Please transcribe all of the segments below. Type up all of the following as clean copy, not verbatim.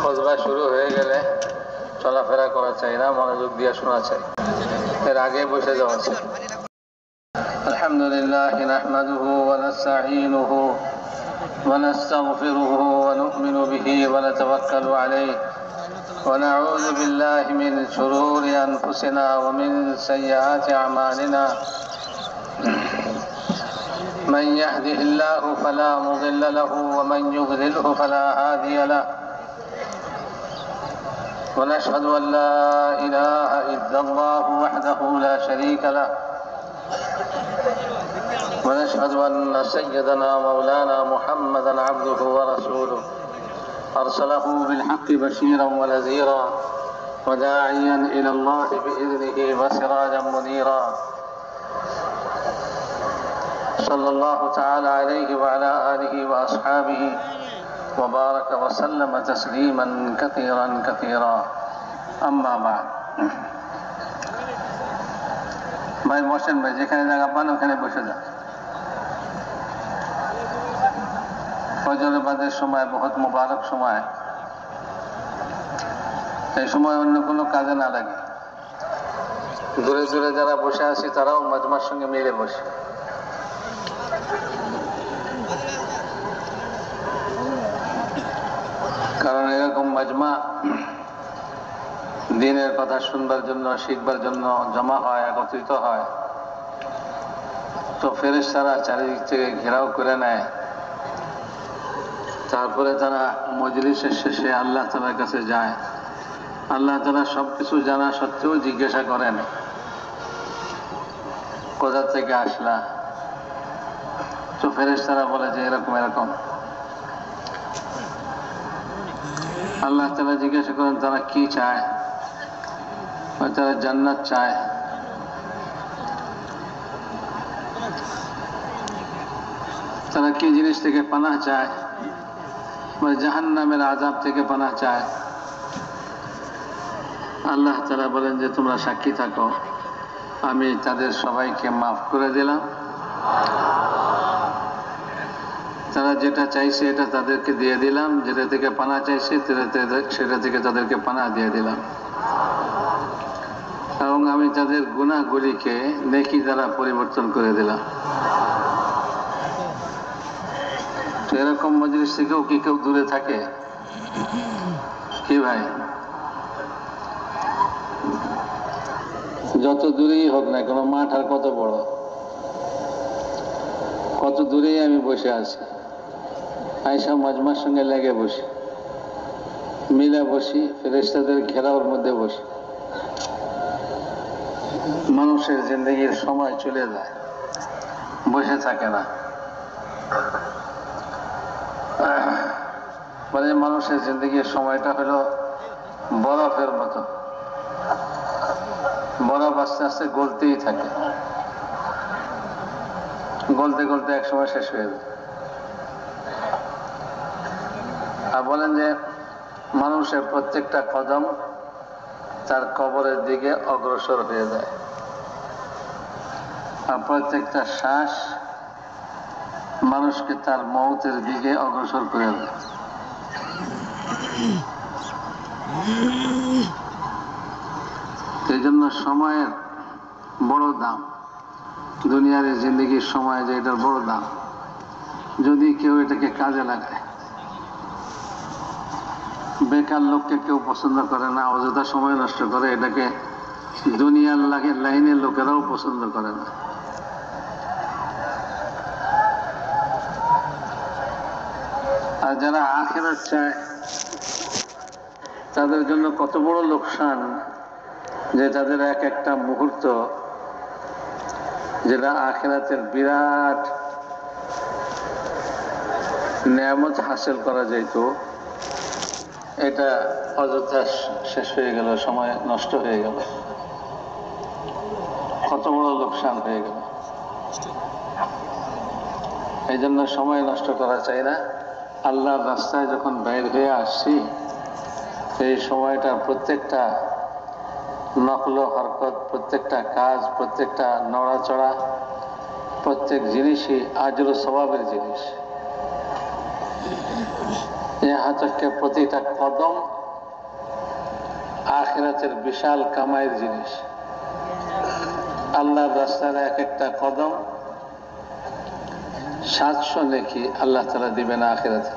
খুতবা শুরু হয়ে গেলে চলাফেরা করা চাই না, মনোযোগ দিয়ে শোনা চাই, এর আগে বসে যাওয়া চাই। আলহামদুলিল্লাহ নাহমাদুহু ওয়া নাস্তাঈনুহু ওয়া নাস্তাগফিরুহু ওয়া নু'মিনু বিহি ওয়া নাতাওয়াক্কালু আলাইহি ওয়া নাউযু বিল্লাহি মিন শুরুরি আনফুসিনা ওয়া মিন সাইয়্যাতি আমালিনা من يهده الله فلا مضل له ومن يضلله فلا هادي له ونشهد أن لا إله إلا الله وحده لا شريك له ونشهد أن سيدنا مولانا محمدا عبده ورسوله أرسله بالحق بشيرا ونذيرا وداعيا إلى الله بإذنه وسراجا منيرا صلى الله تعالى عليه وعلى آله وأصحابه وبارك وسلم تسليما كثيرا كثيرا أما بعد ভাই বসেন, ভাই যেখানে জায়গা পান ওখানে বসে যান। ফজরের বাদের সময় বহুত মুবারক সময়, এই সময় অন্য কোনো কাজে না লাগে। দূরে দূরে যারা বসে আছি তারাও মাজমার সঙ্গে মিলে বসে, কারণ এরকম মাজমা দ্বীনের কথা শুনবার জন্য, শিখবার জন্য জমা হয়, একত্রিত হয়। তো ফেরেশতারা চারিদিক থেকে ঘেরাও করে নেয়। তারপরে তারা মজলিসের শেষে আল্লাহ তাআলার কাছে যায়। আল্লাহ তাআলা সবকিছু জানা সত্ত্বেও জিজ্ঞাসা করেন, কোথা থেকে আসলা? তো ফেরেশতারা বলে যে এরকম এরকম। আল্লাহ তাআলা জিজ্ঞাসা করেন তারা কি চায়? তারা জান্নাত চায়। তারা কি জিনিস থেকে পানাহ চায়? জাহান্নামের আযাব থেকে পানাহ চায়। আল্লাহ তাআলা বলেন যে তোমরা সাক্ষী থাকো, আমি তাদের সবাইকে মাফ করে দিলাম। তারা যেটা চাইছে এটা তাদেরকে দিয়ে দিলাম, যেটা থেকে পানাহ চাইছে সেটা থেকে তাদেরকে পানাহ দিয়ে দিলাম, এবং আমি তাদের গুনাহগুলিকে নেকি দ্বারা পরিবর্তন করে দিলাম। তো এরকম মজলিস থেকেও কি কেউ দূরে থাকে কি ভাই? যত দূরেই হোক না কেন, মাঠ আর কত বড়, কত দূরেই আমি বসে আছি, আয়েশা মাজমার সঙ্গে লেগে বসি, মিলে বসি, ফেরেশতাদের ঘেরাওর মধ্যে বসি। মানুষের জিন্দগির সময় চলে যায়, বসে থাকে না। মানে মানুষের জিন্দগির সময়টা হলো বরফের মতো, বরফ আস্তে আস্তে গলতেই থাকে, গলতে গলতে এক সময় শেষ হয়ে যায়। আর বলেন যে মানুষের প্রত্যেকটা কদম তার কবরের দিকে অগ্রসর হয়ে যায়, আর প্রত্যেকটা শ্বাস মানুষকে তার মওতের দিকে অগ্রসর করে দেয়। এই জন্য সময়ের বড় দাম, দুনিয়ার জিন্দগির সময় যে এটার বড় দাম, যদি কেউ এটাকে কাজে লাগায়। বেকার লোককে কেউ পছন্দ করে না, অযথা সময় নষ্ট করে, এটাকে দুনিয়ার লাইনের লোকেরাও পছন্দ করে না। আর যারা আখিরাত চায় তাদের জন্য কত বড় লোকসান যে তাদের এক একটা মুহূর্ত যেটা আখিরাতের বিরাট নেয়ামত হাসিল করা যেত, এটা অযথা শেষ হয়ে গেল, সময় নষ্ট হয়ে গেল, কত বড় লোকসান হয়ে গেল। এই জন্য সময় নষ্ট করা চাই না। আল্লাহর রাস্তায় যখন বাইর হয়ে আসছি, এই সময়টা প্রত্যেকটা নকল হরকত, প্রত্যেকটা কাজ, প্রত্যেকটা নড়াচড়া, প্রত্যেক জিনিসই আজর ও সওয়াবের জিনিস। यहाँ तक के प्रतिटा कदम আখিরাতের বিশাল কামাইয়ের জিনিস। আল্লাহর রাস্তার এক একটা কদম 700 নেকি আল্লাহ তাআলা দিবেন আখিরাতে।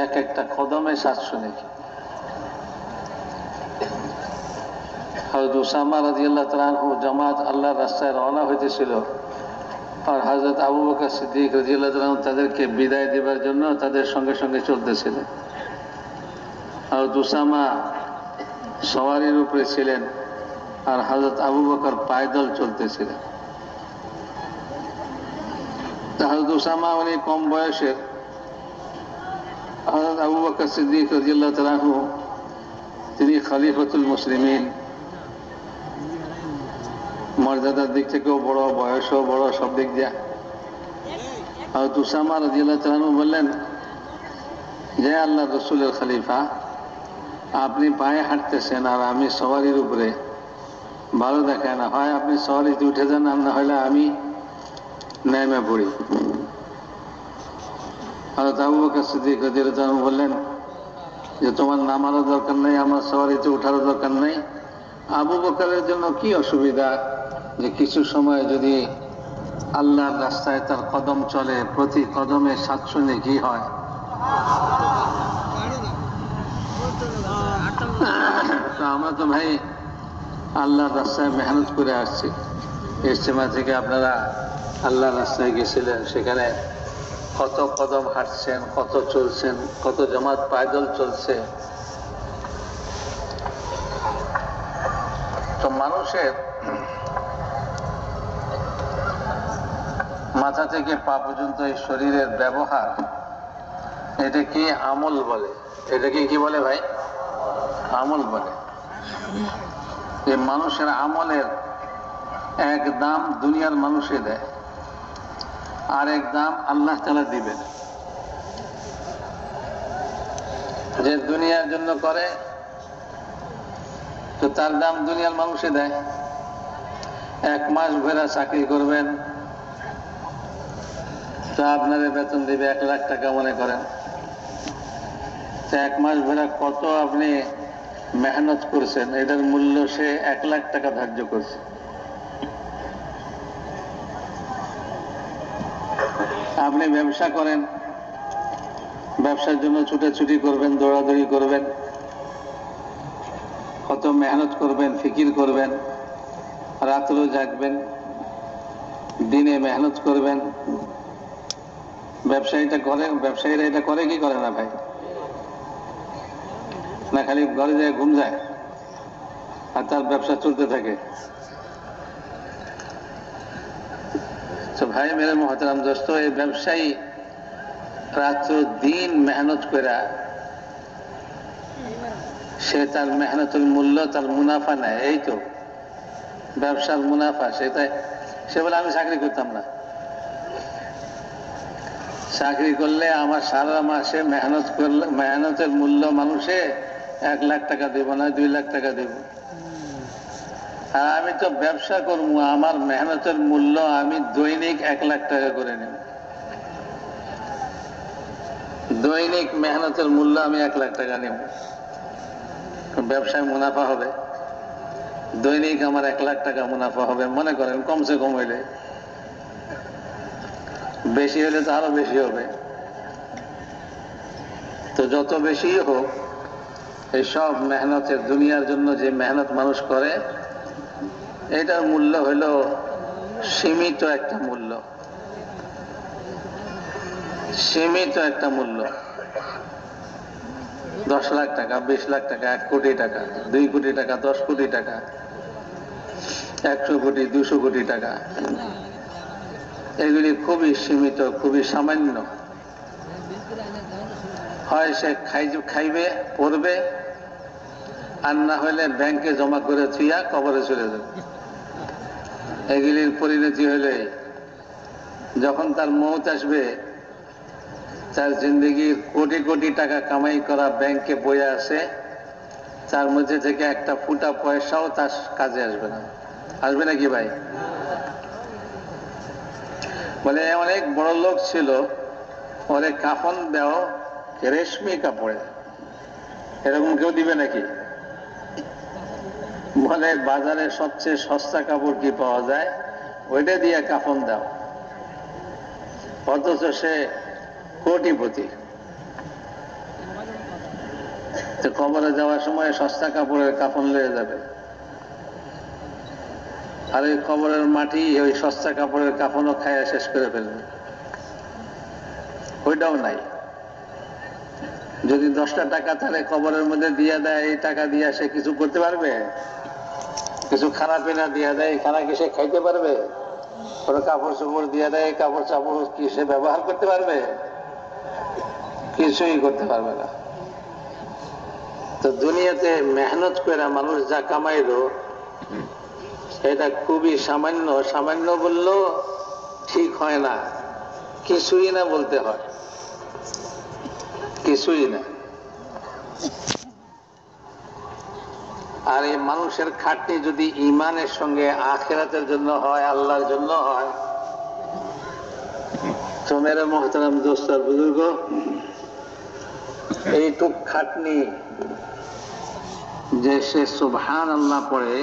এক একটা কদমে 700 নেকি। হযরত উসামা রাদিয়াল্লাহু তাআলা আনহু জামাত আল্লাহর রাস্তায় রওনা হইতেছিল, আর হযরত আবু বকর সিদ্দিক রাদিয়াল্লাহু তাআলা তাদেরকে বিদায় দেবার জন্য তাদের সঙ্গে সঙ্গে চলতেছিলেন। হযরত উসামা সওয়ারির উপরে ছিলেন, আর হযরত আবু বকর পায়দল চলতেছিলেন। হযরত উসামা উনি কম বয়সের, হযরত আবু বকর সিদ্দিক রাদিয়াল্লাহু তাআলা আনহু তিনি খলিফাতুল মুসলিমিন, মর্যাদার দিক থেকেও বড়, বয়সও বড়, সব দিক দিয়া। হযরত উসামা রাদিয়াল্লাহু তাআলা আনহু বললেন যে আল্লাহর রাসূলের খলিফা, আপনি পায়ে হাঁটতেছেন আর আমি সওয়ারির উপরে, ভালো দেখায় না, হয় আপনি সওয়ারিতে উঠে যান, আর না হলে আমি নেমে পড়ি। হযরত আবু বকর সিদ্দিক রাদিয়াল্লাহু তাআলা আনহু বললেন যে তোমার নামারও দরকার নেই, আমার সওয়ারিতে উঠারও দরকার নেই। আবু বকরের জন্য কি অসুবিধা যে কিছু সময় যদি আল্লাহর রাস্তায় তার কদম চলে, প্রতি কদমে 700 নেকি হয়। তো আমরা তো ভাই আল্লাহর রাস্তায় মেহনত করে আসছি। ইজতেমা থেকে আপনারা আল্লাহর রাস্তায় গেছিলেন, সেখানে কত কদম হাঁটছেন, কত চলছেন, কত জামাত পায়দল চলছে। তো মানুষের মাথা থেকে পা পর্যন্ত এই শরীরের ব্যবহার, এটাকে আমল বলে। এটাকে কি বলে ভাই? আমল বলে। যে মানুষের আমলের এক দাম দুনিয়ার মানুষে দেয়, আর এক দাম আল্লাহ তাআলা দিবেন। যে দুনিয়ার জন্য করে তো তার দাম দুনিয়ার মানুষে দেয়। 1 মাস ভরা চাকরি করবেন, তা আপনাদের বেতন দিবে 1 লাখ টাকা মনে করেন। 1 মাস ভরা কত আপনি মেহনত করছেন, এটার মূল্য সে 1 লাখ টাকা ধার্য করছে। আপনি ব্যবসা করেন, ব্যবসার জন্য ছুটাছুটি করবেন, দৌড়াদৌড়ি করবেন, কত মেহনত করবেন, ফিকির করবেন, রাত্রেও জাগবেন, দিনে মেহনত করবেন। ব্যবসায়ীরা এটা করে কি করে না ভাই? না খালি ঘরে যায় ঘুম যায় আর তার ব্যবসা চলতে থাকে। তো ভাই মেরে মহতারাম দোস্ত, এই ব্যবসায়ী রাত্র দিন মেহনত করে সে তার মেহনতের মূল্য, তার মুনাফা নেয়। এই তো ব্যবসার মুনাফা। সে বলে আমি চাকরি করতাম না, চাকরি করলে আমার সারা মাসে মেহনত করলে মেহনতের মূল্য মানুষে 1 লাখ টাকা দেব না 2 লাখ টাকা দেব। আর আমি তো ব্যবসা করবো, আমার মেহনতের মূল্য আমি দৈনিক 1 লাখ টাকা করে নেব। দৈনিক মেহনতের মূল্য আমি 1 লাখ টাকা নেব। ব্যবসায় মুনাফা হবে, দৈনিক আমার 1 লাখ টাকা মুনাফা হবে মনে করেন, কমসে কম হইলে। বেশি হলে তো আরো বেশি হবে। তো যত বেশি হোক, এই সব মেহনতের, দুনিয়ার জন্য যে মেহনত মানুষ করে, এটার মূল্য হইল সীমিত একটা মূল্য। সীমিত একটা মূল্য। 10 লাখ টাকা, 20 লাখ টাকা, 1 কোটি টাকা, 2 কোটি টাকা, 10 কোটি টাকা, 100 কোটি, 200 কোটি টাকা, এগুলি খুবই সীমিত, খুবই সামান্য। হয় সে খাইবে, পড়বে, আর না হলে ব্যাংকে জমা করে থুইয়া কবরে চলে যাবে। এগুলির পরিণতি হলে যখন তার মৌত আসবে, তার জিন্দগির কোটি কোটি টাকা কামাই করা ব্যাংকে বইয়া আছে, তার মধ্যে থেকে একটা ফুটা পয়সাও তার কাজে আসবে না। আসবে নাকি ভাই? বলে অনেক বড় লোক ছিল, ওরে কাফন দেও রেশমি কাপড়ে। এরকম কেউ দিবে নাকি? বলে বাজারে সবচেয়ে সস্তা কাপড় কি পাওয়া যায়, ওইটা দিয়ে কাফন দাও। অথচ সে কোটিপতি। তো কবরে যাওয়ার সময় সস্তা কাপড়ের কাফন লয়ে যাবে, আর ওই কবরের মাটি ওই সস্তা কাপড়ের কাফনও খাইয়া শেষ করে ফেলবে। ওইটাও নাই। যদি 10টা টাকা তাহলে কবরের মধ্যে দিয়ে দেয়, এই টাকা দিয়ে সে কিছু করতে পারবে? কিছু খানা পিনা দিয়ে দেয়, খানা কি সে খাইতে পারবে? ওরা কাপড় চোপড় দিয়ে দেয়, কাপড় চাপড় কি সে ব্যবহার করতে পারবে? কিছুই করতে পারবে না। তো দুনিয়াতে মেহনত করে মানুষ যা কামাইলো এটা খুবই সামান্য। সামান্য বললেও ঠিক হয় না, কিছুই না বলতে হয়, কিছুই না। আর এই মানুষের খাটনি যদি ইমানের সঙ্গে আখিরাতের জন্য হয়, আল্লাহর জন্য হয়, তো মেরে মোহতারাম দোস্ত আর বুজুর্গ, এইটুক খাটনি যে সে সুবহান আল্লাহ পড়ে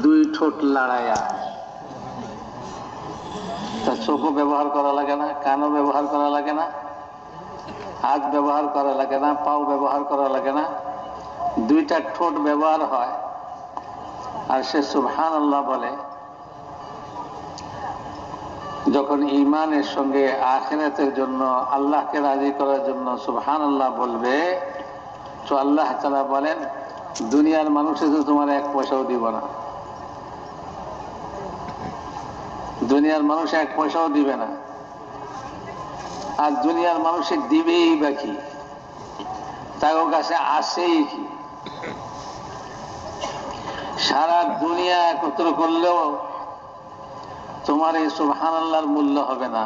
2 ঠোঁট লড়াইয়া, তার চোখও ব্যবহার করা লাগে না, কানও ব্যবহার করা লাগে না, হাত ব্যবহার করা লাগে না, পাও ব্যবহার করা লাগে না, 2টা ঠোঁট ব্যবহার হয়, আর সে সুবহান আল্লাহ বলে। যখন ইমানের সঙ্গে আখিরাতের জন্য, আল্লাহকে রাজি করার জন্য সুবহান আল্লাহ বলবে, তো আল্লাহ তাআলা বলেন দুনিয়ার মানুষে তো তোমার 1 পয়সাও দিব না। দুনিয়ার মানুষ 1 পয়সাও দিবে না। আর দুনিয়ার মানুষে দিবেই বা কি? তার কাছে আসেই কি? সারা দুনিয়া একত্র করলেও তোমার এই সুবহানাল্লাহর মূল্য হবে না।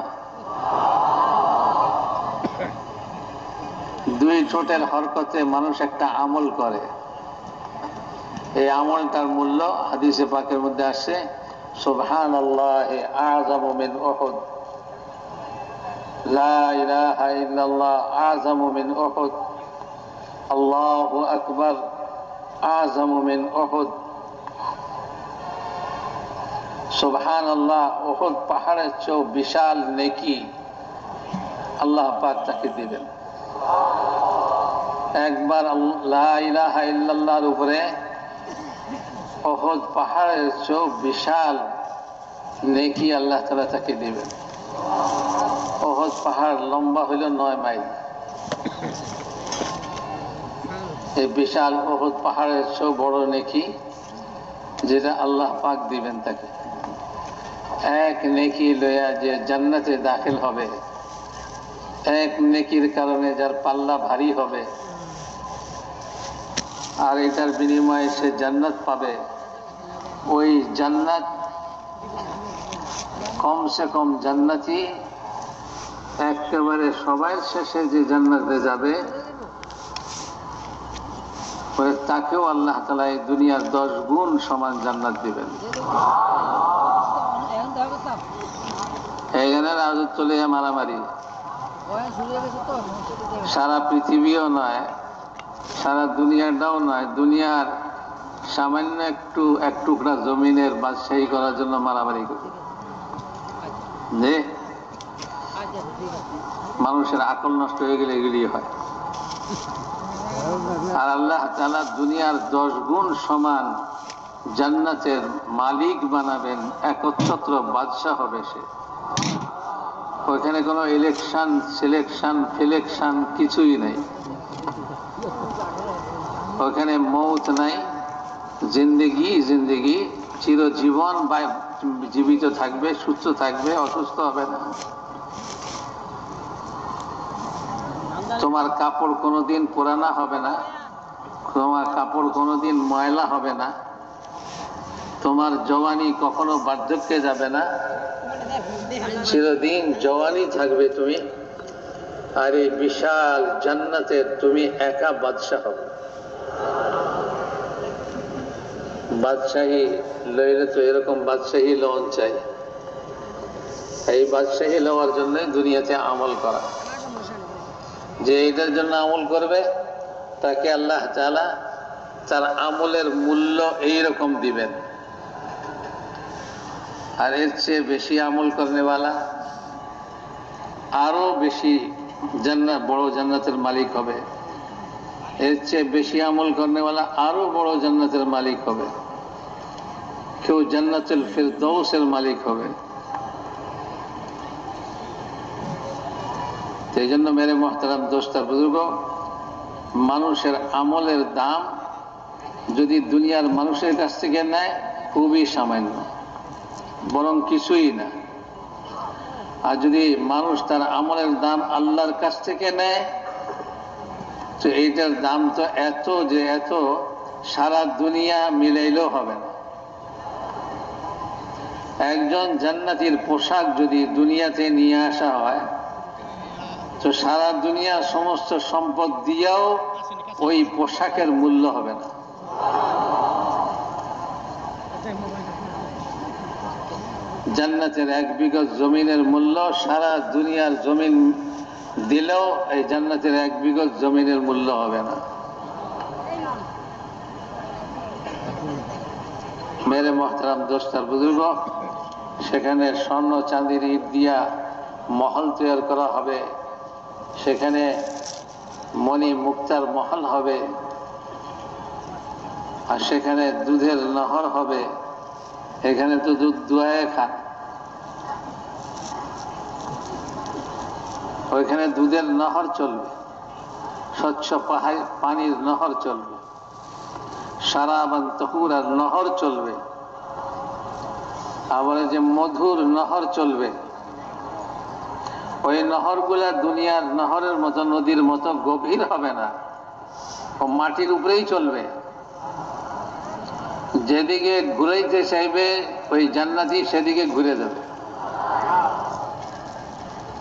2 ঠোঁটের হরকতে মানুষ একটা আমল করে, এই আমলটার মূল্য হাদিসে পাকের মধ্যে আসছে সুবহানাল্লাহি আযামু মিন উহুদ, লা ইলাহা ইল্লাল্লাহ আযামু মিন উহুদ, আল্লাহু আকবার আযামু মিন উহুদ। সুবহানাল্লাহ উহুদ পাহাড়ের চেয়েও বিশাল নেকি আল্লাহ পাক তাকে দিবেন। একবার লা ইলাহা ইল্লাল্লাহর উপরে উহুদ পাহাড়ের চেয়েও বিশাল নেকি আল্লাহ তাআলা তাকে দিবেন। উহুদ পাহাড় লম্বা হইল 9 মাইল। এই বিশাল উহুদ পাহাড়ের চেয়েও বড় নেকি যেটা আল্লাহ পাক দিবেন তাকে। এক নেকি লইয়া যে জান্নাতে দাখিল হবে, এক নেকির কারণে যার পাল্লা ভারী হবে, আর এটার বিনিময়ে সে জান্নাত পাবে, ওই জান্নাত কমসে কম জান্নাতি একেবারে সবাই শেষে যে জান্নাতে যাবে তাকেও আল্লাহ তাআলা এই দুনিয়ার 10 গুণ সমান জান্নাত দিবেন। এখানে রাজত চলে মারামারি, সারা পৃথিবীও নয়, সারা দুনিয়াটাও নয়, দুনিয়ার সামান্য এক টুকরা জমিনের বাদশাহী করার জন্য মারামারি করে যে মানুষের আকল নষ্ট হয়ে গেলে এগুলি হয়। আর আল্লাহ তাআলা দুনিয়ার 10 গুণ সমান জান্নাতের মালিক বানাবেন, একচ্ছত্র বাদশা হবে সে। ওইখানে কোনো ইলেকশন, সিলেকশন, ফিলেকশন কিছুই নাই। ওখানে মৌত নাই, জিন্দেগি জিন্দেগি, চিরজীবন জীবিত থাকবে, সুস্থ থাকবে, অসুস্থ হবে না। তোমার কাপড় কোনোদিন পুরানা হবে না, তোমার কাপড় কোনোদিন ময়লা হবে না, তোমার জওয়ানি কখনো বার্ধক্যে যাবে না, চিরদিন জওয়ানি থাকবে তুমি। আর এই বিশাল জান্নাতে তুমি একা বাদশা হবে। বাদশাহী লইলে তো এরকম বাদশাহী লওয়ান চাই। এই বাদশাহী লওয়ার জন্য দুনিয়াতে আমল করা, যে এটার জন্য আমল করবে তাকে আল্লাহ তাআলা তার আমলের মূল্য এইরকম দিবেন। আর এর চেয়ে বেশি আমল করনেওয়ালা আরো বেশি জান্নাত, বড় জান্নাতের মালিক হবে। এর চেয়ে বেশি আমল করনেওয়ালা আরো বড় জান্নাতের মালিক হবে। কেউ জান্নাতুল ফিরদৌসের মালিক হবে। এই জন্য মেরে মোহতারাম দোস্ত বুজুর্গ, মানুষের আমলের দাম যদি দুনিয়ার মানুষের কাছ থেকে নেয় খুবই সামান্য, বরং কিছুই না। আর যদি মানুষ তার আমলের দাম আল্লাহর কাছ থেকে নেয় তো এইটার দাম তো এত যে এত সারা দুনিয়া মিলাইলেও হবে না। একজন জান্নাতীর পোশাক যদি দুনিয়াতে নিয়ে আসা হয় তো সারা দুনিয়ার সমস্ত সম্পদ দিয়েও ওই পোশাকের মূল্য হবে না। জান্নাতের 1 বিঘা জমিনের মূল্য সারা দুনিয়ার জমিন দিলেও এই জান্নাতের 1 বিঘা জমিনের মূল্য হবে না। মেরে মোহতারাম দোস্তার বুজুর্গ, সেখানে স্বর্ণ চাঁদির ইট দিয়া মহল তৈরি করা হবে, সেখানে মণি মুক্তার মহল হবে, আর সেখানে দুধের নহর হবে। এখানে তো দুধ দুয়ায় খান, ওইখানে দুধের নহর চলবে, স্বচ্ছ পানির নহর চলবে, শারাবান তাহুরার নহর চলবে, আবার যে মধুর নহর চলবে। ওই নহরগুলা দুনিয়ার নহরের মতো, নদীর মতো গভীর হবে না, ও মাটির উপরেই চলবে। যেদিকে ঘুরাইতে চাইবে ওই জান্নাতি সেদিকে ঘুরে যাবে,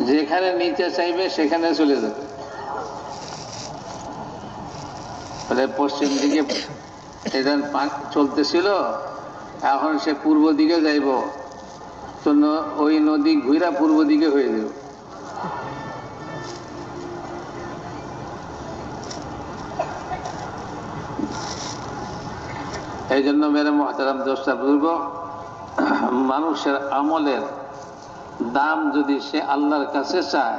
যেখানে নিতে চাইবে সেখানে চলে যাবে। পশ্চিম দিকে এটা চলতেছিল, এখন সে পূর্ব দিকে যাইব তো ওই নদী ঘুরা পূর্ব দিকে হয়ে যাবে। এই জন্য মেরে মোহতারাম দোস্ত বুজুর্গ, মানুষের আমলের দাম যদি সে আল্লাহর কাছে চায়,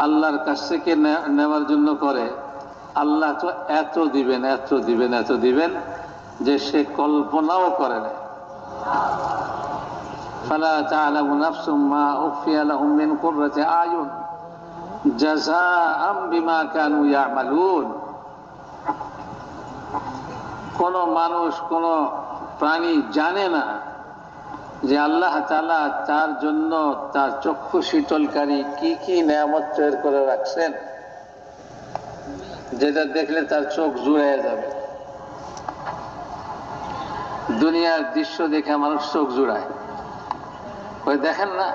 আল্লাহর কাছ থেকে নেওয়ার জন্য করে, আল্লাহ তো এত দিবেন, এত দিবেন, এত দিবেন যে সে কল্পনাও করে না। ফালা তা'লামু নাফসুম মা উখফিয়া লাহুম মিন কুররাতি আয়ুন জাযাআম বিমা কানু ইয়া'মালুন। কোন মানুষ, কোন প্রাণী জানে না যে আল্লাহ তাআলা তার জন্য তার চক্ষু শীতলকারী কি কি নেয়ামত তৈরি করে রাখছেন, যেটা দেখলে তার চোখ জুড়াইয়া যাবে। দুনিয়ার দৃশ্য দেখে মানুষ চোখ জুড়ায়। ওই দেখেন না,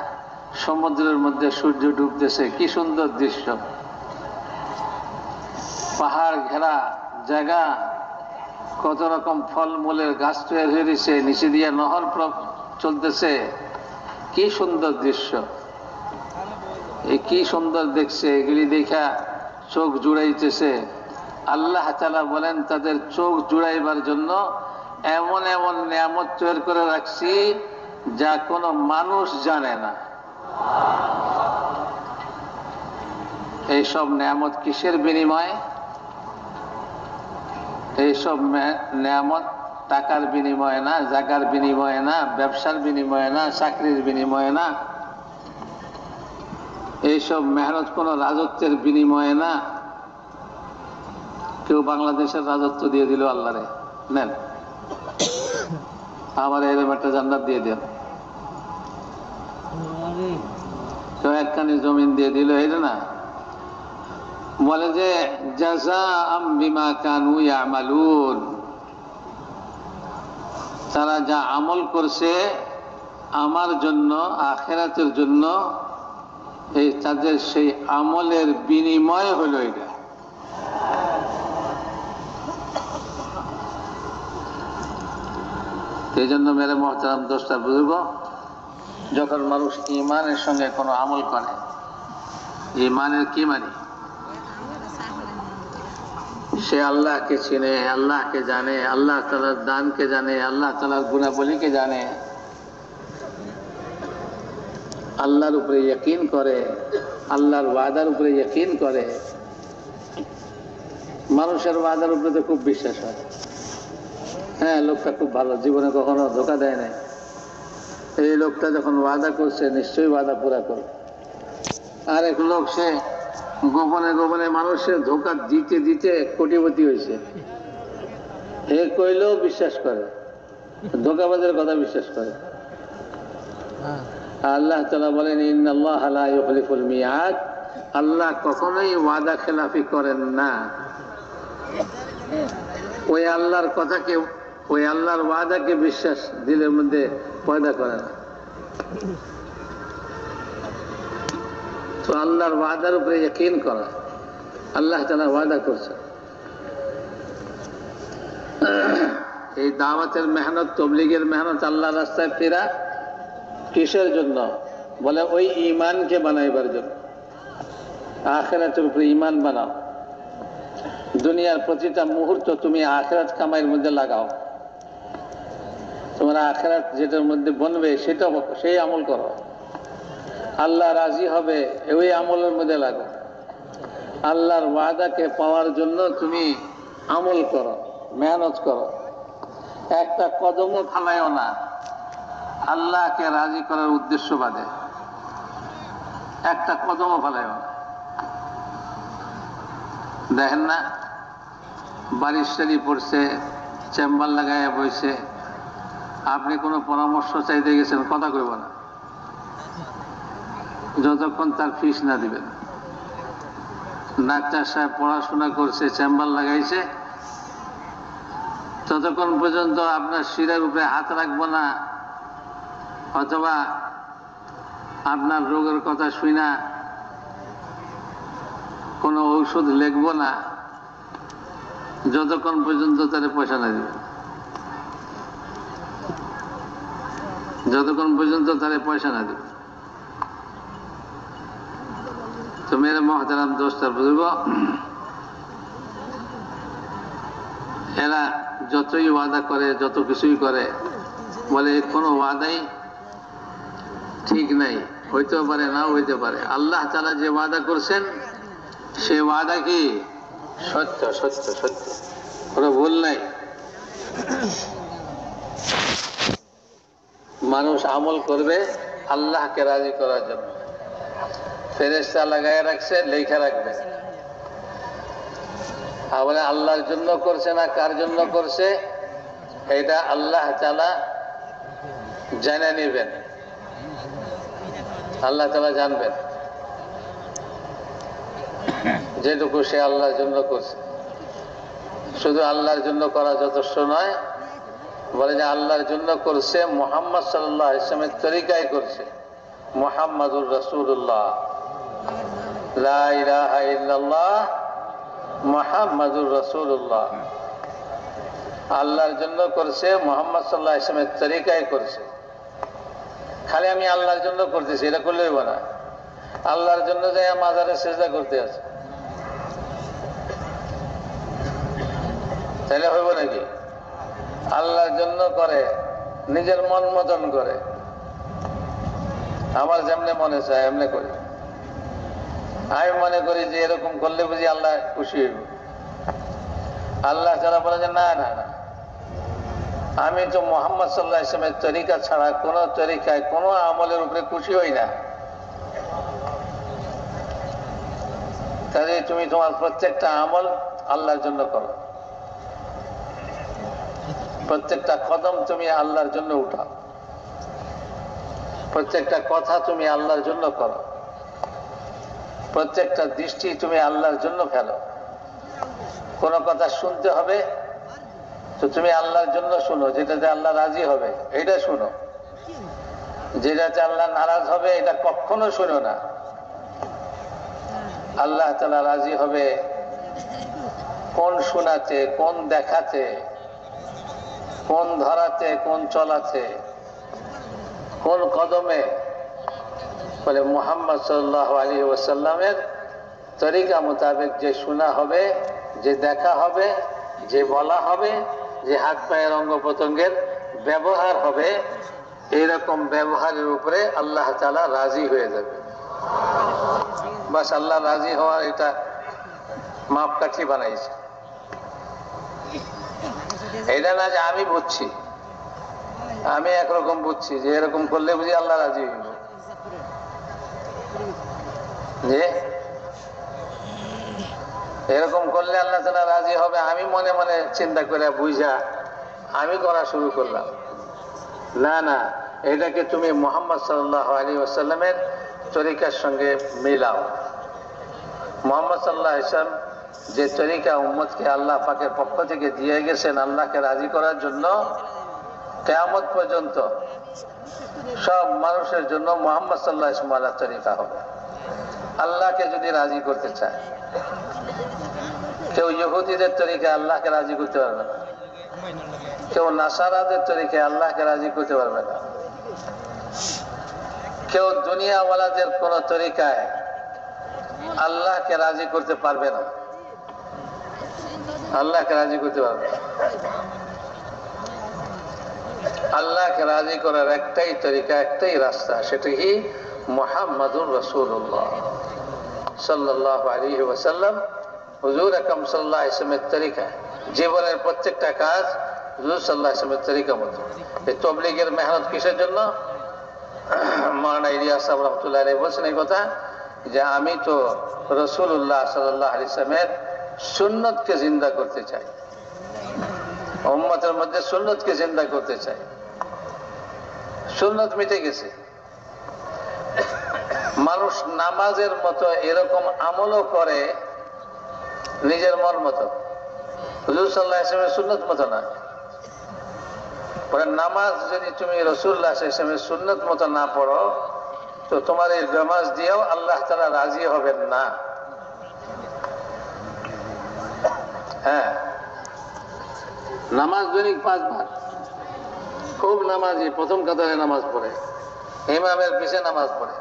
সমুদ্রের মধ্যে সূর্য ডুবতেছে, কি সুন্দর দৃশ্য। পাহাড় ঘেরা জায়গা, কত রকম ফলমূলের গাছ তৈরি হয়েছে, নিচে দিয়ে নহর চলতেছে, কি সুন্দর দৃশ্য। এই কি সুন্দর দেখছে, এগুলি দেখা চোখ জুড়াইতেছে। আল্লাহ তাআলা বলেন তাদের চোখ জুড়াইবার জন্য এমন এমন নিয়ামত তৈরি করে রাখছি যা কোনো মানুষ জানে না। এইসব নিয়ামত কিসের বিনিময়ে? এইসব নিয়ামত টাকার বিনিময়ে না, জায়গার বিনিময়ে না, ব্যবসার বিনিময়ে না, চাকরির বিনিময়ে না। এইসব মেহনত কোন রাজত্বের বিনিময়ে না। কেউ বাংলাদেশের রাজত্ব দিয়ে দিল, আল্লাহরে নেন, আমার এরকম একটা জান্নাত দিয়ে দেন। কেউ একখানি জমিন দিয়ে দিল, এটা না, বলে যে জাযাআম বিমা কানু ইয়ামালুন। তারা যা আমল করছে আমার জন্য, আখিরাতের জন্য, এই তাদের সেই আমলের বিনিময় হলো এটা। এই জন্য মেরে মোহতারাম দোস্তার বুজুর্গ, যখন মানুষ ইমানের সঙ্গে কোনো আমল করে, ইমানের কি মানে? সে আল্লাহকে চিনে, আল্লাহকে জানে, আল্লাহ তাআলার দানকে জানে, আল্লাহ তাআলার গুণাবলীকে জানে, আল্লাহর উপরে ইয়াকিন করে, আল্লাহর ওয়াদার উপরে ইয়াকিন করে। মানুষের ওয়াদার উপরে তো খুব বিশ্বাস হয়, হ্যাঁ লোকটা খুব ভালো, জীবনে কখনো ধোঁকা দেয় নাই, এই লোকটা যখন ওয়াদা করছে নিশ্চয়ই ওয়াদা পুরা করবে। আর এক লোক সে গোপনে গোপনে মানুষের ধোঁকা দিতে দিতে কোটিপতি হয়েছে, হে কইলেও বিশ্বাস করে, ধোঁকাবাজের কথা বিশ্বাস করে। আল্লাহ তাআলা বলেন ইন্নাল্লাহা লা ইউখলিফুল মিয়াদ, আল্লাহ কখনোই ওয়াদা খেলাফি করেন না। ওই আল্লাহর কথাকে, ওই আল্লাহর ওয়াদাকে বিশ্বাস দিলের মধ্যে পয়দা করে না। তো আল্লাহর ওয়াদার উপরে ইয়াকিন করা, আল্লাহ তাআলা ওয়াদা করছেন। এই দাওয়াতের মেহনত, তবলিগের মেহনত, আল্লাহর রাস্তায় ফেরা কিসের জন্য? বলে ওই ঈমানকে বানাইবার জন্য। আখিরাতের উপরে ঈমান বানাও, দুনিয়ার প্রতিটা মুহূর্ত তুমি আখিরাত কামাইয়ের মধ্যে লাগাও। তোমার আখিরাত যেটার মধ্যে বনবে সেটা সেই আমল করো, আল্লাহ রাজি হবে ওই আমলের মধ্যে লাগো। আল্লাহর ওয়াদাকে পাওয়ার জন্য তুমি আমল করো, মেহনত করো, একটা কদমও ফালাইও না আল্লাহকে রাজি করার উদ্দেশ্য বাদে, একটা কদমও ফালাইও না। দেখেন না বারিশারি পড়ছে, চেম্বার লাগাইয়া বইছে, আপনি কোনো পরামর্শ চাইতে গেছেন, কথা কইব না যতক্ষণ তার ফিস না দিবেন। ডাক্তার সাহেব পড়াশোনা করছে, চেম্বার লাগাইছে, ততক্ষণ পর্যন্ত আপনার শিরার উপরে হাত রাখবো না, অথবা আপনার রোগের কথা শুই না কোনো ঔষধ লিখবো না, যতক্ষণ পর্যন্ত তার পয়সা না দিবেন, যতক্ষণ পর্যন্ত তার পয়সা না দিবেন। তো মেরে মহতারাম দোস্ত বুঝব, এরা যতই ওয়াদা করে, যত কিছুই করে, বলে কোনো ওয়াদাই ঠিক নাই, হইতেও পারে না হইতে পারে। আল্লাহ তাআলা যে ওয়াদা করছেন সে ওয়াদা কি সত্য, সত্য, সত্য, কোনো ভুল নাই। মানুষ আমল করবে আল্লাহকে রাজি করার জন্য, ফেরেশতা লাগায় রাখছে, লেখা রাখবে। আবার আল্লাহর জন্য করছে না কার জন্য করছে এটা আল্লাহ তাআলা জেনে নেবেন, আল্লাহ তাআলা জানবেন। যেটুকু সে আল্লাহর জন্য করছে, শুধু আল্লাহর জন্য করা যথেষ্ট নয়, বলে যে আল্লাহর জন্য করছে, মুহাম্মদ সাল্লাল্লাহু আলাইহি ওয়াসাল্লামের তরিকায় করছে। মুহাম্মাদুর রাসূলুল্লাহ, লা ইলাহা ইল্লাল্লাহ মুহাম্মাদুর রাসূলুল্লাহ, আল্লাহর জন্য করছে, মুহাম্মদ সাল্লাল্লাহু আলাইহি ওয়াসাল্লামের তরিকায় করছে। খালি আমি আল্লাহর জন্য করতেছি এটা করলেই হবে না, আল্লাহর জন্য যাই মাজারে সিজদা করতে আছে, তাহলে হইব নাকি? আল্লাহর জন্য করে, নিজের মন মতন করে, আমার যেমনে মনে চায় এমনি করি। আমি মনে করি যে এরকম করলে বুঝি আল্লাহ খুশি হইব। আল্লাহ তাআলা বলে যে না না না, আমি তো মুহাম্মদ সাল্লাল্লাহু আলাইহি ওয়াসাল্লামের তরিকা ছাড়া কোন তরিকায় কোন আমলের উপরে খুশি হই না। তাহলে তুমি তোমার প্রত্যেকটা আমল আল্লাহর জন্য করো, প্রত্যেকটা কদম তুমি আল্লাহর জন্য উঠাও, প্রত্যেকটা কথা তুমি আল্লাহর জন্য করো, প্রত্যেকটা দৃষ্টি তুমি আল্লাহর জন্য ফেলো। কোন কথা শুনতে হবে তো তুমি আল্লাহর জন্য শুনো, যেটাতে আল্লাহ রাজি হবে এটা শুনো, যেটাতে আল্লাহ নারাজ হবে এটা কখনো শুনো না। আল্লাহ তাআলা রাজি হবে কোন শোনাতে, কোন দেখাতে, কোন ধরাতে, কোন চলাতে, কোন কদমে, বলে মুহাম্মদ সাল্লাল্লাহু আলাইহি ওয়াসাল্লামের তরিকা মোতাবেক যে শোনা হবে, যে দেখা হবে, যে বলা হবে, যে হাত পায়ের অঙ্গ প্রত্যঙ্গের ব্যবহার হবে, এইরকম ব্যবহারের উপরে আল্লাহ তাআলা রাজি হয়ে যাবে। বাস আল্লাহ রাজি হওয়ার এটা মাপকাঠি বানাইছে। এটা না যে আমি বুঝছি, আমি একরকম বুঝছি যে এরকম করলে বুঝি আল্লাহ রাজি হইব, যে এরকম করলে আল্লাহ তাআলা রাজি হবে, আমি মনে মনে চিন্তা করে বুঝা আমি করা শুরু করলাম। না না, এটাকে তুমি মুহাম্মদ সাল্লাল্লাহু আলাইহি ওয়াসাল্লামের তরিকার সঙ্গে মিলাও। মুহাম্মদ সাল্লাল্লাহু আলাইহি ওয়াসাল্লাম যে তরিকা উম্মতকে আল্লাহ পাকের পক্ষ থেকে দিয়ে গেছেন আল্লাহকে রাজি করার জন্য, কিয়ামত পর্যন্ত সব মানুষের জন্য মুহাম্মদ সাল্লাল্লাহু আলাইহি ওয়াসাল্লামের তরিকা হবে। আল্লাহকে যদি রাজি করতে চায়, কেউ ইহুদিদের তরিকায় আল্লাহকে রাজি করতে পারবে না, কেউ নাসারাদের তরিকায় আল্লাহকে রাজি করতে পারবে না, কেউ দুনিয়াওয়ালাদের কোন তরিকায় আল্লাহকে রাজি করতে পারবে না, আল্লাহকে রাজি করতে পারবে না। আল্লাহকে রাজি করার একটাই তরিকা, একটাই রাস্তা, সেটা কি মুহাম্মাদুর রাসূলুল্লাহ সাল্লাল্লাহু আলাইহি ওয়াসাল্লাম, হুজুর আকরাম সাল্লাল্লাহু আলাইহি ওয়াসাল্লামের তরিকা। জীবনের প্রত্যেকটা কাজ হুজুর সাল্লাল্লাহু আলাইহি ওয়াসাল্লামের তরিকা মতো। এই তাবলীগের মেহনত কিসের জন্য? মাওলানা ইলিয়াস সাহেব রাহমাতুল্লাহ আলাইহি বলছেন এই কথা, যে আমি তো রাসূলুল্লাহ সাল্লাল্লাহু আলাইহি ওয়াসাল্লামের সুন্নতকে জিন্দা করতে চাই, উম্মতের মধ্যে সুন্নতকে জিন্দা করতে চাই। সুন্নত মিটে গেছে, মানুষ নামাজের মতো এরকম আমলও করে নিজের মন মতো, হুজুর সাল্লাল্লাহু আলাইহি ওয়াসাল্লামের সুন্নত মতো না। পরে নামাজ যদি তুমি রাসূলুল্লাহ সাল্লাল্লাহু আলাইহি ওয়াসাল্লামের সুন্নত মতো না পড়ো, তো তোমার এই নামাজ দিয়েও আল্লাহ তাআলা রাজি হবেন না। হ্যাঁ, নামাজ দৈনিক 5 বার, খুব নামাজি, প্রথম কাতারে নামাজ পড়ে, ইমামের পিছে নামাজ পড়ে,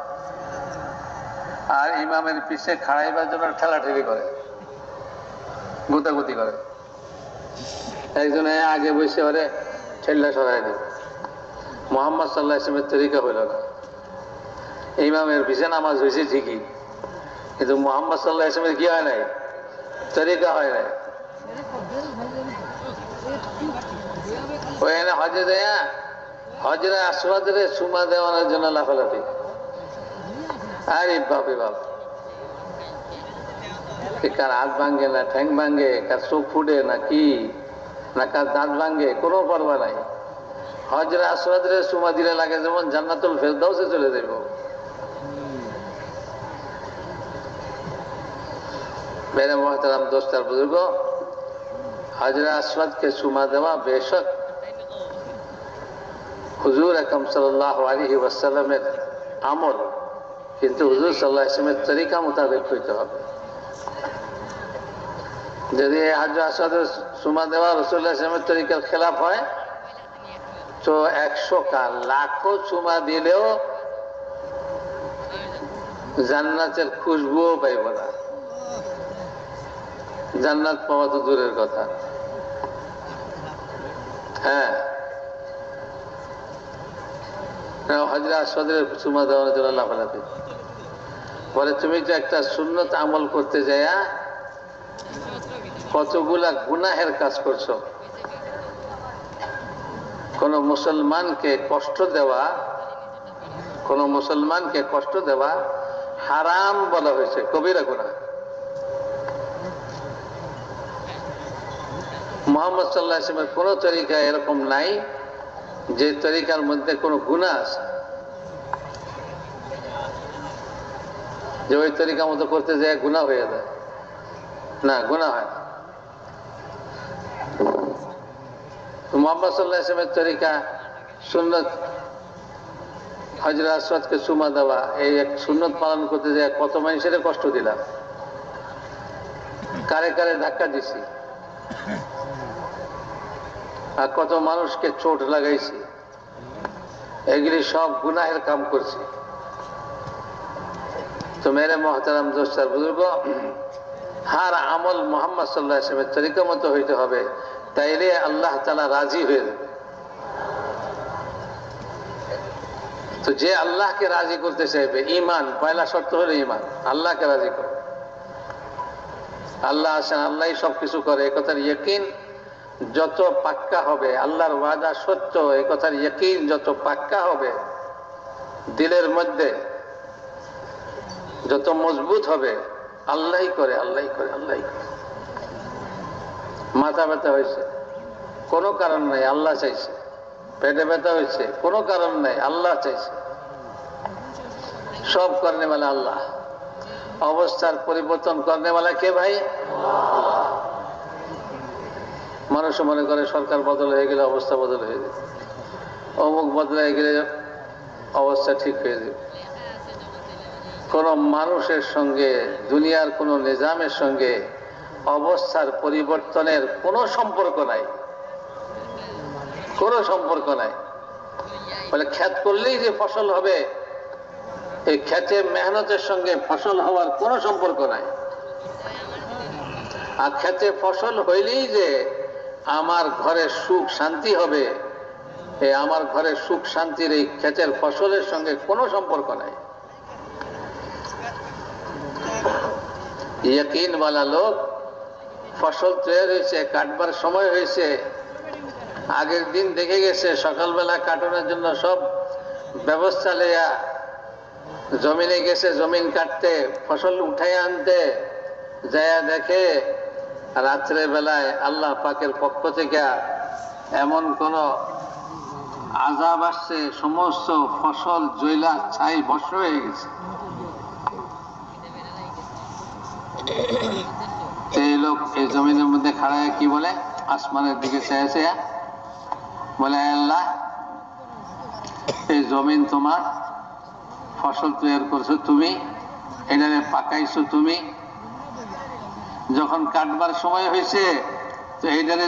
আর ইমামের পিছে খাড়াইবার জন্য ঠেলাঠেলি করে, গুতাগুতি করে। একজনে আগে বসে ওরে ঠেল্লা সরাই দিবে। মুহাম্মদ সাল্লাল্লাহু আলাইহি ওয়াসাল্লামের তরিকা হইল না। ইমামের পিছে নামাজ হয়েছে ঠিকই, কিন্তু মুহাম্মদ সাল্লাল্লাহু আলাইহি ওয়াসাল্লামের কি হয় নাই? তরিকা হয় নাই। ওই হজে দেয়া, হজরে আসওয়াদের সুমা দেওয়ানোর জন্য লাফালাফি, আরে বাপরে বাপ, কার হাত ভাঙ্গে না ঠ্যাং ভাঙ্গে, কার চোখ ফুটে না কি, না কার দাঁত ভাঙ্গে, কোনো পরোয়া নাই। হজরে আসওয়াদের সুমা দিলে লাগে যেমন জান্নাতুল ফেরদাউসে চলে যাব। মেরে মুহতারাম দোস্তার বুজুর্গ, হজরে আসওয়াদকে সুমা দেওয়া বেশক হুজুর আকরাম সাল্লাল্লাহু আলাইহি ওয়াসাল্লামের আমল, কিন্তু হুজুর সাল্লাল্লাহু আলাইহি ওয়াসাল্লামের তরিকা মোতাবেক হইতে হবে। যদি হজরে আসওয়াদের সুমা দেওয়া রাসূলুল্লাহ সাল্লাল্লাহু আলাইহি ওয়াসাল্লামের তরিকার খেলাফ হয়, তো 100 লাখও চুমা দিলেও জান্নাতের খুশবুও পাইব না, জান্নাত পাওয়া তো দূরের কথা। হ্যাঁ, হজরে আসওয়াদের চুমা দেওয়ার জন্য লাফালাফি। বলে তুমি তো একটা সুন্নত আমল করতে যাইয়া কতগুলা গুনাহের কাজ করছো। কোন মুসলমানকে কষ্ট দেওয়া, কোন মুসলমানকে কষ্ট দেওয়া হারাম বলা হয়েছে, কবিরা গুনাহ। মুহাম্মদ সাল্লাল্লাহু আলাইহি ওয়াসাল্লামের কোন তরিকা এরকম নাই যে তরিকার মধ্যে কোনো গুনাহ আছে, যে ওই তরিকা মতো করতে যায় গুনাহ হয়ে যায়। না, গুনাহ হয় না। মুহাম্মদ সাল্লাল্লাহু আলাইহি ওয়াসাল্লামের তরিকা সুন্নত, হজরে আসওয়াদকে চুমা দেওয়া, এই এক সুন্নত পালন করতে যায় কত মানুষের কষ্ট দিলাম, কারে কারে ধাক্কা দিছি, আর কত মানুষকে চোট লাগাইছি, এগুলি সব গুনাহের কাম করছি। तो मेरे मोहतरम दोस्त और बुजुर्गों, हर আমল মোহাম্মদ সাল্লাল্লাহু আলাইহি ওয়াসাল্লামের তরিকা মতো হইতে হবে, তাইলে আল্লাহ তাআলা রাজি হয়ে যাবে। তো যে আল্লাহকে রাজি করতে চাইবে, ঈমান পয়লা শর্ত হলো ঈমান, আল্লাহকে রাজি করো। আল্লাহ আছেন, আল্লাহই সবকিছু করে, এই কথার ইয়াকিন যত পাক্কা হবে, আল্লাহর ওয়াদা সত্য, এই কথার ইয়াকিন যত পাক্কা হবে, দিলের মধ্যে যত মজবুত হবে, আল্লাহই করে, আল্লাহই করে, আল্লাহই করে। মাথা ব্যথা হয়েছে, কোনো কারণ নাই, আল্লাহ চাইছে। পেটে ব্যথা হয়েছে, কোনো কারণ নাই, আল্লাহ চাইছে। সব করনে वाला আল্লাহ। অবস্থার পরিবর্তন করনে वाला কে ভাই? মানুষ মনে করে সরকার বদল হয়ে গেলে অবস্থা বদল হয়ে যাবে, অমুক বদল হয়ে গেলে অবস্থা ঠিক হয়ে যাবে। কোন মানুষের সঙ্গে, দুনিয়ার কোন নিজামের সঙ্গে অবস্থার পরিবর্তনের কোনো সম্পর্ক নাই, কোনো সম্পর্ক নাই। বলে ক্ষেত করলেই যে ফসল হবে, এই ক্ষেতে মেহনতের সঙ্গে ফসল হওয়ার কোনো সম্পর্ক নাই। আর ক্ষেতে ফসল হইলেই যে আমার ঘরে সুখ শান্তি হবে, এই আমার ঘরে সুখ শান্তির এই ক্ষেতের ফসলের সঙ্গে কোনো সম্পর্ক নাই। ইয়াকিন वाला লোক, ফসল তৈরি হয়েছে, কাটবার সময় হয়েছে, আগের দিন দেখে গেছে, সকালবেলা কাটানোর জন্য সব ব্যবস্থা লইয়া জমিনে গেছে, জমিন কাটতে, ফসল উঠাই আনতে, যায়া দেখে রাত্রে বেলায় আল্লাহ পাকের পক্ষ থেকে এমন কোন আযাব আসছে, সমস্ত ফসল জ্বলা ছাই ভস্ম হয়ে গেছে। এই লোক এই জমিনের মধ্যে খাড়ায় কি বলে, আসমানের দিকে চেয়েছে, বলে আল্লাহ, এই জমিন তোমার, ফসল তৈরি করছো তুমি, এটারে পাকাইছো তুমি, যখন কাটবার সময় হয়েছে তো এইটারে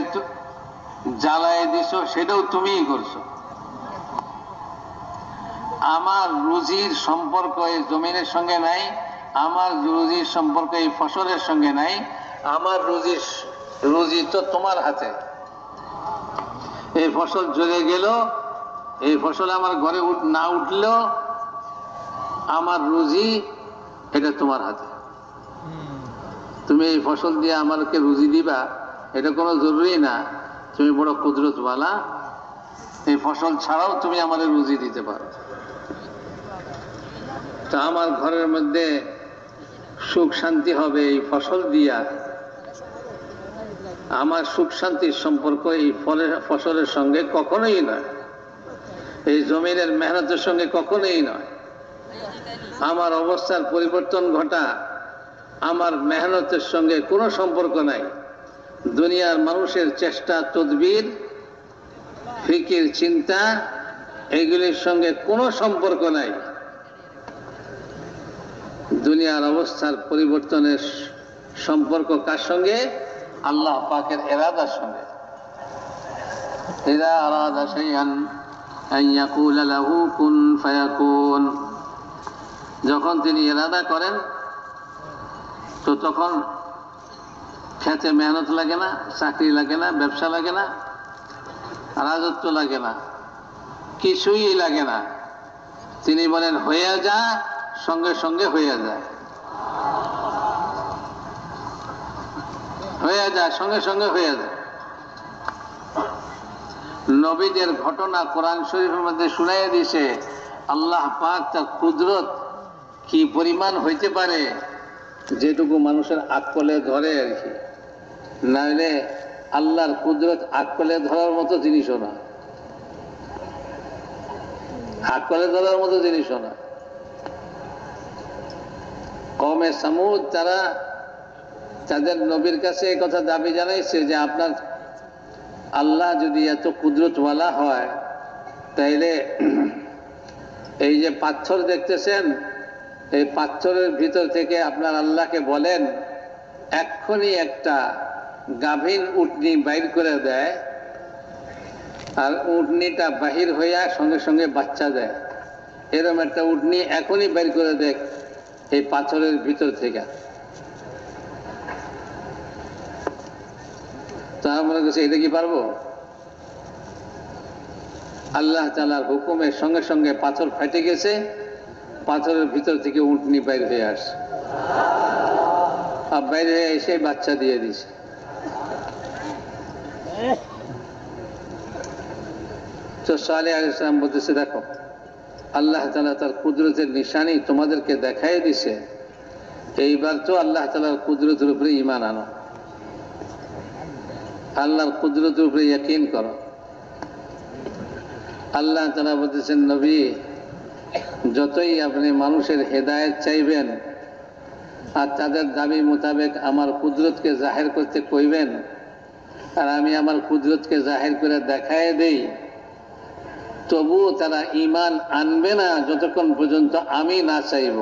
জ্বালাই দিছো, সেটাও তুমিই করছো। আমার রুজির সম্পর্ক এই জমিনের সঙ্গে নাই, আমার রুজির সম্পর্ক এই ফসলের সঙ্গে নাই, আমার রুজি তো তোমার হাতে। এই ফসল জ্বলে গেল, এই ফসল আমার ঘরে না উঠলেও আমার রুজি এটা তোমার হাতে। তুমি এই ফসল দিয়ে আমাকে রুজি দিবা, এটা কোনো জরুরি না। তুমি বড় কুদরতওয়ালা, এই ফসল ছাড়াও তুমি আমাদের রুজি দিতে পারো। তা আমার ঘরের মধ্যে সুখ শান্তি হবে এই ফসল দিয়া, আমার সুখ শান্তির সম্পর্ক এই ফসলের সঙ্গে কখনোই নয়, এই জমিনের মেহনতের সঙ্গে কখনোই নয়। আমার অবস্থার পরিবর্তন ঘটা আমার মেহনতের সঙ্গে কোনো সম্পর্ক নাই। দুনিয়ার মানুষের চেষ্টা, তদবির, ফিকির, চিন্তা, এগুলির সঙ্গে কোনো সম্পর্ক নাই। দুনিয়ার অবস্থার পরিবর্তনের সম্পর্ক কার সঙ্গে? আল্লাহ পাকের ইরাদার সঙ্গে। ইযা আরাদা শাইআন আন ইয়াকুলা লাহু কুন ফায়াকুন, যখন তিনি ইরাদা করেন তো তখন খেতে মেহনত লাগে না, চাকরি লাগে না, ব্যবসা লাগে না, রাজত্ব লাগে না, কিছুই লাগে না। তিনি বলেন হয়ে যা, সঙ্গে সঙ্গে হয়ে যায়, হয়ে যায়, সঙ্গে সঙ্গে হয়ে যায়। নবীদের ঘটনা কোরআন শরীফের মধ্যে শুনাইয়া দিছে, আল্লাহ পাক তার কুদরত কি পরিমাণ হইতে পারে, যেটুকু মানুষের আকলে ধরে আর কি। নাইলে আল্লাহর কুদরত আকলে ধরার মতো জিনিসও না, আকলে ধরার মতো জিনিসও না। কওমে সামুদ তারা তাদের নবীর কাছে এই কথা দাবি জানাইছে যে আপনার আল্লাহ যদি এত কুদরতওয়ালা হয়, তাইলে এই যে পাথর দেখতেছেন, এই পাথরের ভিতর থেকে আপনার আল্লাহকে বলেন এক্ষুনি একটা গাভীন উটনি বাইর করে দেয়, আর উটনিটা বাহির হইয়া সঙ্গে সঙ্গে বাচ্চা দেয়। এরকম একটা উটনি এখনই বাইর করে দেয়, এই পাথরের ভিতর থেকে। তারা মনে করছে এটা কি পারবো? আল্লাহ তাআলার হুকুমের সঙ্গে সঙ্গে পাথর ফেটে গেছে, পাথরের ভিতর থেকে উটনি বাইর হয়ে আসে, আর বাইরে হয়ে এসে বাচ্চা দিয়ে দিছে। তো সালেহ আলাইহিস সালাম বলতেছে, দেখো আল্লাহ তাআলা তার কুদরতের নিশানি তোমাদেরকে দেখাই দিছে, এইবার তো আল্লাহ তাআলার কুদরতের উপরে ঈমান আনো, আল্লাহর কুদরতের উপরে ইয়াকিন করো। আল্লাহ তাআলা বলতেছেন, নবী যতই আপনি মানুষের হেদায়েত চাইবেন আর তাদের দাবি মোতাবেক আমার কুদরতকে জাহির করতে কইবেন, আর আমি আমার কুদরতকে জাহির করে দেখায় দেই, তবুও তারা ঈমান আনবে না যতক্ষণ পর্যন্ত আমি না চাইব।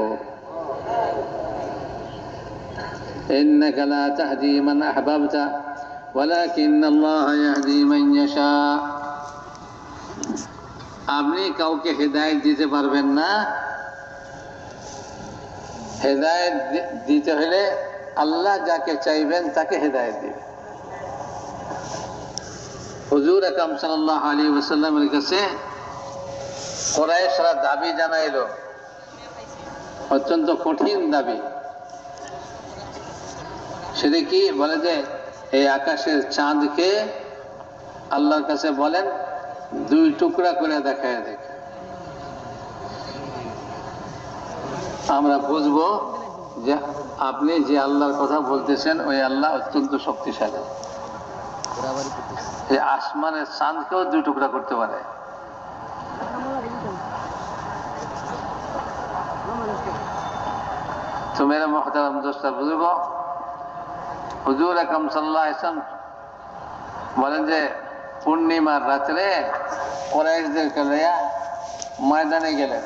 ইন্নাকা লা তাহদি মান আহবাবতা ওয়ালাকিন্নাল্লাহা ইয়াহদি মান ইয়াশা। আপনি কাউকে হেদায়েত দিতে পারবেন না, হেদায়েত দিতে হলে আল্লাহ যাকে চাইবেন তাকে হেদায়েত দিবেন। হুজুর আকরাম সাল্লাল্লাহু আলাইহি ওয়াসাল্লামের কাছে কুরাইশরা দাবি জানাইলো, অত্যন্ত কঠিন দাবি। সেটা কি? বলে যে এই আকাশের চাঁদকে আল্লাহর কাছে বলেন 2 টুকরা করে দেখায় দেখে, আমরা বুঝবো যে আপনি যে আল্লাহর কথা বলতেছেন ওই আল্লাহ অত্যন্ত শক্তিশালী। এই আসমানের চাঁদকেও 2 টুকরা করতে পারে। তো মেরে মুহতারাম দোস্ত বুঝব, হুজুর আকরাম সাল্লাল্লাহু আলাইহি ওয়াসাল্লাম বলেন যে পূর্ণিমার রাত্রে কুরাইশদেরকে লইয়া ময়দানে গেলেন,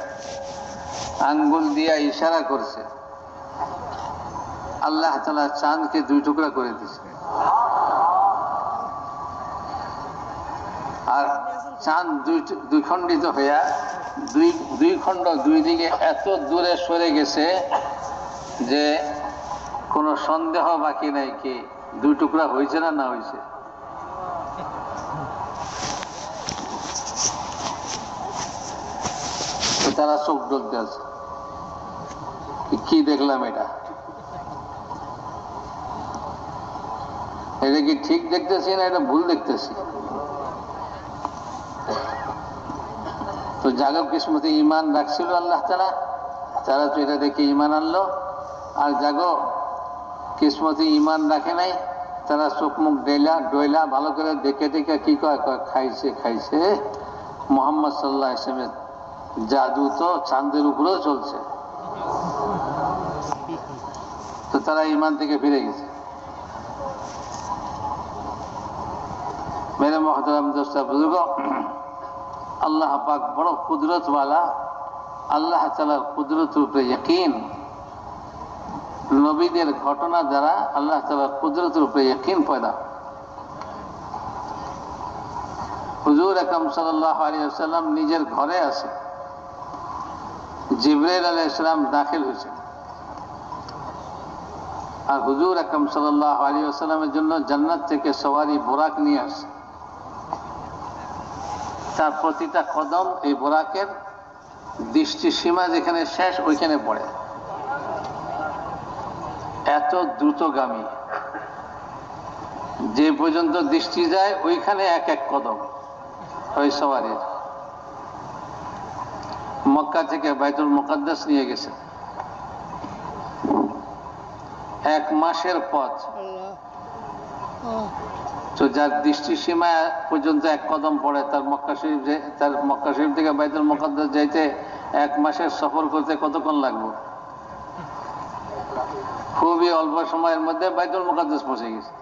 আঙ্গুল দিয়া ইশারা করছে, আল্লাহ তাআলা চাঁদকে 2 টুকরা করে দিয়েছে। আর চাঁদ দুই খণ্ডিত হইয়া দুই খণ্ড 2 দিকে এত দূরে সরে গেছে যে কোনো সন্দেহ বাকি নাই কি 2 টুকরা হয়েছে না না হয়েছে। তারা চোখ ডলতে আছে, কি দেখলাম, এটা কি ঠিক দেখতেছি না এটা ভুল দেখতেছি? তো জাগো কিসমতে ঈমান রাখছিল আল্লাহ তাআলা, তারা তো এটা দেখে ঈমান আনলো। আর জাগো কিসমতে ঈমান রাখে নাই, তারা চোখ মুখ ডইলা ভালো করে দেখে দেখে কি কয়, খাইছে মুহাম্মদ সাল্লাল্লাহু আলাইহি ওয়াসাল্লামের জাদু তো চাঁদের উপরেও চলছে। তো তারা ঈমান থেকে ফিরে গেছে। মেরে মুহতারাম দোস্ত বুজুর্গ, আল্লাহ পাক বড় কুদরতওয়ালা। আল্লাহ তাআলার কুদরতের উপরে ইয়াকিন, নবীদের ঘটনা দ্বারা আল্লাহ তাআলার কুদরতের উপরে ইয়াকিন পয়দা। হুজুর আকরাম সাল্লাল্লাহু আলাইহি ওয়াসাল্লাম নিজের ঘরে আছে, জিবরাইল আলাইহিস সালাম দাখিল হয়েছে, আর হুজুর আকরাম সাল্লাল্লাহু আলাইহি ওয়াসাল্লামের জন্য জান্নাত থেকে সওয়ারি বোরাক নিয়ে আসে। তার প্রতিটা কদম এই বোরাকের দৃষ্টি সীমা যেখানে শেষ ওইখানে পড়ে, এত দ্রুতগামী, যে পর্যন্ত দৃষ্টি যায় ওইখানে এক এক কদম ওই সওয়ারির। মক্কা থেকে বাইতুল মুকাদ্দাস নিয়ে গেছে, 1 মাসের পথ। তো যার দৃষ্টি সীমা পর্যন্ত 1 কদম পড়ে, তার মক্কা শরীফ থেকে বাইতুল মুকাদ্দাস যাইতে 1 মাসের সফর করতে কতক্ষণ লাগবে? খুবই অল্প সময়ের মধ্যে বাইতুল মুকাদ্দাস পৌঁছে গেছে।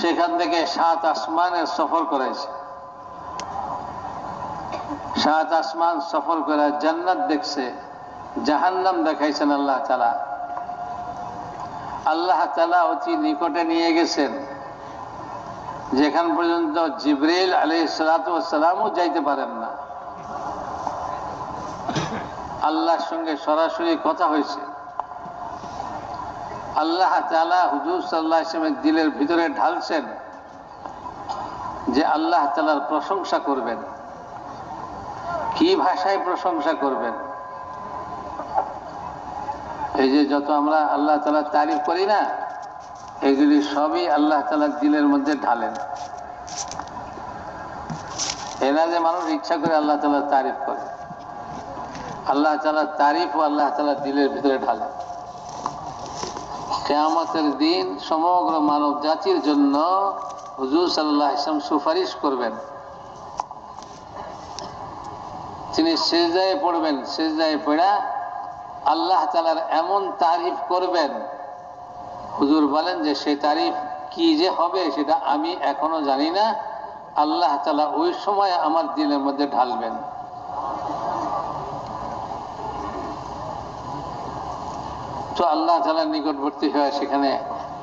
সেখান থেকে 7 আসমানের সফর করাইছে, 7 আসমান সফর করে জান্নাত দেখছে, জাহান্নাম দেখাইছেন আল্লাহ তাআলা। আল্লাহ তাআলা অতি নিকটে নিয়ে গেছেন, যেখান পর্যন্ত জিবরিল আলাইহিস সালাতু ওয়াস সালামও যাইতে পারেন না। আল্লাহর সঙ্গে সরাসরি কথা হয়েছে। আল্লাহ তাআলা হুজুর সাল্লাল্লাহু আলাইহি ওয়াসাল্লামের দিলের ভিতরে ঢালছেন যে আল্লাহ তাআলার প্রশংসা করবেন। কি ভাষায় প্রশংসা করবেন? এই যে যত আমরা আল্লাহ তাআলার তারিফ করি না, এগুলি সবই আল্লাহ তাআলার দিলের মধ্যে ঢালেন। এরা যে মানুষ ইচ্ছা করে আল্লাহ তাআলার তারিফ করে, আল্লাহ তাআলার তারিফ ও আল্লাহ তাআলার দিলের ভিতরে ঢালেন। কিয়ামতের দিন সমগ্র মানব জাতির জন্য হুজুর সাল্লাল্লাহু আলাইহি ওয়াসাল্লাম সুপারিশ করবেন। তিনি সিজদায় পড়বেন, সিজদায় পড়া আল্লাহ তাআলার এমন তারিফ করবেন, হুজুর বলেন যে সেই তারিফ কি যে হবে সেটা আমি এখনো জানি না, আল্লাহ তাআলা ওই সময় আমার দিলের মধ্যে ঢালবেন। তো আল্লাহ তাআলার নিকটবর্তী হয়ে সেখানে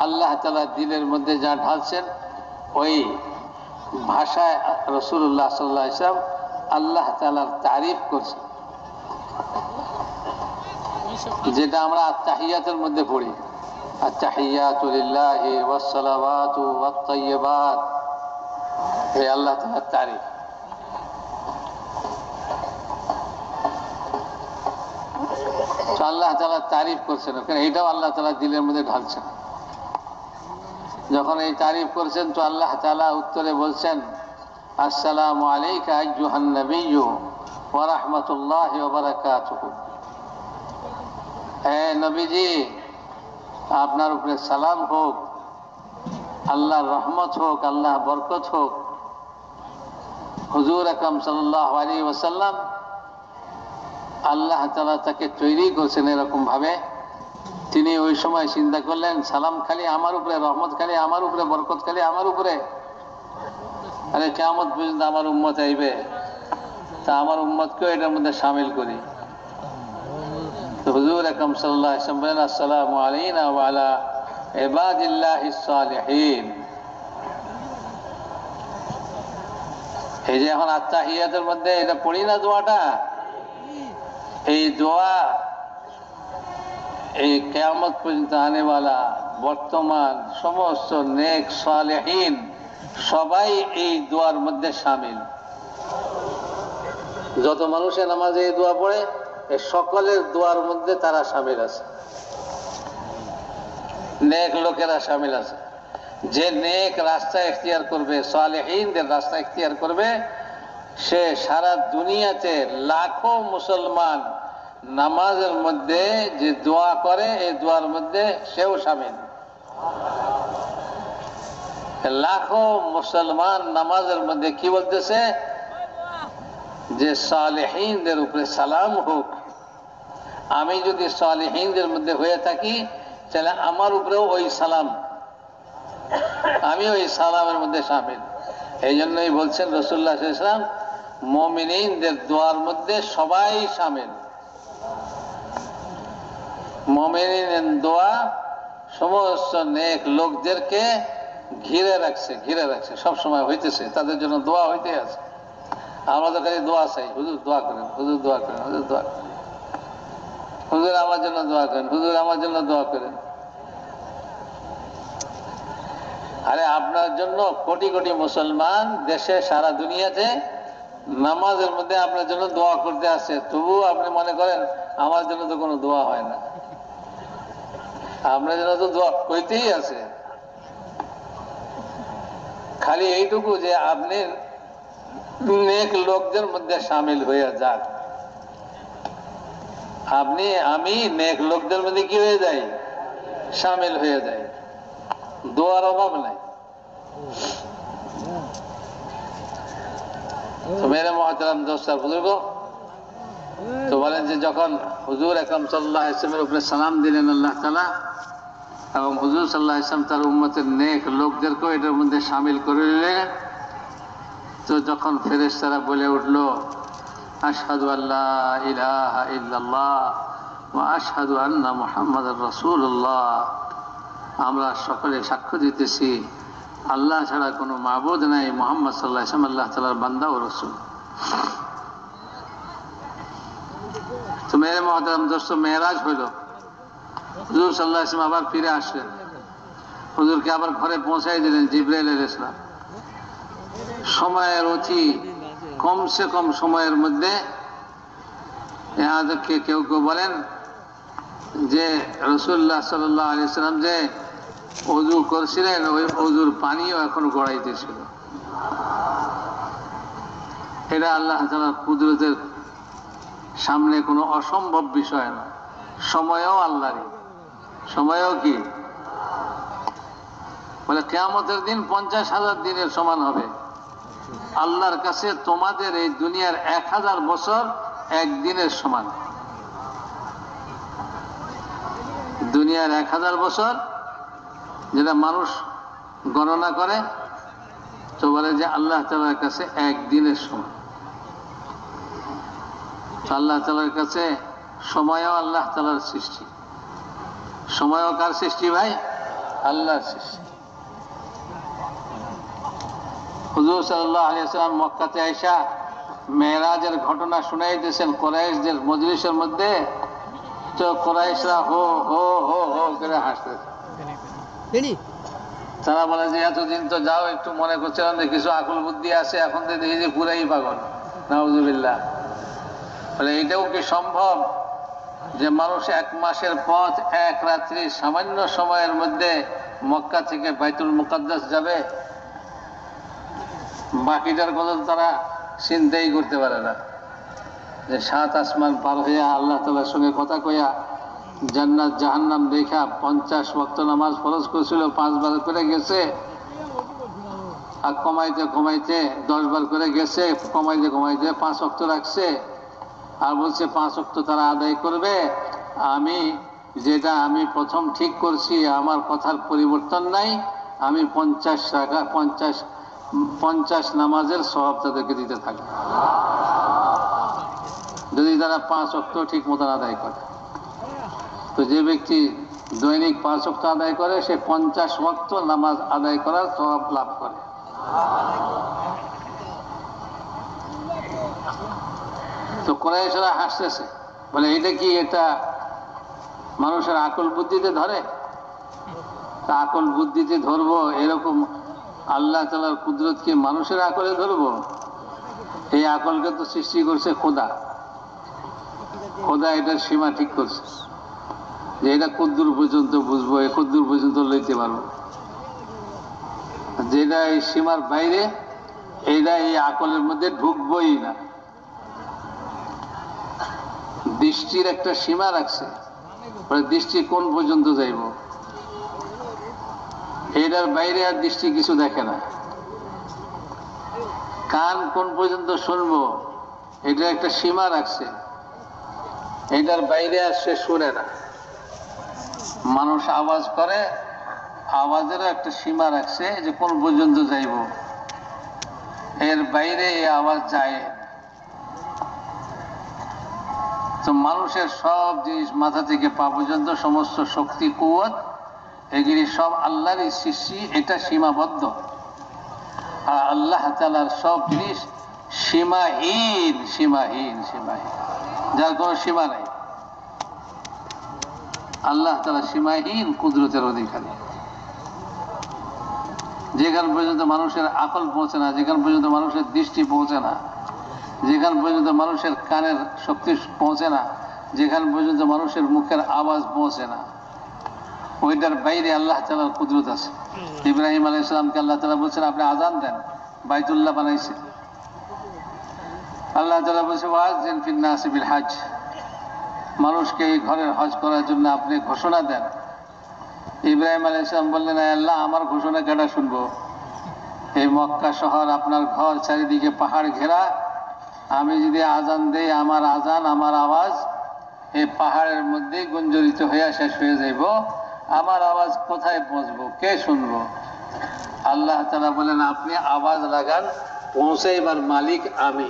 আল্লাহ তাআলা দিলের মধ্যে যা ঢালছেন ওই ভাষায় রাসূলুল্লাহ সাল্লাল্লাহু আলাইহি ওয়াসাল্লাম আল্লাহ তাআলার তারিফ করছেন, যেটা আমরা আত-তাহিয়াতের মধ্যে পড়ি। আত-তাহিয়াতু লিল্লাহি ওয়াস-সালাওয়াতু ওয়াত-তাইয়্যিবাত, এই আল্লাহ তাআলার তারিফ। তো আল্লাহ তাআলা তারিফ করছেন, কারণ এইটাও আল্লাহ তাআলা দিলের মধ্যে ঢালছেন। যখন এই তারিফ করছেন তো আল্লাহ তাআলা উত্তরে বলছেন, আসসালামু আলাইকা আইয়ুহান নাবিয়্যু ওয়া রাহমাতুল্লাহি ওয়া বারাকাতুহু। হে নবীজি, আপনার উপরে সালাম হোক, আল্লাহর রহমত হোক, আল্লাহ বরকত হোক। হুজুর আকরাম সাল্লাল্লাহু আলাইহি ওয়াসাল্লাম আল্লাহ তাআলা তাকে তৈরি করছেন এরকম ভাবে, তিনি ওই সময় চিন্তা করলেন সালাম খালি আমার উপরে, রহমত খালি আমার উপরে, বরকত খালি আমার উপরে, আরে কিয়ামত পর্যন্ত আমার উম্মত আইবে, তা আমার উম্মতকেও এটার মধ্যে শামিল করি। তো হুজুর আকরাম সাল্লাল্লাহু আলাইহি ওয়াসাল্লাম বলেন, আসসালামু আলাইনা ওয়া আলা ইবাদিল্লাহিস সালিহিন। এই যে এখন আত-তাহিয়াতের মধ্যে এটা পড়ি না দোয়াটা, এই দোয়া এই কিয়ামত পর্যন্ত আনেওয়ালা বর্তমান সমস্ত নেক সালেহীন সবাই এই দোয়ার মধ্যে শামিল। যত মানুষের নামাজে এই দোয়া পড়ে এই সকলের দোয়ার মধ্যে তারা শামিল আছে, নেক লোকেরা শামিল আছে। যে নেক রাস্তা ইখতিয়ার করবে, সালেহীনদের রাস্তা ইখতিয়ার করবে, সে সারা দুনিয়াতে লাখো মুসলমান নামাজের মধ্যে যে দোয়া করে এই দোয়ার মধ্যে সেও শামিল। লাখো মুসলমান নামাজের মধ্যে কি বলতেছে যে সালেহীনদের উপরে সালাম হোক। আমি যদি সালেহীনদের মধ্যে হয়ে থাকি তাহলে আমার উপরেও ওই সালাম, আমি ওই সালামের মধ্যে শামিল। এই জন্যই বলছেন রাসূলুল্লাহ সাল্লাল্লাহু আলাইহি ওয়াসাল্লাম মুমিনদের দোয়ার মধ্যে সবাই শামিল। মুমিনের দোয়া সমস্ত নেক লোকদেরকে ঘিরে রাখছে, সব সময় হইতেছে, তাদের জন্য দোয়া হইতে আছে। আমরা তো খালি দোয়া চাই, হুজুর দোয়া করেন, হুজুর দোয়া করেন, হুজুর দোয়া করেন, হুজুর আমার জন্য দোয়া করেন, হুজুর আমার জন্য দোয়া করেন। আরে আপনার জন্য কোটি কোটি মুসলমান দেশে সারা দুনিয়াতে নামাজের মধ্যে আপনার জন্য দোয়া করতে আসছে, তবুও আপনি মনে করেন আমার জন্য তো কোনো দোয়া হয় না। আপনার জন্য তো দোয়া হইতেই আছে, খালি এইটুকু যে আপনি নেক লোকদের মধ্যে শামিল হয়ে যান। আমি নেক লোকদের মধ্যে কি হয়ে যাই, শামিল হয়ে যাই, দোয়ার অভাব নাই। তো মেরে মুহতারাম দোস্ত আর বুজুর্গ, তো বলেন যে যখন হুজুর আকরাম সাল্লাল্লাহু আলাইহি ওয়াসাল্লামের উপরে সালাম দিলেন আল্লাহ তাআলা, এবং হুজুর সাল্লাল্লাহু আলাইহি ওয়াসাল্লাম তার উম্মতের নেক লোকদেরকেও এটার মধ্যে শামিল করে নিলেন, তো যখন ফেরেশতারা বলে উঠল আশহাদু আল্লা ইলাহা ইল্লাল্লাহ ওয়া আশহাদু আন্না মুহাম্মাদার রাসূলুল্লাহ, আমরা সকলে সাক্ষ্য দিতেছি আল্লাহ ছাড়া কোনো মাবুদ নাই, মুহাম্মদ সাল্লাল্লাহু আলাইহি ওয়াসাল্লাম আল্লাহ তাআলার বান্দা ও রাসূল। তো মেরে মহতারাম দোস্ত, মেরাজ হইল, হুজুর সাল্লাল্লাহু আলাইহি ওয়াসাল্লাম আবার ফিরে আসলেন, হুজুরকে আবার ঘরে পৌঁছাই দিলেন জিবরাইল আলাইহিস সালাম। সময়ের অতি কমসে কম সময়ের মধ্যে ইহাদেরকে কেউ কেউ বলেন যে রাসূলুল্লাহ সাল্লাল্লাহু আলাইহি ওয়াসাল্লাম যে ওযু করছিলেন ওই ওযুর পানিও এখন গড়াইতেছিল। এটা আল্লাহ তাআলার কুদরতের সামনে কোনো অসম্ভব বিষয় না। সময়ও আল্লাহরই, সময়ও কি বলে কিয়ামতের দিন 50,000 দিনের সমান হবে। আল্লাহর কাছে তোমাদের এই দুনিয়ার 1000 বছর একদিনের সমান। দুনিয়ার 1000 বছর যেটা মানুষ গণনা করে তো বলে যে আল্লাহ তাআলার কাছে একদিনের সমান। আল্লাহ তাআলার কাছে সময়ও আল্লাহ তাআলার সৃষ্টি। সময়ও কার সৃষ্টি ভাই? আল্লাহর সৃষ্টি। হুজুর সাল্লাল্লাহু আলাইহি ওয়াসাল্লাম মক্কাতে আইসা মেরাজের ঘটনা শুনাইতেছেন কুরাইশদের মজলিসের মধ্যে। তো কুরাইশরা হো হো হো হো করে হাসতেছে। তারা বলে যে এতদিন তো যাও একটু মনে করছিলাম যে কিছু আকল বুদ্ধি আছে, এখন তো দেখি যে পুরাই পাগল। নাউজুবিল্লাহ। বলে এটাও কি সম্ভব যে মানুষ 1 মাসের পথ 1 রাত্রি সামান্য সময়ের মধ্যে মক্কা থেকে বাইতুল মুকাদ্দাস যাবে? বাকিটার কথা তারা চিন্তাই করতে পারে না যে 7 আসমান পার হইয়া আল্লাহ তাআলার সঙ্গে কথা কইয়া জান্নাত জাহান্নাম দেখা 50 ওয়াক্ত নামাজ ফরজ করেছিল 5 বার করে গেছে, আর কমাইতে কমাইতে 10 বার করে গেছে, কমাইতে কমাইতে 5 ওয়াক্ত রাখছে, আর বলছে 5 ওয়াক্ত তারা আদায় করবে। আমি প্রথম ঠিক করছি, আমার কথার পরিবর্তন নাই, আমি 50 নামাজের সওয়াব তাদেরকে দিতে থাকবে যদি তারা 5 ওয়াক্ত ঠিক মতন আদায় করে। তো যে ব্যক্তি দৈনিক 5 ওয়াক্ত আদায় করে সে 50 ওয়াক্ত নামাজ আদায় করার সওয়াব লাভ করে। তো কুরাইশরা হাসতেছে, বলে এটা কি এটা মানুষের আকল বুদ্ধিতে ধরে? তা আকল বুদ্ধিতে ধরবো এরকম আল্লাহ তাআলার কুদরত কি মানুষের আকলে ধরবো? এই আকলকে তো সৃষ্টি করছে খোদা। খোদা এটার সীমা ঠিক করছে যে এটা কদ্দুর পর্যন্ত বুঝবো, কদ্দুর পর্যন্ত লইতে পারবো, যেটা এই সীমার বাইরে এইটা এই আকলের মধ্যে ঢুকবই না। দৃষ্টির একটা সীমা রাখছে, দৃষ্টি কোন পর্যন্ত যাইব, এটার বাইরে আর দৃষ্টি কিছু দেখে না। কান কোন পর্যন্ত শুনবো, এটা একটা সীমা রাখছে, এটার বাইরে আর সে শুনে না। মানুষ আওয়াজ করে, আওয়াজেরও একটা সীমা রাখছে যে কোন পর্যন্ত যাইব, এর বাইরে এই আওয়াজ যায়। তো মানুষের সব জিনিস মাথা থেকে পা পর্যন্ত সমস্ত শক্তি কুওয়াত এগুলি সব আল্লাহরই সৃষ্টি, এটা সীমাবদ্ধ। আর আল্লাহ তাআলার সব জিনিস সীমাহীন সীমাহীন সীমাহীন, যার কোনো সীমা নাই। আল্লাহ তাআলা সীমাহীন কুদরতের অধিকারী। যেখান পর্যন্ত মানুষের আকল পৌঁছে না, যেখান পর্যন্ত মানুষের দৃষ্টি পৌঁছে না, যেখান পর্যন্ত মানুষের কানের শক্তি পৌঁছে না, যেখান পর্যন্ত মানুষের মুখের আওয়াজ পৌঁছে না, ওইটার বাইরে আল্লাহ তাআলার কুদরত আছে। ইব্রাহিম আলাইহিস সালামকে আল্লাহ তাআলা বলছেন আপনি আযান দেন, বাইতুল্লাহ বানাইছে। আল্লাহ তাআলা বলছে ওয়াজিন ফিন নাসি বিল হজ, মানুষকে এই ঘরের হজ করার জন্য আপনি ঘোষণা দেন। ইব্রাহিম আলাইহিস সালাম বললেন আল্লাহ আমার ঘোষণা কেডা শুনবো? এই মক্কা শহর আপনার ঘর, চারিদিকে পাহাড় ঘেরা, আমি যদি আজান দেই আমার আজান আমার আওয়াজ এই পাহাড়ের মধ্যে গুঞ্জরিত হইয়া শেষ হয়ে যাইব, আমার আওয়াজ কোথায় পৌঁছবো, কে শুনবো? আল্লাহ তাআলা বলেন আপনি আওয়াজ লাগান, পৌঁছাইবার মালিক আমি।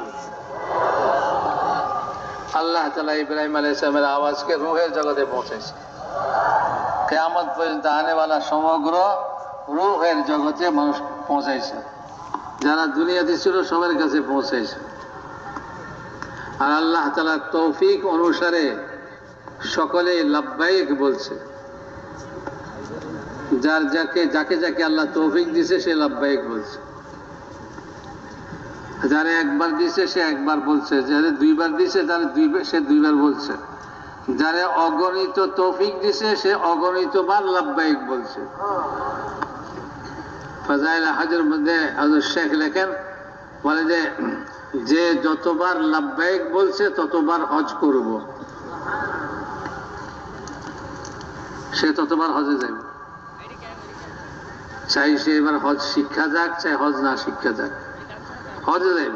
আল্লাহ তাআলা ইব্রাহিম আলাইহিস সালামের আওয়াজকে রূহের জগতে পৌঁছাইছে। কিয়ামত পর্যন্ত আনেওয়ালা সমগ্র রূহের জগতে মানুষ পৌঁছাইছে, যারা দুনিয়াতে ছিল সবার কাছে পৌঁছাইছে। আর আল্লাহ তাআলার তৌফিক অনুসারে সকলে লাব্বাইক বলছে। যাকে যাকে আল্লাহ তৌফিক দিছে সে লাব্বাইক বলছে, যারা একবার দিছে সে একবার বলছে, যারা দুইবার দিছে সে দুইবার বলছে, যারা অগণিত তৌফিক দিছে সে অগণিত বার লাব্বাইক বলছে। ফাজাইল হজের মধ্যে হযরত শেখ লেখেন, বলে যে যতবার লাব্বাইক বলছে ততবার হজ করব, সে ততবার হজে যাবে। চাই সে এবার হজ শিক্ষা যাক, চাই হজ না শিক্ষা যাক, হজে যাইব।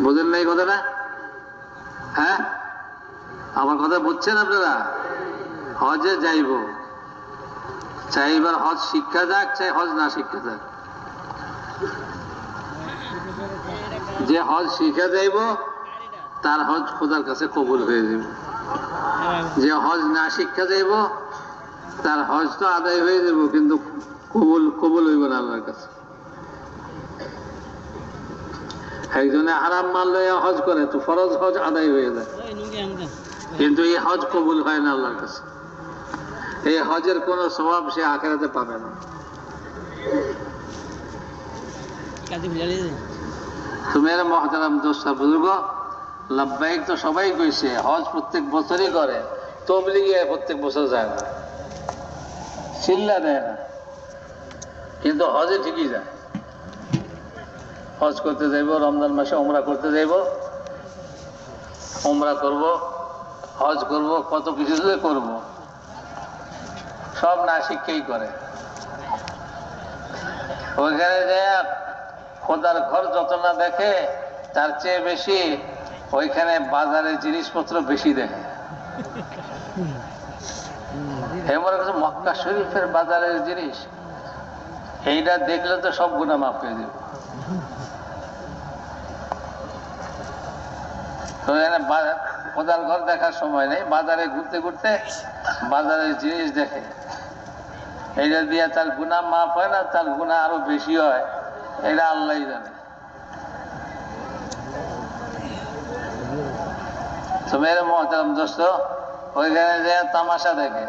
বুঝেন নাই কথাটা? হ্যাঁ, আমার কথা বুঝছেন আপনারা? হজে যাইব, চাই এবার হজ শিক্ষা যাক, চাই হজ না শিক্ষা যাক। যে হজ শিক্ষা যাইব তার হজ খোদার কাছে কবুল হয়ে যাবে। যে হজ না শিক্ষা যাইব তার হজ তো আদায় হয়ে যাব, কিন্তু কবুল হইব না আল্লাহর কাছে। একজনে হারাম মাল লইয়া হজ করে তো ফরজ হজ আদায় হয়ে যায়, কিন্তু এই হজ কবুল হয় না আল্লাহর কাছে। এই হজের কোন সওয়াব সে আখিরাতে পাবে না। মেরে মুহতারাম দোস্ত বুজুর্গ, লাব্বাইক তো সবাই কইছে, হজ প্রত্যেক বছরই করে, তবলিগে প্রত্যেক বছর যায় না, চিল্লা দেয় না, কিন্তু হজে ঠিকই যায়। হজ করতে যাইব, রমজান মাসে উমরা করতে যাইব, উমরা করব, হজ করব, কত কিছু করব, সব না শিক্ষাই করে। ওইখানে যায় খোদার ঘর যত না দেখে তার চেয়ে বেশি ওইখানে বাজারের জিনিসপত্র বেশি দেখে। মনে করছে মক্কা শরীফের বাজারের জিনিস, এইটা দেখলে তো সব গুনাহ মাফ হয়ে যাবে। তো এখানে খোদার ঘর দেখার সময় নেই, বাজারে ঘুরতে ঘুরতে বাজারের জিনিস দেখে, এইটা দিয়ে তার গুনাহ মাফ হয় না, তার গুনাহ আরো বেশি হয়, এটা আল্লাহই জানে। তো মেরে মুহতারাম দোস্ত, ওইখানে যে তামাশা দেখে,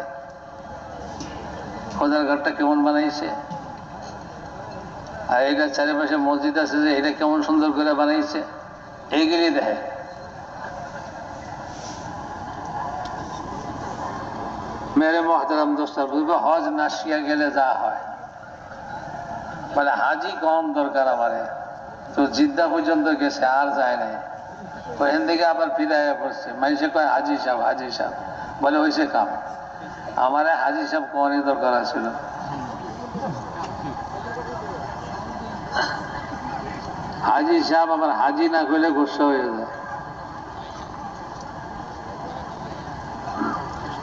খোদার ঘরটা কেমন বানাইছে, আর এইটা চারিপাশে মসজিদ আছে যে এটা কেমন সুন্দর করে বানাইছে, এইগুলি দেখে। মেরে মুহতারাম দোস্ত, হজ না শিয়া গেলে যা হয়, মানে হাজি কম দরকার আমারে, তো জিদ্দা পর্যন্ত গেছে আর যায় নাই, ওইখান থেকে আবার ফিরাইয়া পড়ছে। মানুষে কয় হাজি সাহেব, হাজি সাহেব, বলে হয়েছে কাম, আমারে হাজি সাহেব কোয়ারই দরকার আছিল। হাজি সাহেব আবার হাজি না করলে গুসা হয়ে যায়।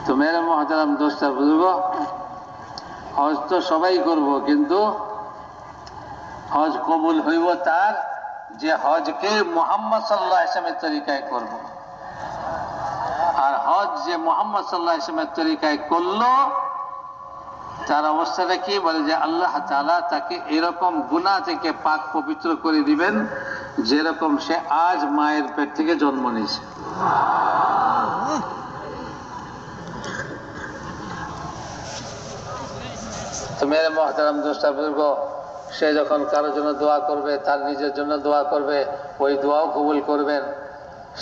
তো মেরে মুহতারাম দোস্ত বুঝব, হজ তো সবাই করব, কিন্তু হজ কবুল হইব তার যে হজকে মুহাম্মদ সাল্লাল্লাহু আলাইহি ওয়াসাল্লামের তরিকায় করব। আর হজ যে মুহাম্মদ সাল্লাল্লাহু আলাইহি ওয়াসাল্লামের তরিকায় করলো তার অবস্থাটা কি, বলে যে আল্লাহ তাআলা তাকে এরকম গুনাহ থেকে পাক পবিত্র করে দিবেন যেরকম সে আজ মায়ের পেট থেকে জন্ম নিয়েছে। তো মেরে মুহতারাম দোস্ত বুজুর্গ, সে যখন কারোর জন্য দোয়া করবে, তার নিজের জন্য দোয়া করবে, ওই দোয়াও কবুল করবেন।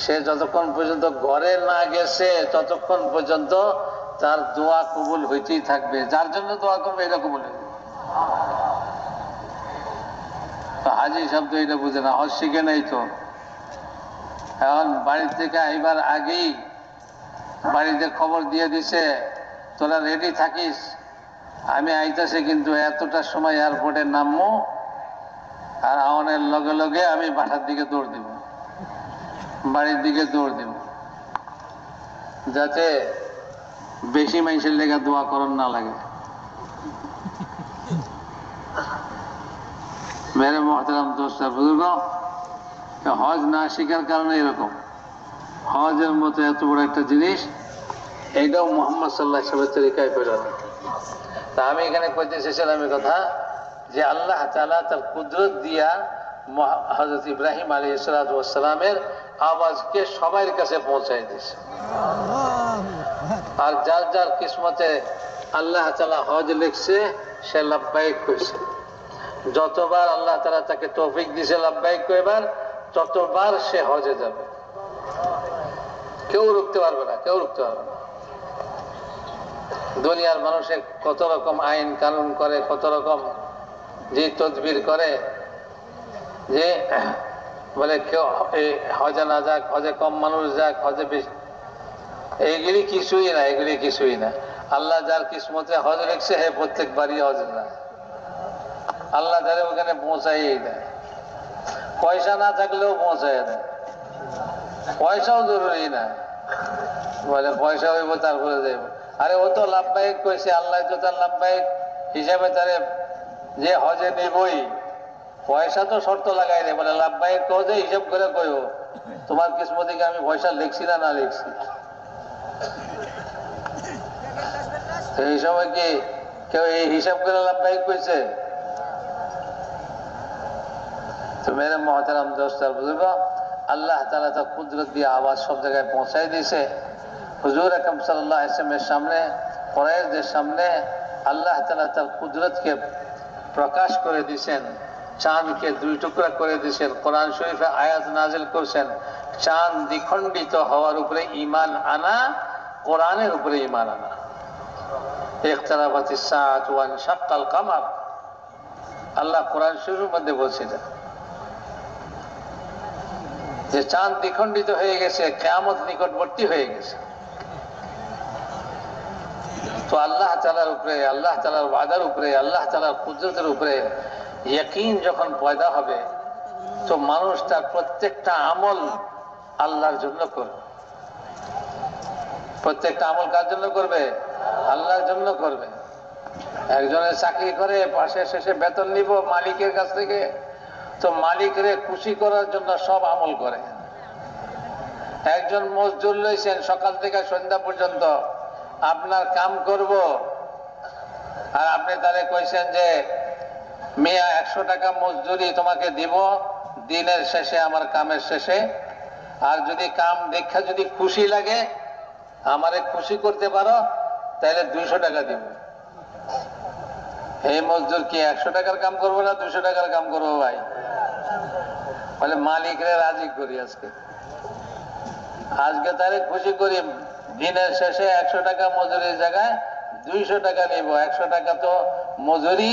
সে যতক্ষণ পর্যন্ত ঘরে না গেছে ততক্ষণ পর্যন্ত তার দোয়া কবুল হইতেই থাকবে, যার জন্য দোয়া করবে এটা কবুল হবে। তো হাজি শব্দ এটা বুঝে না, হজ শিখে নাই তো, এখন বাড়ির থেকে আইবার আগেই বাড়িতে খবর দিয়ে দিছে, তোরা রেডি থাকিস, আমি আইতাছি কিন্তু এতটার সময় এয়ারপোর্টে নামবো, আর আওয়ানের লগে লগে আমি বাসার দিকে দৌড় দিব, বাড়ির দিকে দৌড় দিব, যাতে বেশি মানুষের লেগে দোয়া করন না লাগে। মেরে মুহতারাম দোস্ত বুজুর্গ, হজ না শিখার কারণে এরকম। হজের মতো এত বড় একটা জিনিস, এইটাও মুহাম্মদ সাল্লাল্লাহু আলাইহি ওয়াসাল্লামের তরিকায় পেল না। তা আমি এখানে কইতে চেয়েছিলাম এই কথা যে আল্লাহ তাআলা তার কুদরত দিয়া হযরত ইব্রাহিম আলাইহিস সালামের আওয়াজকে সবার কাছে পৌঁছায় দিয়েছে। আর যার যার কিসমতে আল্লাহ তাআলা হজ লিখছে সে লাব্বাইক কইছে। যতবার আল্লাহ তাআলা তাকে তৌফিক দিয়েছে লাব্বাইক কইবার, ততবার সে হজে যাবে। কেউ রুখতে পারবে না, কেউ রুখতে পারবে না। দুনিয়ার মানুষে কত রকম আইন কানুন করে, কত রকম যে তদবির করে, যে বলে কেউ হজে না যাক, হজে কম মানুষ যাক, হজে বেশি, এইগুলি কিছুই না, এগুলি কিছুই না। আল্লাহ যার কিসমতে হজ রেখেছে হে প্রত্যেকবারই হজ না, আল্লাহ যারে ওখানে পৌঁছাই দেয়। পয়সা না থাকলেও পৌঁছায় দেয়, পয়সাও জরুরি না, বলে পয়সা হইব তারপরে যাইব। আরে ও তো লাভবাহিক কইছে, আল্লাহ তো তার লাভবাহিক হিসাবে তারে যে হজে নেবই, পয়সা তো শর্ত লাগাই দেয়, বলে লাভবাহিক কো যে হিসাব করে কইব তোমার কিসমতে কি আমি পয়সা লিখছি না না লিখছি। এই সময় কি কেউ এই হিসাব করে লাভবাহিক কইছে? তো মেরে মহতারাম দোস্তার বুজুর্গ, আল্লাহ তাআলা তার কুদরত দিয়ে আওয়াজ সব জায়গায় পৌঁছাই দিয়েছে। হুজুর আকরাম সাল্লাল্লাহু আলাইহি ওয়াসাল্লামের সামনে, কুরাইশদের সামনে আল্লাহ তাআলা তার কুদরতকে প্রকাশ করে দিয়েছেন। চাঁদকে দুই টুকরা করে দিয়েছেন, কোরআন শরীফে আয়াত নাজিল করছেন। চাঁদ দ্বিখণ্ডিত হওয়ার উপরে ঈমান আনা, কোরআনের উপরে ঈমান আনা। ইকতারাবাতিস সাআতু ওয়া ইনশাক্কাল কামার, আল্লাহ কোরআন শরীফের মধ্যে বলছিলেন যে চাঁদ দ্বিখণ্ডিত হয়ে গেছে, কিয়ামত নিকটবর্তী হয়ে গেছে। তো আল্লাহ তাআলার উপরে, আল্লাহ তাআলার ওয়াদার উপরে, আল্লাহ তাআলার কুদরতের উপরে ইয়াকিন যখন পয়দা হবে, তো মানুষ তার প্রত্যেকটা আমল আল্লাহর জন্য করবে। প্রত্যেকটা আমল কার জন্য করবে? আল্লাহর জন্য করবে। একজনের চাকরি করে, পাশে শেষে বেতন নিব মালিকের কাছ থেকে, তো মালিকরে খুশি করার জন্য সব আমল করে। একজন মজদুর লইছেন, সকাল থেকে সন্ধ্যা পর্যন্ত আপনার কাম করব, আর আপনি তাহলে কইছেন যে মিয়া 100 টাকা মজদুরি তোমাকে দিব দিনের শেষে, আমার কামের শেষে, আর যদি কাম দেখা যদি খুশি লাগে, আমারে খুশি করতে পারো, তাহলে 200 টাকা দিব। এই মজদুর কি 100 টাকার কাম করবো না 200 টাকার কাম করবো? ভাই বলে মালিকরে রাজি করি, আজকে তাহলে খুশি করি, দিনের শেষে 100 টাকা মজুরির জায়গায় 200 টাকা নিব। 100 টাকা তো মজুরি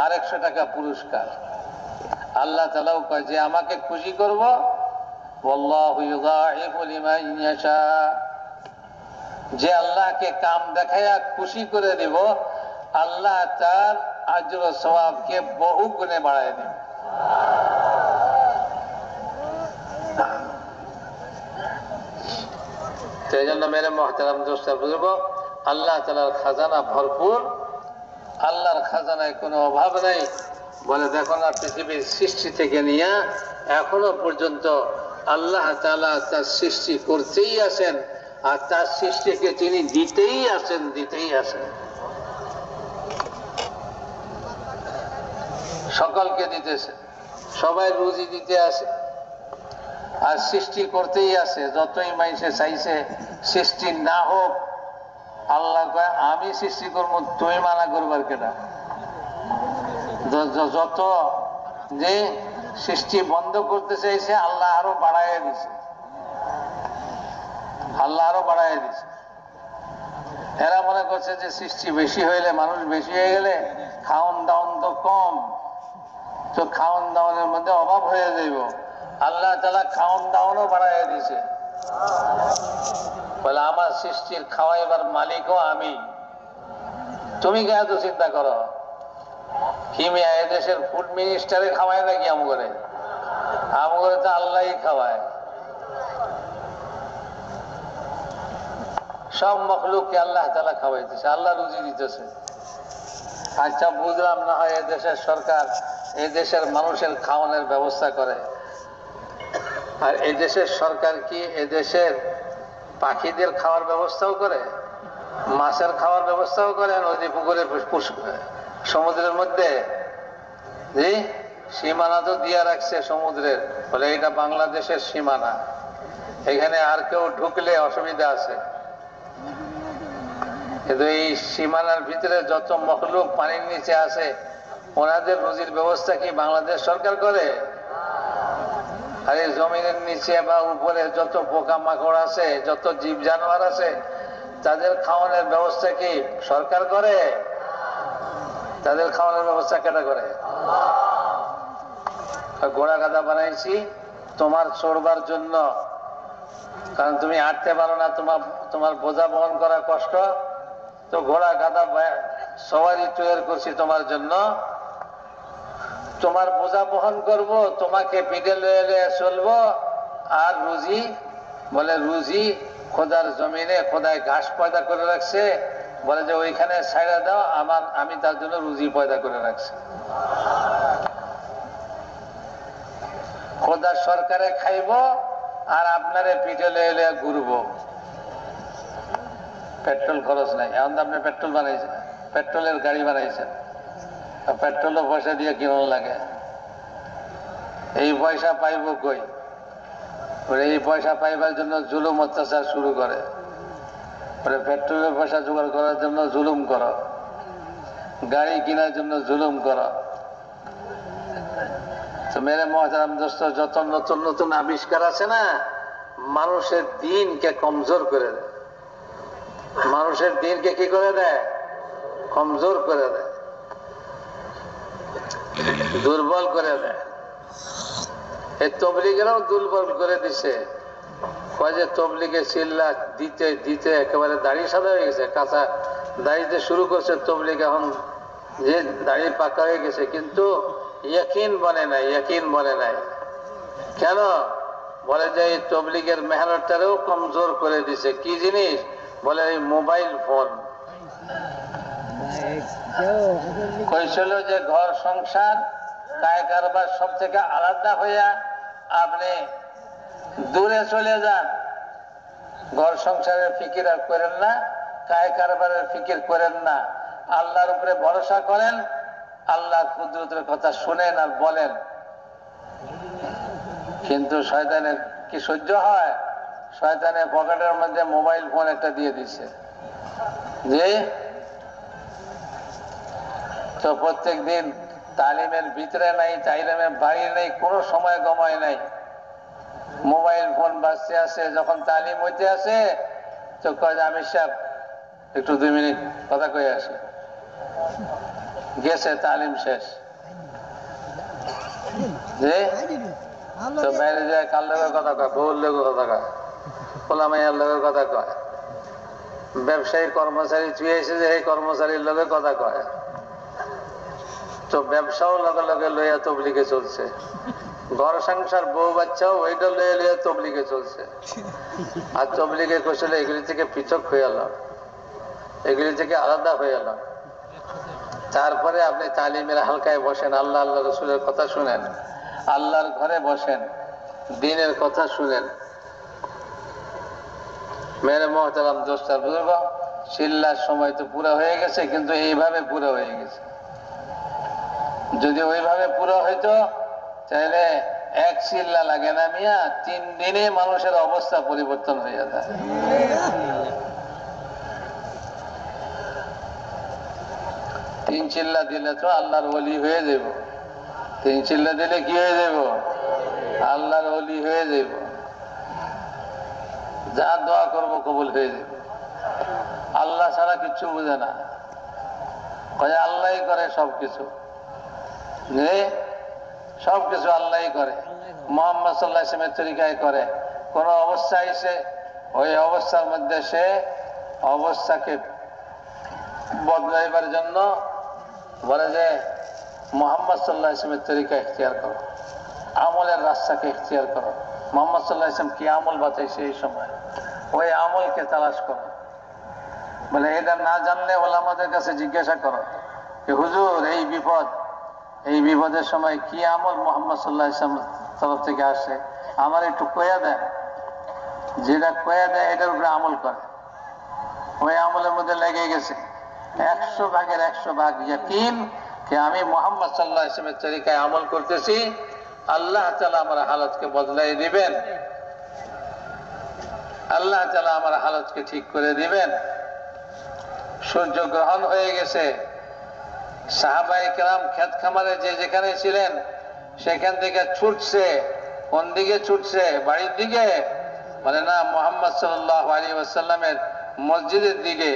আর 100 টাকা পুরস্কার। আল্লাহ তাআলাও কয় যে আমাকে খুশি করব, ওয়াল্লাহু ইউযাইফু লিমান ইয়াশা, যে আল্লাহকে কাম দেখায়া খুশি করে দিব, আল্লাহ তার আজর ও সওয়াবকে বহু গুণে বাড়ায় দেবে। সেই জন্য মেরে মহতারাম দোস্তার বুজুর্গ, আল্লাহ তাআলার খাজানা ভরপুর, আল্লাহর খাজানায় কোনো অভাব নাই। বলে দেখো না, পৃথিবীর সৃষ্টি থেকে নিয়ে এখনো পর্যন্ত আল্লাহ তাআলা তার সৃষ্টি করতেই আছেন, আর তার সৃষ্টিকে তিনি দিতেই আছেন, দিতেই আছেন। সকলকে দিতেছে, সবাই রুজি দিতে আছে, আর সৃষ্টি করতেই আছে। যতই মানুষে চাইছে সৃষ্টি না হোক, আল্লাহ কয় আমি সৃষ্টি করবো, তুমি মানা করবার কেনা? যত যে সৃষ্টি বন্ধ করতে চাইছে, আল্লাহ আরো বাড়াইয়া দিছে, আল্লাহ আরো বাড়াইয়া দিছে। এরা মনে করছে যে সৃষ্টি বেশি হইলে, মানুষ বেশি হয়ে গেলে খাওন দাওন তো কম, তো খাওন দাওনের মধ্যে অভাব হয়ে যাইব। আল্লাহ তাআলা খাওন দাওনও বাড়াইয়া দিছে, বলে আমার সৃষ্টির খাওয়াইবার মালিকও আমি, তুমি কে এত চিন্তা করো? কি মিয়া, এদেশের ফুড মিনিস্টারে খাওয়ায় নাকি? আমগরে তো আল্লাহই খাওয়ায়। সব মখলুককে আল্লাহ তাআলা খাওয়াইতেছে, আল্লাহ রুজি দিতেছে। আচ্ছা বুঝলাম, না হয় এদেশের সরকার এদেশের মানুষের খাওয়ানোর ব্যবস্থা করে, আর এদেশের সরকার কি এদেশের পাখিদের খাওয়ার ব্যবস্থাও করে, মাছের খাওয়ার ব্যবস্থাও করে, নদী পুকুরে সমুদ্রের মধ্যে? জি, সীমানা তো দিয়ে রাখছে সমুদ্রের, বলে এটা বাংলাদেশের সীমানা, এখানে আর কেউ ঢুকলে অসুবিধা আছে। কিন্তু এই সীমানার ভিতরে যত মখলুক পানির নিচে আছে, ওনাদের রুজির ব্যবস্থা কি বাংলাদেশ সরকার করে? আর এই জমিনের নিচে বা উপরে যত পোকামাকড় আছে, যত জীব জানোয়ার আছে, তাদের খাওয়ানোর ব্যবস্থা কি সরকার করে? তাদের খাওয়ানোর ব্যবস্থা কেটা করে? ঘোড়া গাধা বানাইছি তোমার চড়বার জন্য, কারণ তুমি হাঁটতে পারো না, তোমার বোঝা বহন করা কষ্ট, তো ঘোড়া গাধা সবারই তৈরি করছি তোমার জন্য, তোমার বোঝা বহন করব, তোমাকে পিঠে লয়ে চলবো। আর রুজি, বলে রুজি খোদার জমিনে খোদায় ঘাস পয়দা করে রাখছে, বলে যে ওইখানে ছাইড়া দাও, আমি তার জন্য রুজি পয়দা করে রাখছি। খোদা সরকারে খাইব আর আপনারে পিঠে লয়ে ঘুরবো, পেট্রোল খরচ নাই। এখন তো আপনি পেট্রোল বানাইছেন, পেট্রোলের গাড়ি বানাইছেন, পেট্রোলও পয়সা দিয়ে কিনুন লাগে। এই পয়সা পাইব কই? এই পয়সা পাইবার জন্য জুলুম অত্যাচার শুরু করে, পেট্রোলের পয়সা জোগাড় করার জন্য জুলুম করো, গাড়ি কেনার জন্য জুলুম করো। তো মেরে মহতারাম দোস্ত, যত নতুন নতুন আবিষ্কার আছে না, মানুষের দিনকে কমজোর করে দেয়, মানুষের দিনকে কি করে দেয়? কমজোর করে দেয়, দুর্বল করে দেয়। এই তবলিগেরাও দুর্বল করে দিছে। কয় যে তবলিগে চিল্লা দিতে দিতে একেবারে দাড়ি সাদা হয়ে গেছে, কাঁচা দাড়িতে শুরু করছে তবলিগ, এখন যে দাড়ি পাকা হয়ে গেছে, কিন্তু ইয়াকিন বনে নাই, ইয়াকিন বনে নাই। কেন? বলে যে এই তবলিগের মেহনতটারেও কমজোর করে দিছে। কি জিনিস? বলে এই মোবাইল ফোন। কইছিল যে ঘর সংসার কায় কারবার সব থেকে আলাদা হইয়া আপনি দূরে চলে যান, ঘর সংসারের ফিকির আর করেন না, কায় কারবারের ফিকির করেন না, আল্লাহর উপরে ভরসা করেন, আল্লাহর কুদরতের কথা শুনেন আর বলেন। কিন্তু শয়তানের কি সহ্য হয়? শয়তানের পকেটের মধ্যে মোবাইল ফোন একটা দিয়ে দিছে, যে তো প্রত্যেক দিন তালিমের ভিতরে নাই, তালিমের বাইরে নেই, কোনো সময় গমায় নাই, মোবাইল ফোন বাজতে আছে। যখন তালিম হইতে আছে তো কয় আমির সাহেব একটু 2 মিনিট কথা কয়ে আসে, গেছে, তালিম শেষ। যে তো বাইরে যায় কার লোকের কথা কয়, বউর লোকের কথা কয়, খোলা মাইয়ার লোকের কথা কয়, ব্যবসায়ী কর্মচারী চুয়ে এসে যে এই কর্মচারীর লোকের কথা কয়। তো ব্যবসাও লগে লগে লইয়া তবলিগে চলছে, ঘর সংসার বউ বাচ্চাও ওইটা লইয়া লইয়া তবলিগে চলছে। আর তবলিগে কইছিল এগুলি থেকে পৃথক হয়ে এলাম, এগুলি থেকে আলাদা হয়ে এলাম। তারপরে আপনি তালিমের হালকায় বসেন, আল্লাহ আল্লাহ রসুলের কথা শুনেন, আল্লাহর ঘরে বসেন, দিনের কথা শুনেন। মেরে মহতারাম দোস্তার বুজুর্গ, চিল্লার সময় তো পুরো হয়ে গেছে, কিন্তু এইভাবে পুরো হয়ে গেছে। যদি ওইভাবে পুরো হইতো তাহলে এক চিল্লা লাগে না মিয়া, 3 দিনে মানুষের অবস্থা পরিবর্তন হয়ে যায়। 3 চিল্লা দিলে তো আল্লাহর ওলি হয়ে যাব। 3 চিল্লা দিলে কি হয়ে যাব? আল্লাহর ওলি হয়ে যাব। যা দোয়া করবো কবুল হয়ে যাব। আল্লাহ ছাড়া কিচ্ছু বুঝে না, আল্লাহই করে সবকিছু, সবকিছু আল্লাহই করে। মুহাম্মদ সাল্লাল্লাহু আলাইহি ওয়াসাল্লামের তরিকায় করে। কোন অবস্থা এসে ওই অবস্থার মধ্যে সে অবস্থাকে বদলাইবার জন্য বলে যে মুহাম্মদ সাল্লাল্লাহু আলাইহি ওয়াসাল্লামের তরিকা ইখতিয়ার করো, আমলের রাস্তাকে ইখতিয়ার করো। মুহাম্মদ সাল্লাল্লাহু আলাইহি ওয়াসাল্লাম কি আমল বাতাইছে এই সময়, ওই আমলকে তালাশ করো। বলে এটা না জানলে ওলামাদের কাছে জিজ্ঞাসা করো যে হুজুর এই বিপদের সময় কি আমল মুহাম্মদ সাল্লাল্লাহু আলাইহি ওয়াসাল্লাম তরফ থেকে আসে, আমার একটু কয়া দেন। যেটা কয়া দেয় এটার উপরে আমল করে, ওই আমলের মধ্যে লেগে গেছে। 100 ভাগের 100 ভাগ ইয়াকিন कि আমি মুহাম্মদ সাল্লাল্লাহু আলাইহি ওয়াসাল্লামের তরিকায় আমল করতেছি, আল্লাহ তাআলা আমার হালতকে বদলাই দিবেন, আল্লাহ তাআলা আমার হালতকে ঠিক করে দিবেন। সূর্য গ্রহণ হয়ে গেছে, সাহাবায়ে কেরাম ক্ষেত খামারে যে যেখানে ছিলেন সেখান থেকে ছুটছে। কোন দিকে ছুটছে? বাড়ির দিকে? বলে না, মুহাম্মদ সাল্লাল্লাহু আলাইহি ওয়াসাল্লামের মসজিদের দিকে।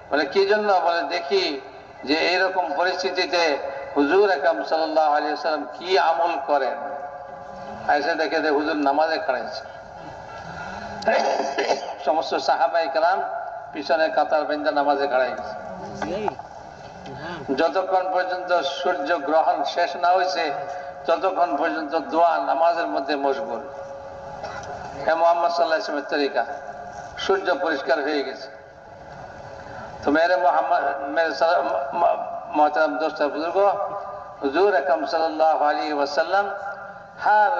বলে কি জন্য? বলে দেখি যে এইরকম পরিস্থিতিতে হুজুর আকরাম সাল্লাল্লাহু আলাইহি ওয়াসাল্লাম কি আমল করেন। এসে দেখে যে হুজুর নামাজে খাড়াইছে। সমস্ত সাহাবায়ে কেরাম পিছনে কাতার বেঁধে নামাজে খাড়াই গেছে। যতক্ষণ পর্যন্ত সূর্য গ্রহণ শেষ না হয়েছে ততক্ষণ পর্যন্ত দোয়া নামাজের মধ্যে মশগুল। হে মুহাম্মদ সাল্লাল্লাহু আলাইহি ওয়াসাল্লামের তরিকা। সূর্য পরিষ্কার হয়ে গেছে। তো মেরে मोहतरम दोस्त बुजुर्गो, हुजूर আকরাম সাল্লাল্লাহু আলাইহি ওয়াসাল্লাম हर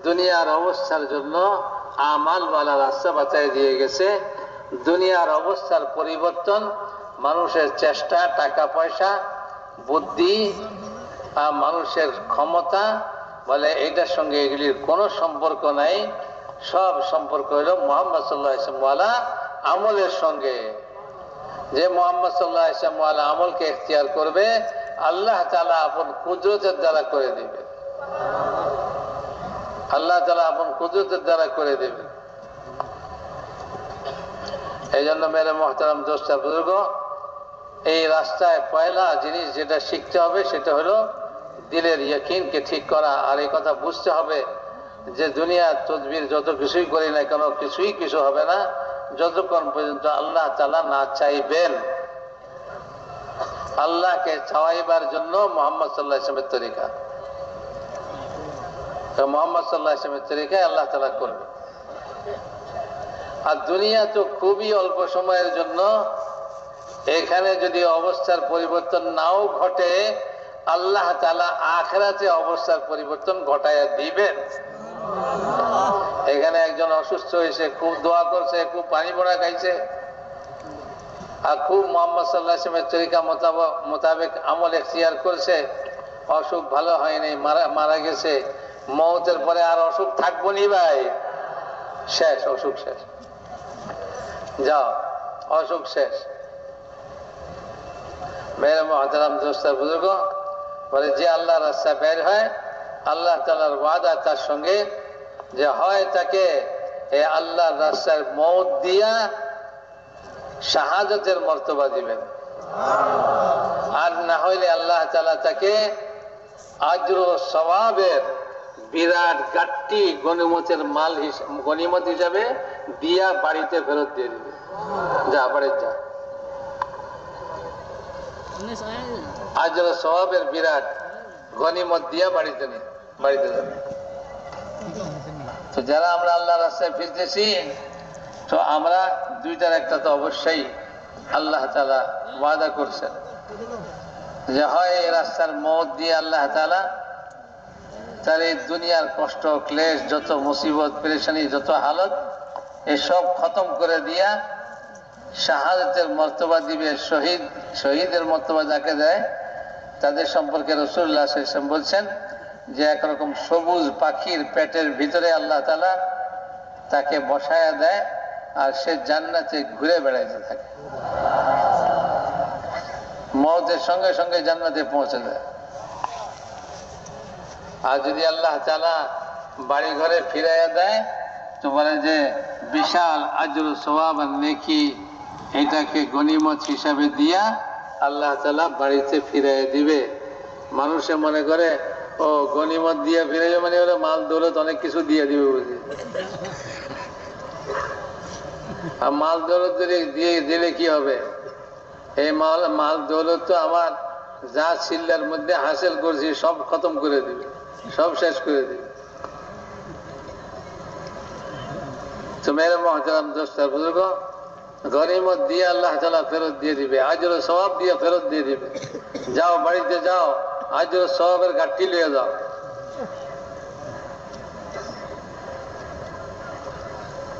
দুনিয়ার অবস্থার জন্য আমালওয়ালা রাস্তা বাতায় দিয়ে গেছে। দুনিয়ার অবস্থার পরিবর্তন মানুষের চেষ্টা, টাকা পয়সা, বুদ্ধি আর মানুষের ক্ষমতা, বলে এইটার সঙ্গে এগুলির কোনো সম্পর্ক নাই। সব সম্পর্ক হলো মুহাম্মদ সাল্লাল্লাহু আলাইহি ওয়াসাল্লাম ওয়ালা আমলের সঙ্গে। যে মুহাম্মদ সাল্লাল্লাহু আলাইহি ওয়াসাল্লাম ওয়ালা আমলকে ইখতিয়ার করবে, আল্লাহ তাআলা আপন কুদরতের দ্বারা করে দিবে। আল্লাহ তাআলা আপন কুদরতের দ্বারা করে দিবে। এই জন্য মেরে মুহতারাম দোস্ত বুজুর্গ, এই রাস্তায় পয়লা জিনিস যেটা শিখতে হবে সেটা হলো দিলের ইয়াকিনকে ঠিক করা। আর এই কথা বুঝতে হবে যে দুনিয়ার তদবির যত কিছুই করি না কেন কিছুই কিছু হবে না যতক্ষণ পর্যন্ত আল্লাহ তাআলা না চাইবেন। আল্লাহকে চাওয়াইবার জন্য মুহাম্মদ সাল্লাল্লাহু আলাইহি ওয়াসাল্লামের তরিকা, তো মুহাম্মদ সাল্লাল্লাহু আলাইহি ওয়াসাল্লামের তরিকায় আল্লাহ তাআলা করবে। আর দুনিয়া তো খুবই অল্প সময়ের জন্য। এখানে যদি অবস্থার পরিবর্তন নাও ঘটে, আল্লাহ তাআলা আখিরাতে অবস্থার পরিবর্তন ঘটায়া দিবেন। এখানে একজন অসুস্থ হয়েছে, খুব দোয়া করছে, খুব পানি পড়া খাইছে, আর খুব মুহাম্মদ সাল্লাল্লাহু আলাইহি ওয়াসাল্লামের তরিকা মোতাবেক আমল ইখতিয়ার করছে, অসুখ ভালো হয়নি, মারা গেছে। মওতের পরে আর অসুখ থাকবো নি ভাই? শেষ, অসুখ শেষ, যাও অসুখ শেষ। মেরে মুহতারাম দোস্ত বুজুর্গ, বলে যে আল্লাহর রাস্তায় বের হয়, আল্লাহ তাআলার ওয়াদা তার সঙ্গে যে হয় তাকে এই আল্লাহর রাস্তায় মওত দিয়া শাহাদাতের মর্তবা দিবেন, আর না হইলে আল্লাহ তাআলা তাকে আজর ও সওয়াবের বিরাট গাট্টি গনিমত হিসাবে দিয়া বাড়িতে ফেরত দিয়ে দিবে। যা বাড়ি যা, আজর ও সওয়াবের বিরাট গনিমত দিয়া বাড়িতে যাবে। তো যারা আমরা আল্লাহ রাস্তায় ফিরতেছি, তো আমরা দুইটার একটা তো অবশ্যই আল্লাহ তাআলা ওয়াদা করছেন যে হয় এই রাস্তার মওত দিয়ে আল্লাহ তাআলা তার এই দুনিয়ার কষ্ট ক্লেশ, যত মুসিবত পেরেশানি, যত হালত, এসব খতম করে দিয়া শাহাদাতের মর্তবা দিবে। শহীদের মর্তবা যাকে দেয় তাদের সম্পর্কে রাসূলুল্লাহ সাল্লাল্লাহু আলাইহি ওয়াসাল্লাম বলছেন যে একরকম সবুজ পাখির পেটের ভিতরে আল্লাহ তাআলা তাকে বসায়া দেয়, আর সে জান্নাতে ঘুরে বেড়াইতে থাকে, মওতের সঙ্গে সঙ্গে জান্নাতে পৌঁছে যায়। আর যদি আল্লাহ তাআলা বাড়ি ঘরে ফিরাইয়া দেয়, তো বলে যে বিশাল আজর সওয়াব আর নেকি, এটাকে গনিমত হিসাবে দিয়া আল্লাহ তাআলা বাড়িতে ফিরাইয়া দিবে। মানুষে মনে করে ও গনিমত দিয়া ফিরাইবে মানে ওরা মাল দৌলত অনেক কিছু দিয়ে দিবে বুঝি। আর মাল দৌলত দিয়ে দিলে কি হবে? এই মাল দৌলত তো আমার যা সিল্লার মধ্যে হাসিল করছি সব খতম করে দিবে, সব শেষ করে দিবে। তো মেরে মুহতারাম দোস্ত বুজুর্গ, গনিমত দিয়ে আল্লাহ তাআলা ফেরত দিয়ে দিবে, আজর ও সওয়াব দিয়ে ফেরত দিয়ে দিবে। যাও বাড়িতে যাও, আজর ও সওয়াবের গাঠি লিয়ে যাও।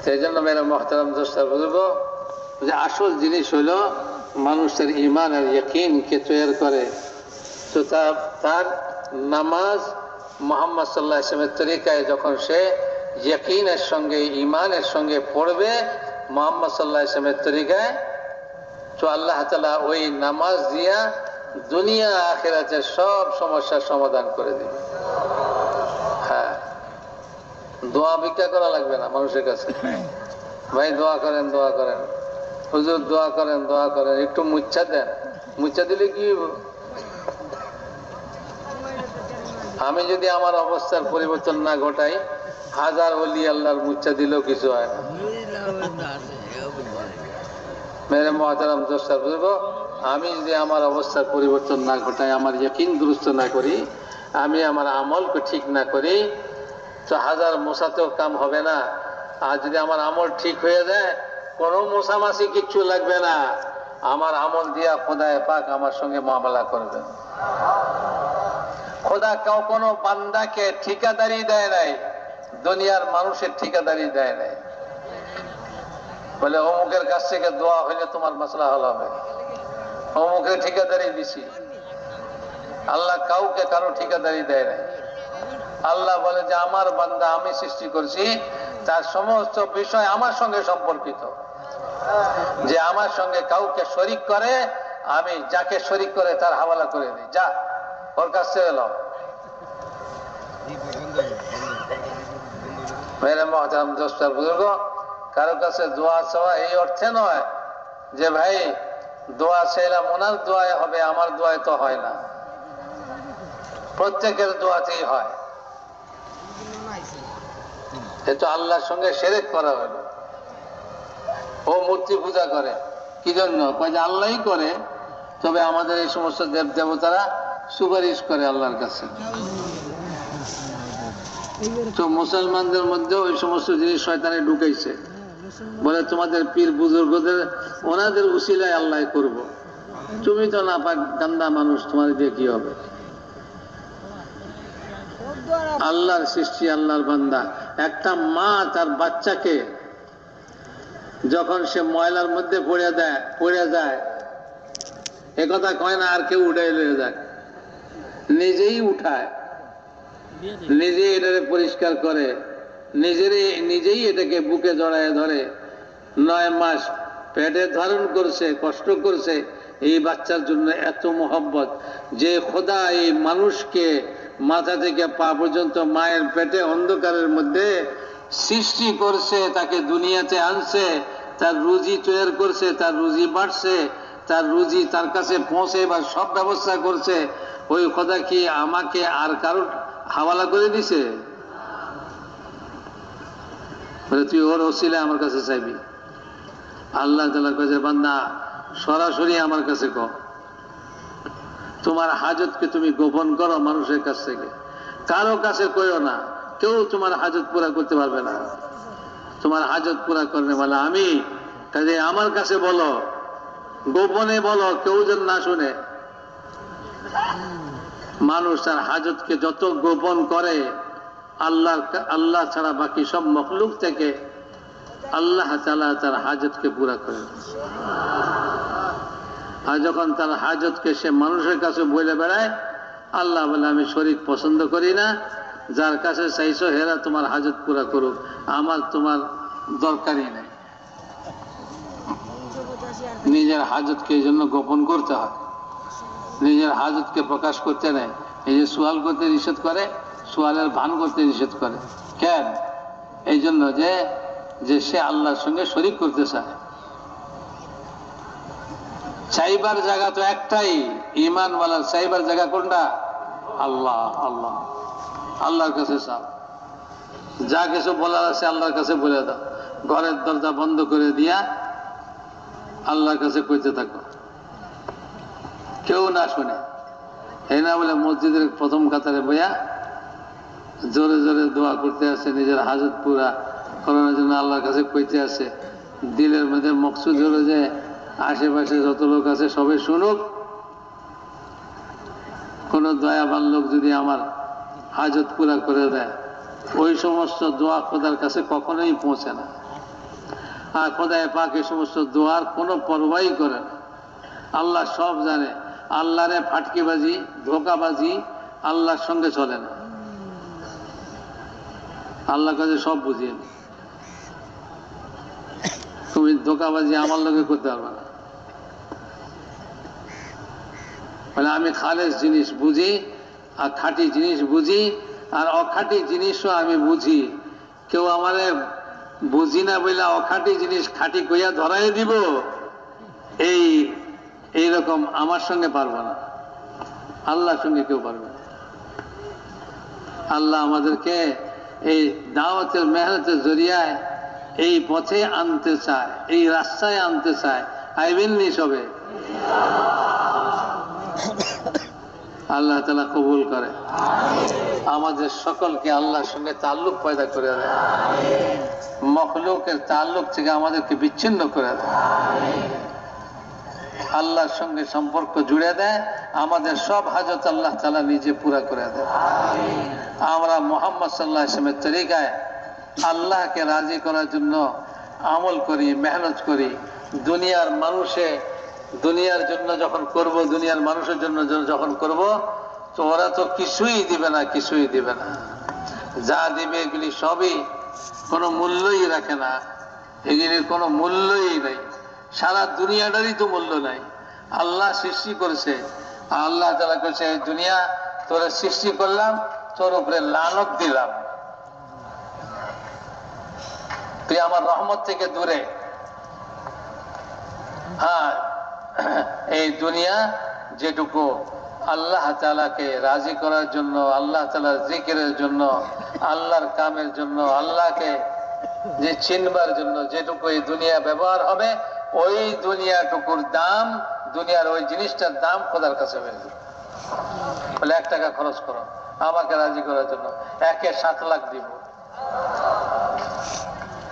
সেই জন্য মেরে মুহতারাম দোস্ত বুজুর্গ, যে আসল জিনিস হলো মানুষের ঈমান আর ইয়াকিনকে তৈরি করে। তো তার নামাজ মুহাম্মদ সাল্লাল্লাহু আলাইহি ওয়াসাল্লামের তরিকায় যখন সে ইয়াকিনের সঙ্গে ঈমানের সঙ্গে পড়বে মুহাম্মদ সাল্লাল্লাহু আলাইহি ওয়াসাল্লামের তরিকায়, তো আল্লাহ তাআলা ওই নামাজ দিয়া দুনিয়া আখিরাতের সব সমস্যার সমাধান করে দিবে। হ্যাঁ, দোয়া ভিক্ষা করা লাগবে না মানুষের কাছে, ভাই দোয়া করেন দোয়া করেন, হুজুর দোয়া করেন দোয়া করেন, একটু মুচ্ছা দেন, মুচ্ছা দিলে কি হইব? আমি যদি আমার অবস্থার পরিবর্তন না ঘটাই, হাজার ওলি আল্লাহর মুচ্ছা দিলেও কিছু হয় না। মেরে মুহতারাম দোস্ত বুঝব, আমি যদি আমার অবস্থার পরিবর্তন না ঘটাই, আমার ইয়াকিন দুরুস্ত না করি, আমি আমার আমলকে ঠিক না করি, তো হাজার মোসাতেও কাম হবে না। আর যদি আমার আমল ঠিক হয়ে যায়, কোনো মোসামাসি কিচ্ছু লাগবে না, আমার আমল দিয়া খোদায়ে পাক আমার সঙ্গে মুআমালা করবে। খোদা কোনো বান্দাকে ঠিকাদারি দেয় নাই, দুনিয়ার মানুষের ঠিকাদারি দেয় নাই। বলে অমুকের কাছ থেকে দোয়া হইলে তোমার মাসলা হল হবে, অমুকের ঠিকাদারি দিছি। আল্লাহ কাউকে কারো ঠিকাদারি দেয় নাই। আল্লাহ বলে যে আমার বান্দা আমি সৃষ্টি করছি, তার সমস্ত বিষয় আমার সঙ্গে সম্পর্কিত। যে আমার সঙ্গে কাউকে শরিক করে, আমি যাকে শরিক করে তার হাওয়ালা করে দিই, যা ওর কাছ থেকে এলো। মেরে মুহতারাম দোস্ত বুজুর্গ, কারো কাছে দোয়া চাওয়া এই অর্থে নয় যে ভাই দোয়া চাইলাম ওনার দোয়ায় হবে, আমার দোয়ায় তো হয় না। প্রত্যেকের দোয়াতেই হয়। এ তো আল্লাহর সঙ্গে শিরক করা হলো। ও মূর্তি পূজা করে কি জন্য? কয় যে আল্লাহই করে, তবে আমাদের এই সমস্ত দেব দেবতারা সুপারিশ করে আল্লাহর কাছে। তো মুসলমানদের মধ্যে ওই সমস্ত জিনিস শয়তানে ঢুকাইছে, বলে তোমাদের পীর বুজুর্গদের ওনাদের উসিলায় আল্লাহ করব। তুমি তো না পাক গান্দা মানুষ, তোমার দিয়ে কি হবে? আল্লাহর সৃষ্টি, আল্লাহর বান্দা। একটা মা তার বাচ্চাকে যখন সে ময়লার মধ্যে পড়ে যায়, একথা কয় না আর কেউ উঠাই লয়ে যায়, নিজেই উঠায়, নিজেই এটাকে পরিষ্কার করে, নিজেই এটাকে বুকে জড়ায় ধরে। 9 মাস পেটে ধারণ করছে, কষ্ট করছে এই বাচ্চার জন্য। এত মোহব্বত যে খোদা এই মানুষকে মাথা থেকে পা পর্যন্ত মায়ের পেটে অন্ধকারের মধ্যে সৃষ্টি করছে, তাকে দুনিয়াতে আনছে, তার রুজি তৈরি করছে, তার রুজি বাড়ছে, তার রুজি তার কাছে পৌঁছে বা সব ব্যবস্থা করছে, ওই খোদা কি আমাকে আর কারোর হাওয়ালা করে দিছে? তুই ওর ওসিলে আমার কাছে চাইবি। আল্লাহ তাআলা কইছে বান্দা সরাসরি আমার কাছে কও, তোমার হাজতকে তুমি গোপন করো মানুষের কাছ থেকে, কারো কাছে কইও না। কেউ তোমার হাজত পুরা করতে পারবে না। তোমার হাজত পুরা করবে বলে আমি, কাজে আমার কাছে বলো, গোপনে বলো, কেউ যেন না শুনে। মানুষ তার হাজতকে যত গোপন করে, আল্লাহ ছাড়া বাকি সব মখলুক থেকে আল্লাহ তাআলা তার হাজতকে পুরা করে। আর যখন তার হাজতকে সে মানুষের কাছে বলে বেড়ায়, আল্লাহ বলে আমি শরীক পছন্দ করি না, যার কাছে চাইছো হেরা তোমার হাজত পুরা করুক, আমার তোমার দরকারই নেই। নিজের হাজতকে এই জন্য গোপন করতে হয়, নিজের হাজতকে প্রকাশ করতে নেই। এই যে সোয়াল করতে নিষেধ করে, সোয়ালের ভান করতে নিষেধ করে কেন? এই জন্য যে সে আল্লাহর সঙ্গে শরীক করতে চায়। চাইবার জায়গা তো একটাই, ঈমানওয়ালার চাইবার জায়গা কোনটা? আল্লাহ। আল্লাহ আল্লাহর কাছে চাও, যা কিছু বলার আছে আল্লাহর কাছে বলে দাও। ঘরের দরজা বন্ধ করে দিয়া আল্লাহর কাছে কইতে থাকো, কেউ না শুনে। এই না বলে মসজিদের প্রথম কাতারে বইয়া জোরে জোরে দোয়া করতে আছে, নিজের হাজত পুরা করানোর জন্য আল্লাহর কাছে কইতে আছে। দিলের মধ্যে মকসুদ হলো যে আশেপাশে যত লোক আছে সবাই শুনুক, কোন দয়াবান লোক যদি আমার হাজত পুরা করে দেয়, ওই সমস্ত দোয়া খোদার কাছে কখনোই পৌঁছে না। আর খোদায়ে পাক এই সমস্ত দোয়ার কোনো পরোয়াই করে না। আল্লাহ সব জানে, আল্লাহরে ফাটকিবাজি ধোকাবাজি আল্লাহর সঙ্গে চলে না। আল্লাহ কাছে সব বুঝিয়ে নি, তুমি ধোকাবাজি আমার লোকে করতে পারবে না। বলে আমি খালেস জিনিস বুঝি আর খাঁটি জিনিস বুঝি আর অখাঁটি জিনিসও আমি বুঝি। কেউ আমারে বুঝি না বলে অখাঁটি জিনিস খাঁটি কইয়া ধরাই দিব, এইরকম আমার সঙ্গে পারবো না, আল্লাহর সঙ্গে কেউ পারবে না। আল্লাহ আমাদেরকে এই দাওয়াতের মেহনতের জরিয়ায় এই পথে আনতে চায়, এই রাস্তায় আনতে চায়। আইবেননি সবে? আল্লাহ তাআলা কবুল করে, আমাদের সকলকে আল্লাহর সঙ্গে তাল্লুক পয়দা করে দেয়, মখলুকের তাল্লুক থেকে আমাদেরকে বিচ্ছিন্ন করে দেয়, আল্লাহর সঙ্গে সম্পর্ক জুড়ে দেয়, আমাদের সব হাজত আল্লাহ তাআলা নিজে পুরা করে দেয়। আমরা মুহাম্মদ সাল্লাল্লাহু আলাইহি ওয়াসাল্লামের তরিকায় আল্লাহকে রাজি করার জন্য আমল করি, মেহনত করি। দুনিয়ার জন্য যখন করব, দুনিয়ার মানুষের জন্য যখন করব, তো ওরা তো কিছুই দিবে না, কিছুই দিবে না। যা দিবে এগুলি সবই কোনো মূল্যই রাখে না, এগুলির কোনো মূল্যই নেই। সারা দুনিয়াটারই তো মূল্য নাই। আল্লাহ সৃষ্টি করেছে, আল্লাহ তাআলা করেছে এই দুনিয়া তোরে সৃষ্টি করলাম, তোর উপরে লানত দিলাম, তুই আমার রহমত থেকে দূরে। হ্যাঁ, এই দুনিয়া যেটুকু আল্লাহ তাআলাকে রাজি করার জন্য, আল্লাহ তাআলার জিকিরের জন্য, আল্লাহর কামের জন্য, আল্লাহকে যে চিনবার জন্য যেটুকু এই দুনিয়া ব্যবহার হবে, ওই দুনিয়াটুকুর দাম, দুনিয়ার ওই জিনিসটার দাম খোদার কাছে বেশি। বলে 1 টাকা খরচ করো আমাকে রাজি করার জন্য, 7 লাখ দিব,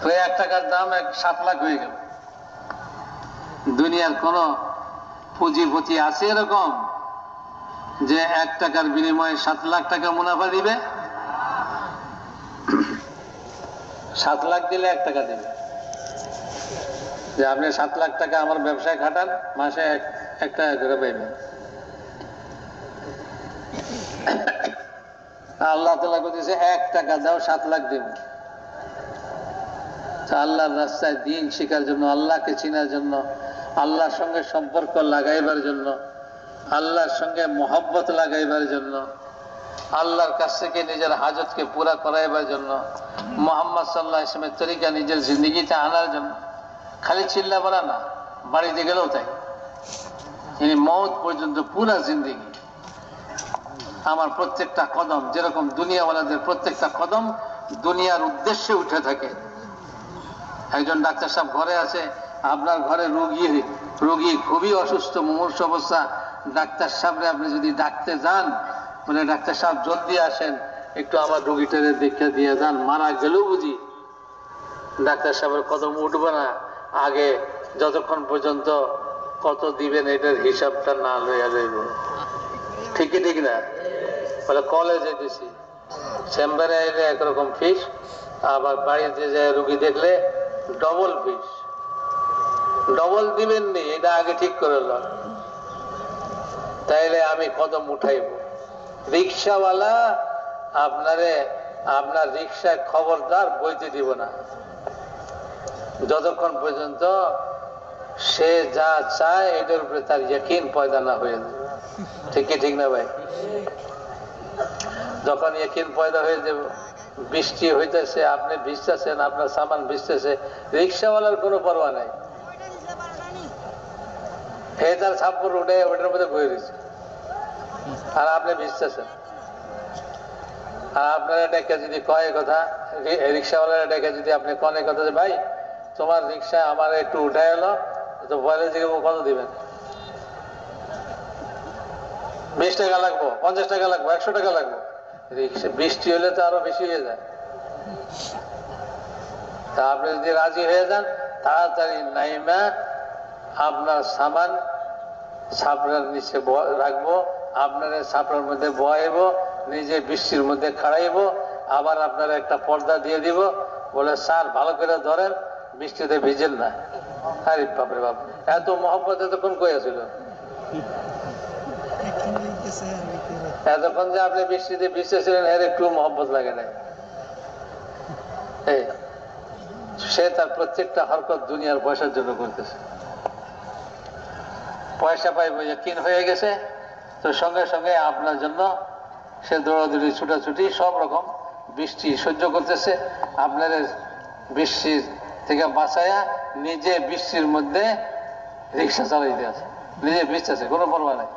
তো 1 টাকার দাম 7 লাখ হয়ে গেল। দুনিয়ার কোন পুঁজিপতি আছে এরকম যে 1 টাকার বিনিময়ে 7 লাখ টাকা মুনাফা দিবে? 7 লাখ দিলে 1 টাকা দিবে। যে আপনি 7 লাখ টাকা আমার ব্যবসায় খাটান, মাসে 1 টাকা করে পাইবেন। আল্লাহ তাআলা কইতেছে 1 টাকা দাও 7 লাখ দিব। আল্লাহর রাস্তায় দ্বীন শেখার জন্য, আল্লাহকে চিনার জন্য, আল্লাহর সঙ্গে সম্পর্ক লাগাইবার জন্য, আল্লাহর সঙ্গে মহব্বত লাগাইবার জন্য, আল্লাহর কাছ থেকে নিজের হাজতকে পুরা করাইবার জন্য, মুহাম্মদ সাল্লাল্লাহু আলাইহি ওয়াসাল্লামের তরিকা নিজের জিন্দগিতে আনার জন্য। খালি চিল্লা বলা না, বাড়িতে গেলেও তাই, ইনি মওত পর্যন্ত পুরা জিন্দগি। আমার প্রত্যেকটা কদম, যেরকম দুনিয়াওয়ালাদের প্রত্যেকটা কদম দুনিয়ার উদ্দেশ্যে উঠে থাকে। একজন ডাক্তার সাহেব ঘরে আছে, আপনার ঘরে রোগী খুবই অসুস্থ, মুমূর্ষু অবস্থা, ডাক্তার সাহেবরে আপনি যদি ডাকতে যান, বলে ডাক্তার সাহেব জলদি আসেন, একটু আমার রোগীটারে দেখে দিয়ে যান, মারা গেলেও বুঝি ডাক্তার সাহেবের কদম উঠবে না আগে যতক্ষণ পর্যন্ত কত দিবেন এটার হিসাবটা না লইয়া যাইব। ঠিকই ঠিক না? বলে কলেজে দিছি, চেম্বারে এলে একরকম ফিস, আবার বাড়িতে যায় রুগী দেখলে ডবল ফিস। ডবল দিবেন নি, এটা আগে ঠিক করে লন, তাইলে আমি কদম উঠাইব। রিক্সাওয়ালা আপনার রিক্সায় খবরদার বইতে দিব না যতক্ষণ পর্যন্ত সে যা চায় এটার উপরে তার ইয়াকিন পয়দা না হয়ে যাবে। ঠিকই ঠিক না ভাই? যখন ইয়াকিন পয়দা হয়ে যাবে, বৃষ্টি হইতেছে, আপনি ভিজতেছেন, আপনার সামান ভিজতেছে, রিক্সাওয়ালার কোনো পরোয়া নাই, তার ছাপ্পর উঠে ওটার মধ্যে বয়ে দিচ্ছে, আর আপনি ভিজতেছেন। আর আপনারা ডেকে যদি কয় কথা, রিক্সাওয়ালারা ডেকে যদি আপনি কনে কথা যে ভাই তোমার রিক্সা আমার একটু উঠায় এলো, তো বলে যে কত দিবেন? 20 টাকা লাগবো, 50 টাকা লাগবো, 100 টাকা লাগবো। রিক্সা বৃষ্টি হলে তো আরো বেশি হয়ে যায়। তা আপনি যদি রাজি হয়ে যান, তাড়াতাড়ি নাইমা আপনার সামান ছাপড়ার নিচে রাখবো, আপনার ছাপড়ার মধ্যে বয়াইব, নিজে বৃষ্টির মধ্যে খাড়াইব, আবার আপনার একটা পর্দা দিয়ে দিব, বলে স্যার ভালো করে ধরেন, বৃষ্টিতে ভিজেন না। আরে বাপরে বাপ, এত মহব্বত এতক্ষণ কইয়াছিল। এতক্ষণ যে আপনি বৃষ্টিতে ভিজতেছিলেন এর একটু মহব্বত লাগে না। সে তার প্রত্যেকটা হরকত দুনিয়ার পয়সার জন্য করতেছে। পয়সা পাইবো ইয়াকিন হয়ে গেছে, তো সঙ্গে সঙ্গে আপনার জন্য সে দৌড়াদৌড়ি ছুটাছুটি সব রকম বৃষ্টি সহ্য করতেছে। আপনার বৃষ্টির থেকে বাঁচায়া নিজে বৃষ্টির মধ্যে রিক্সা চালাইতে আছে, নিজে ভিজতেছে, কোনো পরোয়া নাই।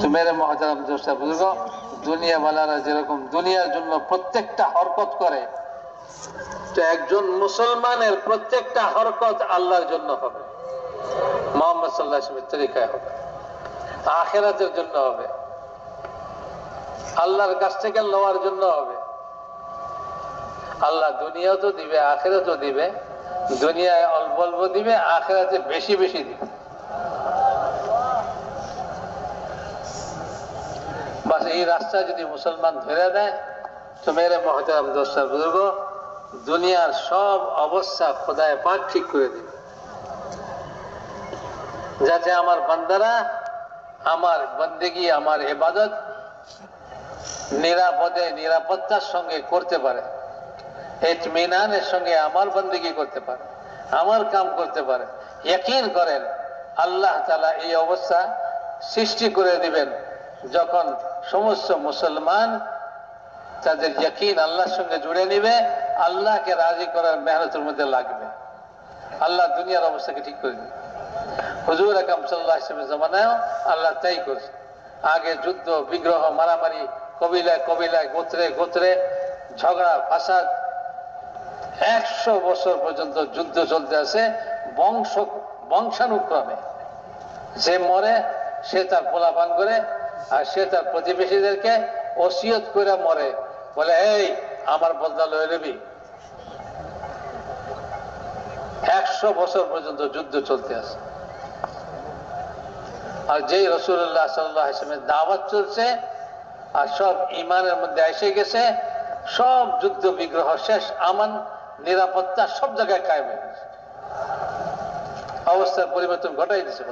তো মেরে মহতারাম দোস্তা বুজুর্গ, দুনিয়াওয়ালারা যেরকম দুনিয়ার জন্য প্রত্যেকটা হরকত করে, তো একজন মুসলমানের প্রত্যেকটা হরকত আল্লাহর জন্য হবে, মুহাম্মদ সাল্লাল্লাহু আলাইহি ওয়াসাল্লামের তরিকায় হবে, আখিরাতের জন্য হবে, আল্লাহর কাছ থেকে লওয়ার জন্য হবে। আল্লাহ দুনিয়াও তো দিবে, আখিরাতও দিবে। দুনিয়ায় অল্প অল্প দিবে, আখিরাতে বেশি বেশি দিবে। বাস এই রাস্তা যদি মুসলমান ধরে দেয়, তো মেরে মহতারাম দোস্ত বুজুর্গ, দুনিয়ার সব অবস্থা খোদায় পাক ঠিক করে দিবে, যাতে আমার বান্দারা আমার বন্দেগী, আমার ইবাদত নিরাপদে নিরাপত্তার সঙ্গে করতে পারে, ইতমিনানের সঙ্গে আমার বন্দেগী করতে পারে, আমার কাম করতে পারে। ইয়াকিন করেন আল্লাহ তাআলা এই অবস্থা সৃষ্টি করে দিবেন যখন সমস্ত মুসলমান তাদের ইয়াকিন আল্লাহর সঙ্গে জুড়ে নিবে, আল্লাহকে রাজি করার মেহনতের মধ্যে লাগবে, আল্লাহ দুনিয়ার অবস্থাকে ঠিক করে দিবে। হুজুর আকরাম সাল্লাল্লাহু আলাইহি ওয়াসাল্লামের জামানায় আল্লাহ তাই করছে। আগে যুদ্ধ বিগ্রহ মারামারি, কবিলায় কবিলায়, গোত্রে গোত্রে ঝগড়া ফাসাদ, 100 বছর পর্যন্ত যুদ্ধ চলতে আছে বংশানুক্রমে। যে মরে সে তার পোলাপান করে, আর সে তার প্রতিবেশীদেরকে ওসিয়ত করে মরে, বলে এই আমার বদলা লয়ে নিবি। 100 বছর পর্যন্ত যুদ্ধ চলতে আছে। আর যেই রাসূলুল্লাহ সাল্লাল্লাহু আলাইহি ওয়াসাল্লামের দাওয়াত চলছে আর সব ঈমানের মধ্যে এসে গেছে, সব যুদ্ধ বিগ্রহ শেষ, আমান নিরাপত্তা সব জায়গায় কায়েম হয়ে গেছে। অবস্থার পরিবর্তন ঘটাই দিছে।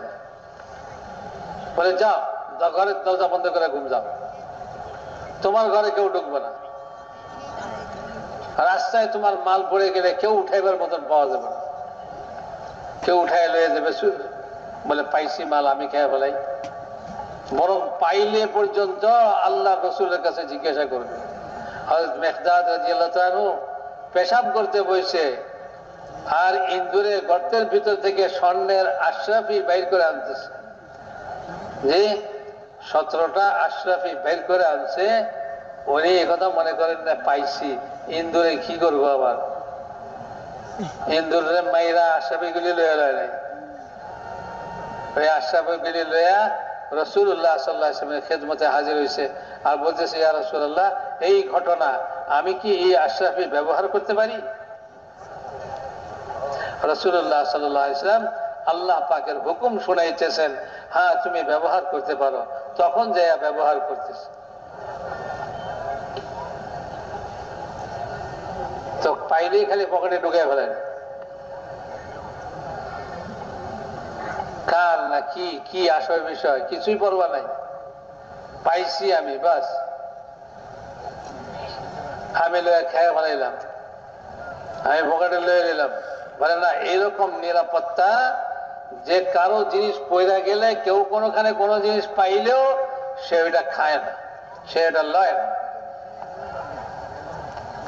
বলে যাও, ঘরের দরজা বন্ধ করে ঘুম যাও, তোমার ঘরে কেউ ঢুকবে না, রাস্তায় তোমার মাল পড়ে গেলে কেউ উঠাইবার মতন পাওয়া যাবে না, কেউ উঠাই লয়ে যাবে বলে পাইছি মাল আমি খেয়ে ফেলাই, বরং পাইলে পর্যন্ত আল্লাহ রসুলের কাছে জিজ্ঞাসা করবে। হযরত মিকদাদ রাদিয়াল্লাহু তাআলা আনহু পেশাব করতে বসে, আর ইন্দুরের গর্তের ভিতর থেকে স্বর্ণের আশরাফি বাইর করে আনতেছে, যে 17টা আশরাফি বের করে আনছে। উনি একথা মনে করেন না পাইছি, ইন্দুরে কি করবো, আবার ইন্দুরে মাইরা আশরাফি গুলি লইয়া লয় নাই, ওই আশরাফি গুলি লইয়া রাসূলুল্লাহ সাল্লাল্লাহু আলাইহি ওয়াসাল্লামের খেদমতে হাজির হয়েছে, আর বলতেছে ইয়া রাসূলুল্লাহ, এই ঘটনা আমি কি এই আশরাফি ব্যবহার করতে পারি? রাসূলুল্লাহ সাল্লাল্লাহু আলাইহি ওয়াসাল্লাম আল্লাহ পাকের হুকুম শুনাইতেছেন, হ্যাঁ তুমি ব্যবহার করতে পারো। তখন যাইয়া ব্যবহার করতেছে, তো পাইলেই খালি পকেটে ঢুকে ফেলেন। কার না কি কি আসল বিষয় কিছুই পরোয়া নাই, পাইছি আমি, বাস আমি লয়ে খেয়ে ফেলাইলাম, আমি পকেটে লয়ে নিলাম। বলে না, এইরকম নিরাপত্তা যে কারো জিনিস পয়রা গেলে কেউ কোনোখানে কোনো জিনিস পাইলেও সে ওইটা খায় না, সে এটা লয় না।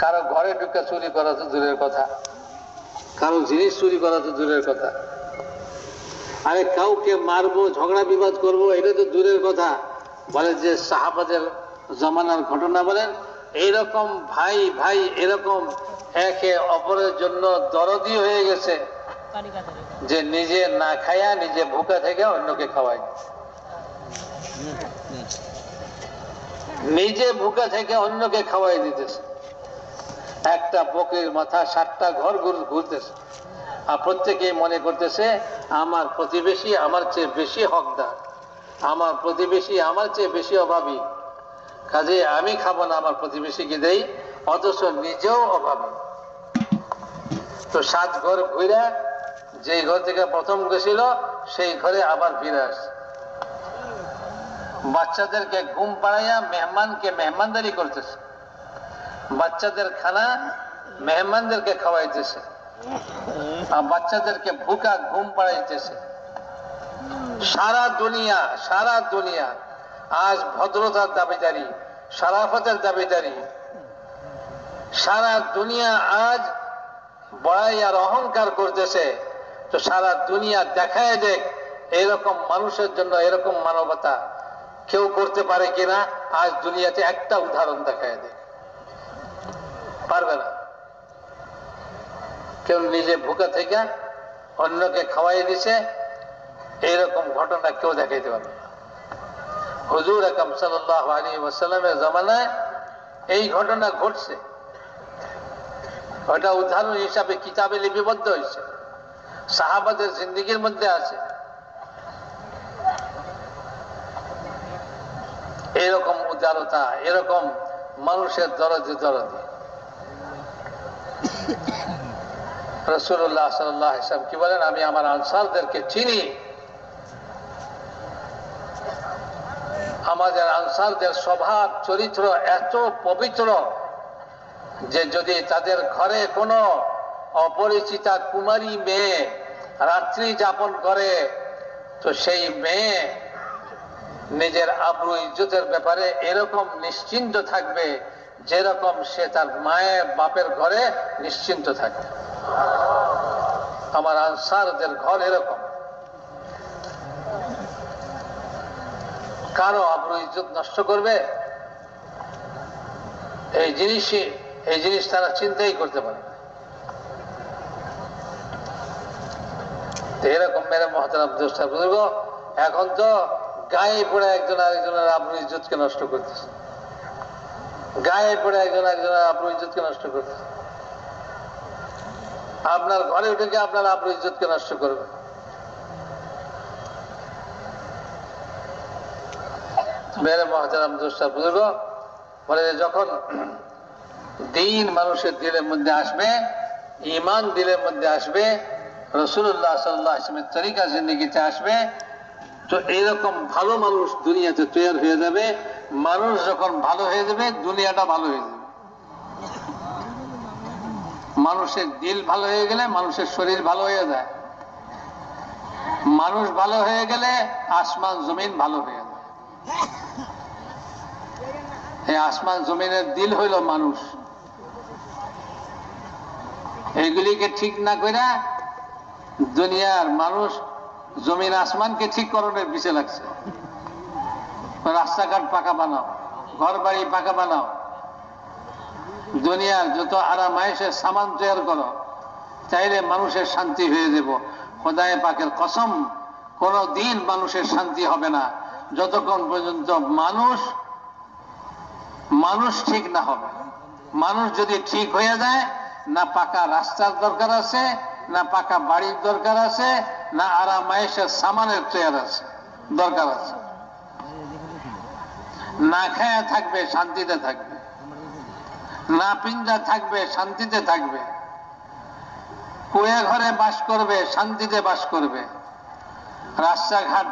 কারো ঘরে ঢুকে চুরি করা তো দূরের কথা, কারো জিনিস চুরি করা তো দূরের কথা, আরে কাউকে মারবো, ঝগড়া বিবাদ করবো, এটা তো দূরের কথা। বলে যে সাহাবাদের জমানার ঘটনা বলেন, এইরকম ভাই ভাই এরকম একে অপরের জন্য দরদি হয়ে গেছে যে নিজে না খায়া নিজে ভুকা থেকে অন্যকে খাওয়ায়, নিজে ভুকা থেকে অন্যকে খাওয়াই দিতেছে। একটা বকরির মাথা 7টা ঘর ঘুরতেছে, আর প্রত্যেকেই মনে করতেছে আমার প্রতিবেশী আমার চেয়ে বেশি হকদার, আমার প্রতিবেশী আমার চেয়ে বেশি অভাবী, কাজে আমি খাবো না, আমার প্রতিবেশীকে দেই, অথচ নিজেও অভাবী। তো 7 ঘর ঘুরে যেই ঘর থেকে প্রথম গেছিল সেই ঘরে আবার ফিরে আসছে। বাচ্চাদেরকে ঘুম পাড়াইয়া মেহমানকে মেহমানদারি করতেছে, বাচ্চাদের খানা মেহমানদেরকে খাওয়াইতেছে, আর বাচ্চাদেরকে ভুকা ঘুম পাড়াইতেছে। সারা দুনিয়া আজ ভদ্রতার দাবিদারি, শরাফতের দাবিদারি। সারা দুনিয়া আজ বড়াই আর অহংকার করতেছে। তো সারা দুনিয়া দেখায় দেখ এরকম মানুষের জন্য এরকম মানবতা কেউ করতে পারে কিনা। আজ দুনিয়াতে একটা উদাহরণ দেখায় দেখ, পারবে না। কেউ নিজে ভুকা থেকে অন্যকে খাওয়াই দিছে, এইরকম ঘটনা কেউ দেখাইতে পারবে না। হুজুর আকরাম সাল্লাল্লাহু আলাইহি ওয়াসাল্লামের জামানায় এই ঘটনা ঘটছে, ওটা উদাহরণ হিসাবে কিতাবে লিপিবদ্ধ হয়েছে, সাহাবাদের জিন্দেগির মধ্যে আছে। এরকম উদারতা, এরকম মানুষের দরদে রাসূলুল্লাহ সাল্লাল্লাহু আলাইহি ওয়াসাল্লাম কি বলেন, আমি আমার আনসারদেরকে চিনি। আমাদের আনসারদের স্বভাব চরিত্র এত পবিত্র যে যদি তাদের ঘরে কোনো অপরিচিতা কুমারী মেয়ে রাত্রি যাপন করে তো সেই মেয়ে নিজের আবরু ইজ্জতের ব্যাপারে এরকম নিশ্চিন্ত থাকবে যেরকম সে তার মায়ের বাপের ঘরে নিশ্চিন্ত থাকবে। আমার আনসারদের ঘর এরকম, কারো আবরু ইজ্জত নষ্ট করবে এই জিনিস তারা চিন্তাই করতে পারে। এরকম মেরে মহতারাম দোস্তা বুজুর্গ, এখন তো গায়ে পড়ে একজন আরেকজনের আবরু ইজ্জতকে নষ্ট করতেছে, গায়ে পড়ে একজন আরেকজনের আবরু ইজ্জতকে নষ্ট করতেছে। আপনার ঘরে উঠে গিয়ে আপনার আবরু ইজ্জতকে নষ্ট করবে। মেরে মহতারাম দোস্তা বুজুর্গ, বলে যখন দিন মানুষের দিলের মধ্যে আসবে, ঈমান দিলের মধ্যে আসবে, রাসূলুল্লাহ সাল্লাল্লাহু আলাইহি ওয়াসাল্লামের তরিকা জিন্দেগিতে আসবে, তো এইরকম ভালো মানুষ দুনিয়াতে তৈরি হয়ে যাবে। মানুষ যখন ভালো হয়ে যাবে দুনিয়াটা ভালো হয়ে যাবে। মানুষের দিল ভালো হয়ে গেলে মানুষের শরীর ভালো হয়ে যায়, মানুষ ভালো হয়ে গেলে আসমান জমিন ভালো হয়ে যায়। এই আসমান জমিনের দিল হইল মানুষ। এইগুলিকে ঠিক না করে দুনিয়ার মানুষ জমিন আসমানকে ঠিক করণের পিছিয়ে লাগছে। রাস্তাঘাট পাকা বানাও, ঘর বাড়ি পাকা বানাও, দুনিয়ার যত আরামায়েশের সামান তৈরি করো, চাইলে মানুষের শান্তি হয়ে যাব। খোদায়ে পাকের কসম, কোনো দিন মানুষের শান্তি হবে না যতক্ষণ পর্যন্ত মানুষ ঠিক না হবে। মানুষ যদি ঠিক হয়ে যায়, না পাকা রাস্তার দরকার আছে, না পাকা বাড়ির দরকার আছে, না আরামায়েশের সামানের দরকার আছে। না খায়া থাকবে শান্তিতে থাকবে, না পিঞ্জা থাকবে শান্তিতে থাকবে, কুয়ে ঘরে বাস করবে শান্তিতে বাস করবে। রাস্তাঘাট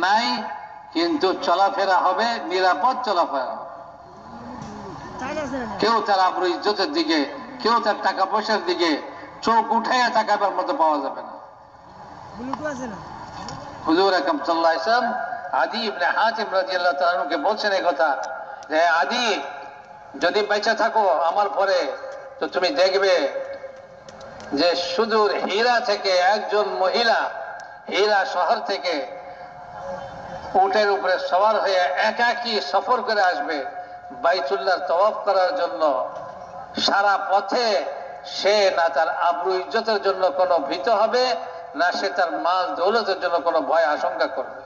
নাই কিন্তু চলাফেরা হবে, নিরাপদ চলাফেরা। কেউ তার আবরু ইজ্জতের দিকে, কেউ তার টাকা পয়সার দিকে চোখ উঠাইয়া তাকাবার মতো পাওয়া যাবে না। হুজুর আকরাম সাল্লাল্লাহু আলাইহি ওয়াসাল্লাম আদি ইবনে হাতিম রাদিয়াল্লাহু তাআলা আনহুকে বলছেন এই কথা, যে আদি যদি বেঁচে থাকো আমার পরে, তো তুমি দেখবে যে সুদূর হীরা থেকে একজন মহিলা হীরা শহর থেকে উটের উপরে সওয়ার হয়ে একাকী সফর করে আসবে বাইতুল্লাহর তওয়াফ করার জন্য। সারা পথে সে না তার আবরু ইজ্জতের জন্য কোনো ভীত হবে, না সে তার মাল দৌলতের জন্য কোনো ভয় আশঙ্কা করবে।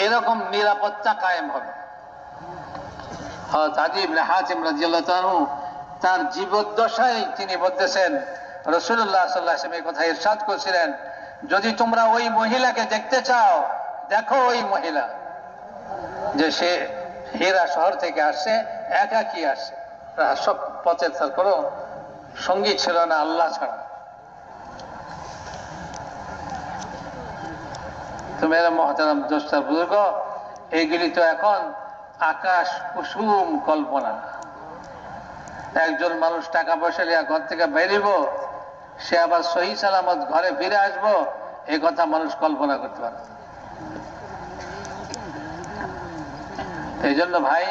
এরকম নিরাপত্তা কায়েম হবে। আদি ইবনে হাতিম রাদিয়াল্লাহু তাআলা তার জীবদ্দশায় তিনি বলতেছেন, রাসূলুল্লাহ সাল্লাল্লাহু আলাইহি ওয়াসাল্লাম এই কথা ইরশাদ করেছিলেন, যদি তোমরা ওই মহিলাকে দেখতে চাও, দেখো ওই মহিলা যে সে হীরা শহর থেকে আসছে, একাকী আসছে, সব পথে তার কোনো সঙ্গী ছিল না আল্লাহ ছাড়া। মেরে মহতারাম দোস্তার বুজুর্গ, এইগুলি তো এখন আকাশ কুসুম কল্পনা। একজন মানুষ টাকা পয়সা নিয়ে ঘর থেকে বেরিব, সে আবার সহি সালামত ঘরে ফিরে আসবো, এই কথা মানুষ কল্পনা করতে পারে। এই জন্য ভাই,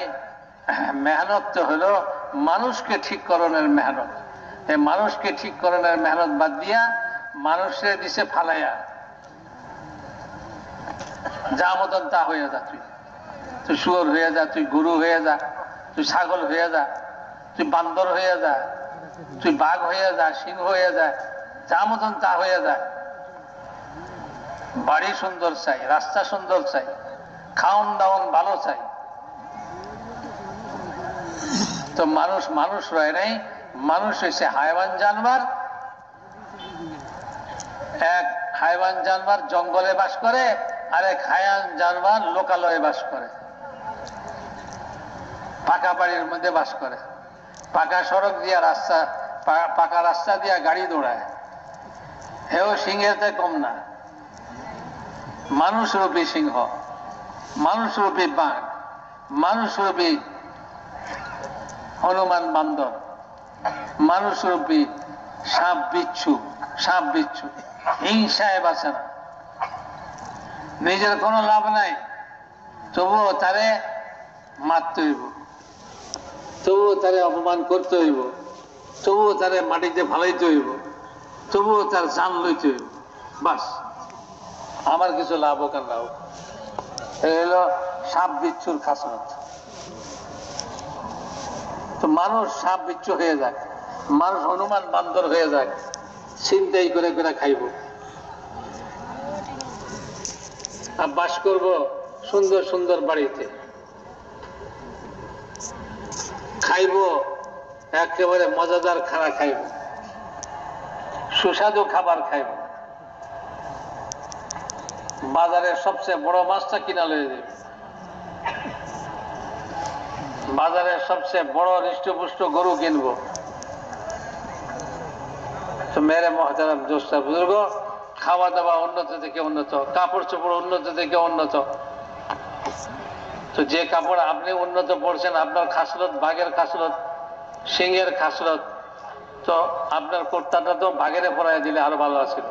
মেহনত তো হলো মানুষকে ঠিক করণের মেহনত। এই মানুষকে ঠিক করণের মেহনত বাদ দিয়া মানুষের দিছে ফালাইয়া, যা মতন তা হয়ে যা, তুই শুয়োর হয়ে যা, তুই গরু হয়ে যা, তুই ছাগল হয়ে যা, তুই বান্দর হয়ে যা, তুই বাঘ হয়ে যা, সিংহ হয়ে যা, যা মতন তা হয়ে যা। বাড়ি সুন্দর চাই, রাস্তা সুন্দর চাই, খাওন দাওন ভালো চাই। তো মানুষ মানুষ রয় নাই, মানুষ হয়েছে হায়ওয়ান জানোয়ার। এক হায়ওয়ান জানোয়ার জঙ্গলে বাস করে, আর এক হায়ওয়ান জানোয়ার লোকালয়ে বাস করে, পাকা বাড়ির মধ্যে বাস করে, পাকা সড়ক দিয়া রাস্তা, পাকা রাস্তা দিয়া গাড়ি দৌড়ায়। হেও সিংহের থেকে কম না। মানুষরূপী সিংহ, মানুষরূপী বাঘ, মানুষরূপী হনুমান বান্দর, মানুষরূপী সাপ বিচ্ছু হিংসায় বাঁচে না। নিজের কোনো লাভ নাই, তবুও তারে মারতে হইব, তবুও তারে অপমান করতে হইব, তবুও তারে মাটিতে ফালাইতে হইব, তবুও তার জান লইতে হইব। বাস, আমার কিছু লাভ হোক আর না হোক। এই হলো সাপ বিচ্ছুর খাসনত। তো মানুষ সাপ বিচ্ছু হয়ে যাক, মানুষ হনুমান বান্দর হয়ে যাক, ছিনতাই করে করে খাইব, আর বাস করব সুন্দর সুন্দর বাড়িতে, খাইব একেবারে মজাদার খানা খাইব, সুস্বাদু খাবার খাইব, বাজারের সবচেয়ে বড় মাছটা কিনা লয়ে যাবে, বাজারের সবচেয়ে বড় হৃষ্টপুষ্ট গরু কিনবো। তো মেরে মহতারাম দোস্তা বুজুর্গ, খাওয়া দাওয়া উন্নত থেকে উন্নত, কাপড় চোপড় উন্নত থেকে উন্নত। তো যে কাপড় আপনি উন্নত পড়ছেন, আপনার খাসলত বাঘের খাসলত, সিংহের খাসলত, তো আপনার কর্তাটা তো বাঘেরে পরাই দিলে আরো ভালো আছিল।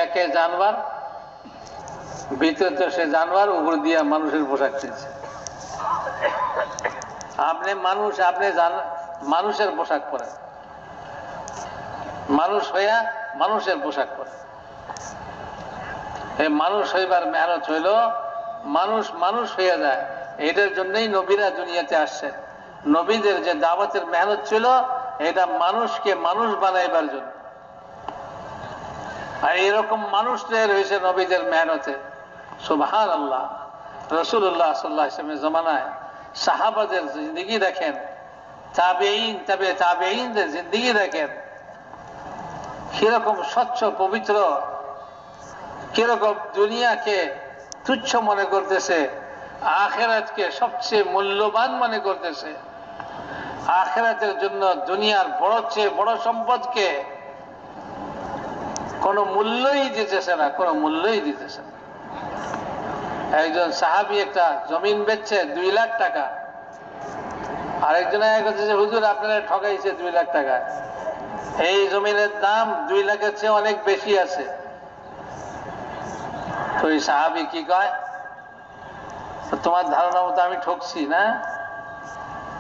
একে জানোয়ার, ভিতরে তো সে জানোয়ার, উপর দিয়া মানুষের পোশাক কিনছে। আপনি মানুষ, আপনি মানুষের পোশাক পরেন, মানুষ হইয়া মানুষের পোশাক পরে। এই মানুষ হইবার মেহনত হইল মানুষ মানুষ হইয়া যায়। এটার জন্যই নবীরা দুনিয়াতে আসছেন। নবীদের যে দাওয়াতের মেহনত ছিল, এটা মানুষকে মানুষ বানাইবার জন্য। আর এরকম মানুষ তৈরি হয়েছে নবীদের মেহনতে। সুবহানাল্লাহ। রাসূলুল্লাহ সাল্লাল্লাহু আলাইহি ওয়াসাল্লামের জামানায় সাহাবাদের জিন্দেগি দেখেন, তাবেঈনদের জিন্দেগি দেখেন, কিরকম স্বচ্ছ পবিত্র, কিরকম দুনিয়াকে তুচ্ছ মনে করতেছে, আখিরাতকে সবচেয়ে মূল্যবান মনে করতেছে। আখিরাতের জন্য দুনিয়ার চেয়ে বড় সম্পদকে কোনো মূল্যই দিতেছে না, কোনো মূল্যই দিতেছে না। একজন সাহাবী একটা জমিন বেচছে 2 লাখ টাকা, আরেকজন যে হুজুর আপনারা ঠকাইছে 2 লাখ টাকা। এই জমিনের দাম 2 লাখের চেয়ে অনেক বেশি আছে। তো এই সাহাবী কি কয়, তোমার ধারণা মতো আমি ঠকছি না,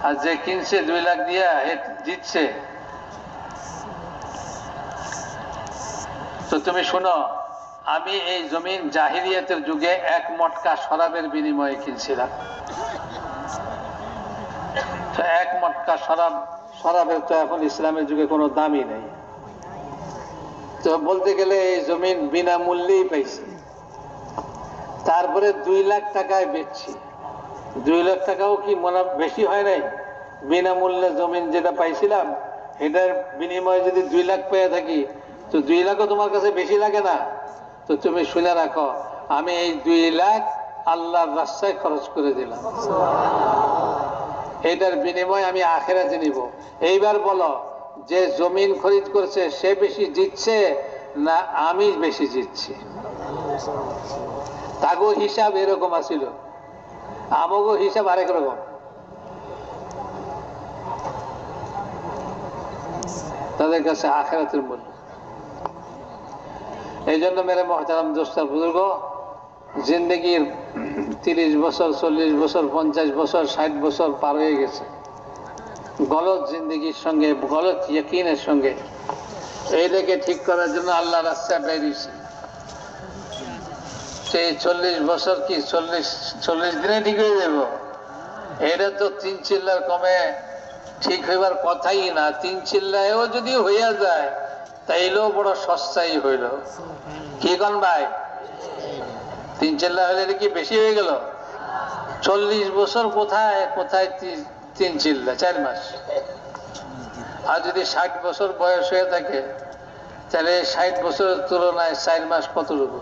আর যে কিনছে 2 লাখ দিয়া জিতছে। তো তুমি শোনো, আমি এই জমিন জাহিলিয়াতের যুগে 1 মটকা শরাবের বিনিময়ে কিনছিলাম। তো 1 মটকা শরাবের তো এখন ইসলামের যুগে কোনো দামই নেই। তো বলতে গেলে এই জমিন বিনা মূল্যেই পাইছি। তারপরে 2 লাখ টাকায় বেচছি। 2 লাখ টাকাও কি মনে বেশি হয় নাই? বিনামূল্যে জমিন যেটা পাইছিলাম, এটার বিনিময়ে যদি 2 লাখ পেয়ে থাকি, তো 2 লাখও তোমার কাছে বেশি লাগে না? তো তুমি শুনে রাখো, আমি এই 2 লাখ আল্লাহর রাস্তায় খরচ করে দিলাম। এটার বিনিময়ে আমি আখিরাতে নিব। এইবার বলো, যে জমিন খরিদ করছে সে বেশি জিতছে না আমি বেশি জিতছি। তাগো হিসাব এরকম আছিল, আমাগো হিসাব আরেক রকম। তাদের কাছে আখিরাতের মূল্য। এই জন্য মেরে মহতারাম দোস্ত বুজুর্গ, জিন্দগির 30 বছর, 40 বছর, 50 বছর, 60 বছর পার হয়ে গেছে গলত জিন্দগির সঙ্গে, গলত ইয়াকিনের সঙ্গে। এইটাকে ঠিক করার জন্য আল্লাহ রাস্তায় বেরিয়েছে। সেই 40 বছর কি 40 দিনে ঠিক হয়ে যাব? এটা তো 3 চিল্লার কমে ঠিক হইবার কথাই না। 3 চিল্লায়ও যদি হইয়া যায় তাইলেও বড় সস্তাই হইল। কি কোন ভাই? 3 চিল্লা হইলে কি বেশি হয়ে গেল? 40 বছর কোথায় কোথায় 3 চিল্লা 4 মাস। আর যদি 60 বছর বয়স হয়ে থাকে তাহলে 60 বছরের তুলনায় 4 মাস কতটুকু?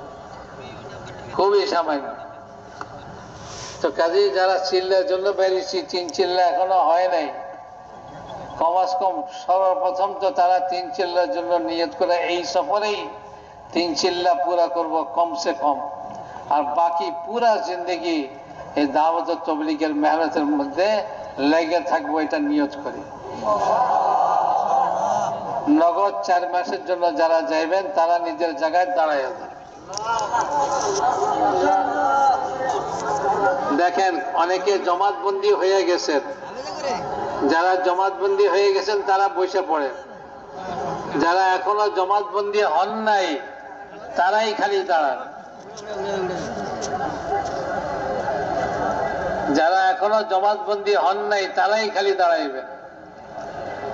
খুবই সামান্য। তো কাজেই যারা চিল্লার জন্য বেরিয়েছি, 3 চিল্লা এখনো হয় নাই, কমাস কম সর্বপ্রথম তো তারা 3 চিল্লার জন্য নিয়ত করে এই সফরেই 3 চিল্লা পুরা করব কমসে কম। আর বাকি পুরা জিন্দগি এই দাওয়াত ও তাবলীগের মেহনতের মধ্যে লেগে থাকবো, এটা নিয়ত করি। নগদ 4 মাসের জন্য যারা যাইবেন তারা নিজের জায়গায় দাঁড়ায় যান। দেখেন অনেকে জমাতবন্দি হয়ে গেছেন, যারা জমাতবন্দি হয়ে গেছেন তারা বসে পড়েন। যারা এখনো জমাতবন্দি হন নাই তারাই খালি দাঁড়ান। যারা এখনো জমাতবন্দি হন নাই তারাই খালি দাঁড়াইবেন।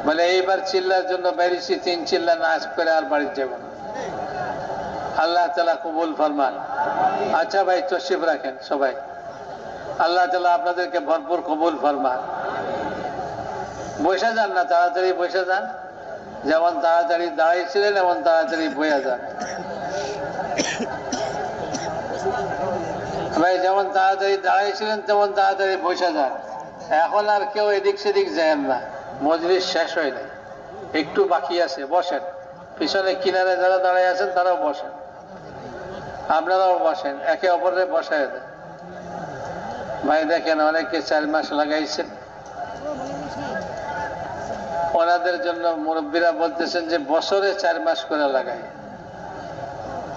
বলে এইবার চিল্লার জন্য বেরিয়েছি, 3 চিল্লা নাচ করে আর বাড়ি যাব না। আল্লাহ তাআলা কবুল ফরমান। আচ্ছা ভাই তশরিফ রাখেন সবাই। আল্লাহ তাআলা আপনাদেরকে ভরপুর কবুল ফরমান। বসে যান না, তাড়াতাড়ি বসে যান। যেমন তাড়াতাড়ি দাঁড়াইছিলেন এমন তাড়াতাড়ি বইয়া যান ভাই। যেমন তাড়াতাড়ি দাঁড়াইছিলেন তেমন তাড়াতাড়ি বসে যান। এখন আর কেউ এদিক সেদিক যায় না, মজলিস শেষ হয় নাই, একটু বাকি আছে, বসেন। পিছনে কিনারে যারা দাঁড়ায় আছেন তারাও বসেন, আপনারাও বসেন, একে অপরের বসায় দেন। ভাই দেখেন অনেকে 4 মাস লাগাইছেন, ওনাদের জন্য মুরব্বীরা বলতেছেন যে বছরে 4 মাস করে লাগাই।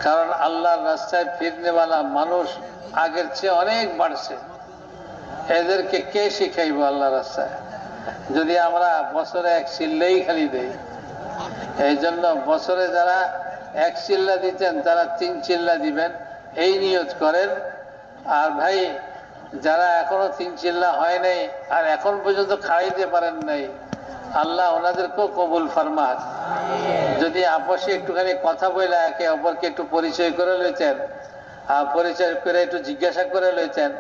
কারণ আল্লাহর রাস্তায় ফিরনেওয়ালা মানুষ আগের চেয়ে অনেক বাড়ছে। এদেরকে কে শিখাইব আল্লাহর রাস্তায় যদি আমরা বছরে 1 চিল্লাই খালি দেই? এই জন্য বছরে যারা 1 চিল্লা দিতেন তারা 3 চিল্লা দিবেন, এই নিয়ত করেন। আর ভাই যারা এখনো 3 চিল্লা হয় নাই আর এখন পর্যন্ত খাইতে পারেন নাই, আল্লাহ ওনাদেরকেও কবুল ফরমান। যদি আপসে একটুখানি কথা বলে একে অপরকে একটু পরিচয় করে লইতেন, আর পরিচয় করে একটু জিজ্ঞাসা করে লইতেন,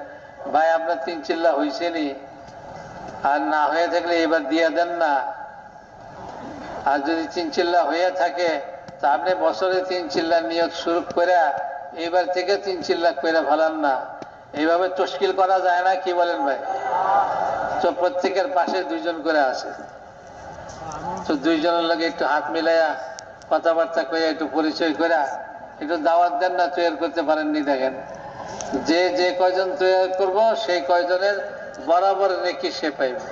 ভাই আপনার 3 চিল্লা হয়েছে নি? আর না হয়ে থাকলে এবার দিয়ে দেন না। আর যদি 3 চিল্লা হয়ে থাকে তা আপনি বছরে 3 চিল্লা নিয়ত শুরু করে এবার থেকে 3 চিল্লা করে ভালান না। এইভাবে তশকিল করা যায় না, কি বলেন ভাই? তো প্রত্যেকের পাশে 2 জন করে আছে, তো 2 জনের লগে একটু হাত মিলাইয়া কথাবার্তা কইয়া একটু পরিচয় করে একটু দাওয়াত দেন না। তৈরি করতে পারেননি, দেখেন যে যে কয়জন তৈরি করবো সেই কয়জনের বরাবর নেকি সে পাইবে।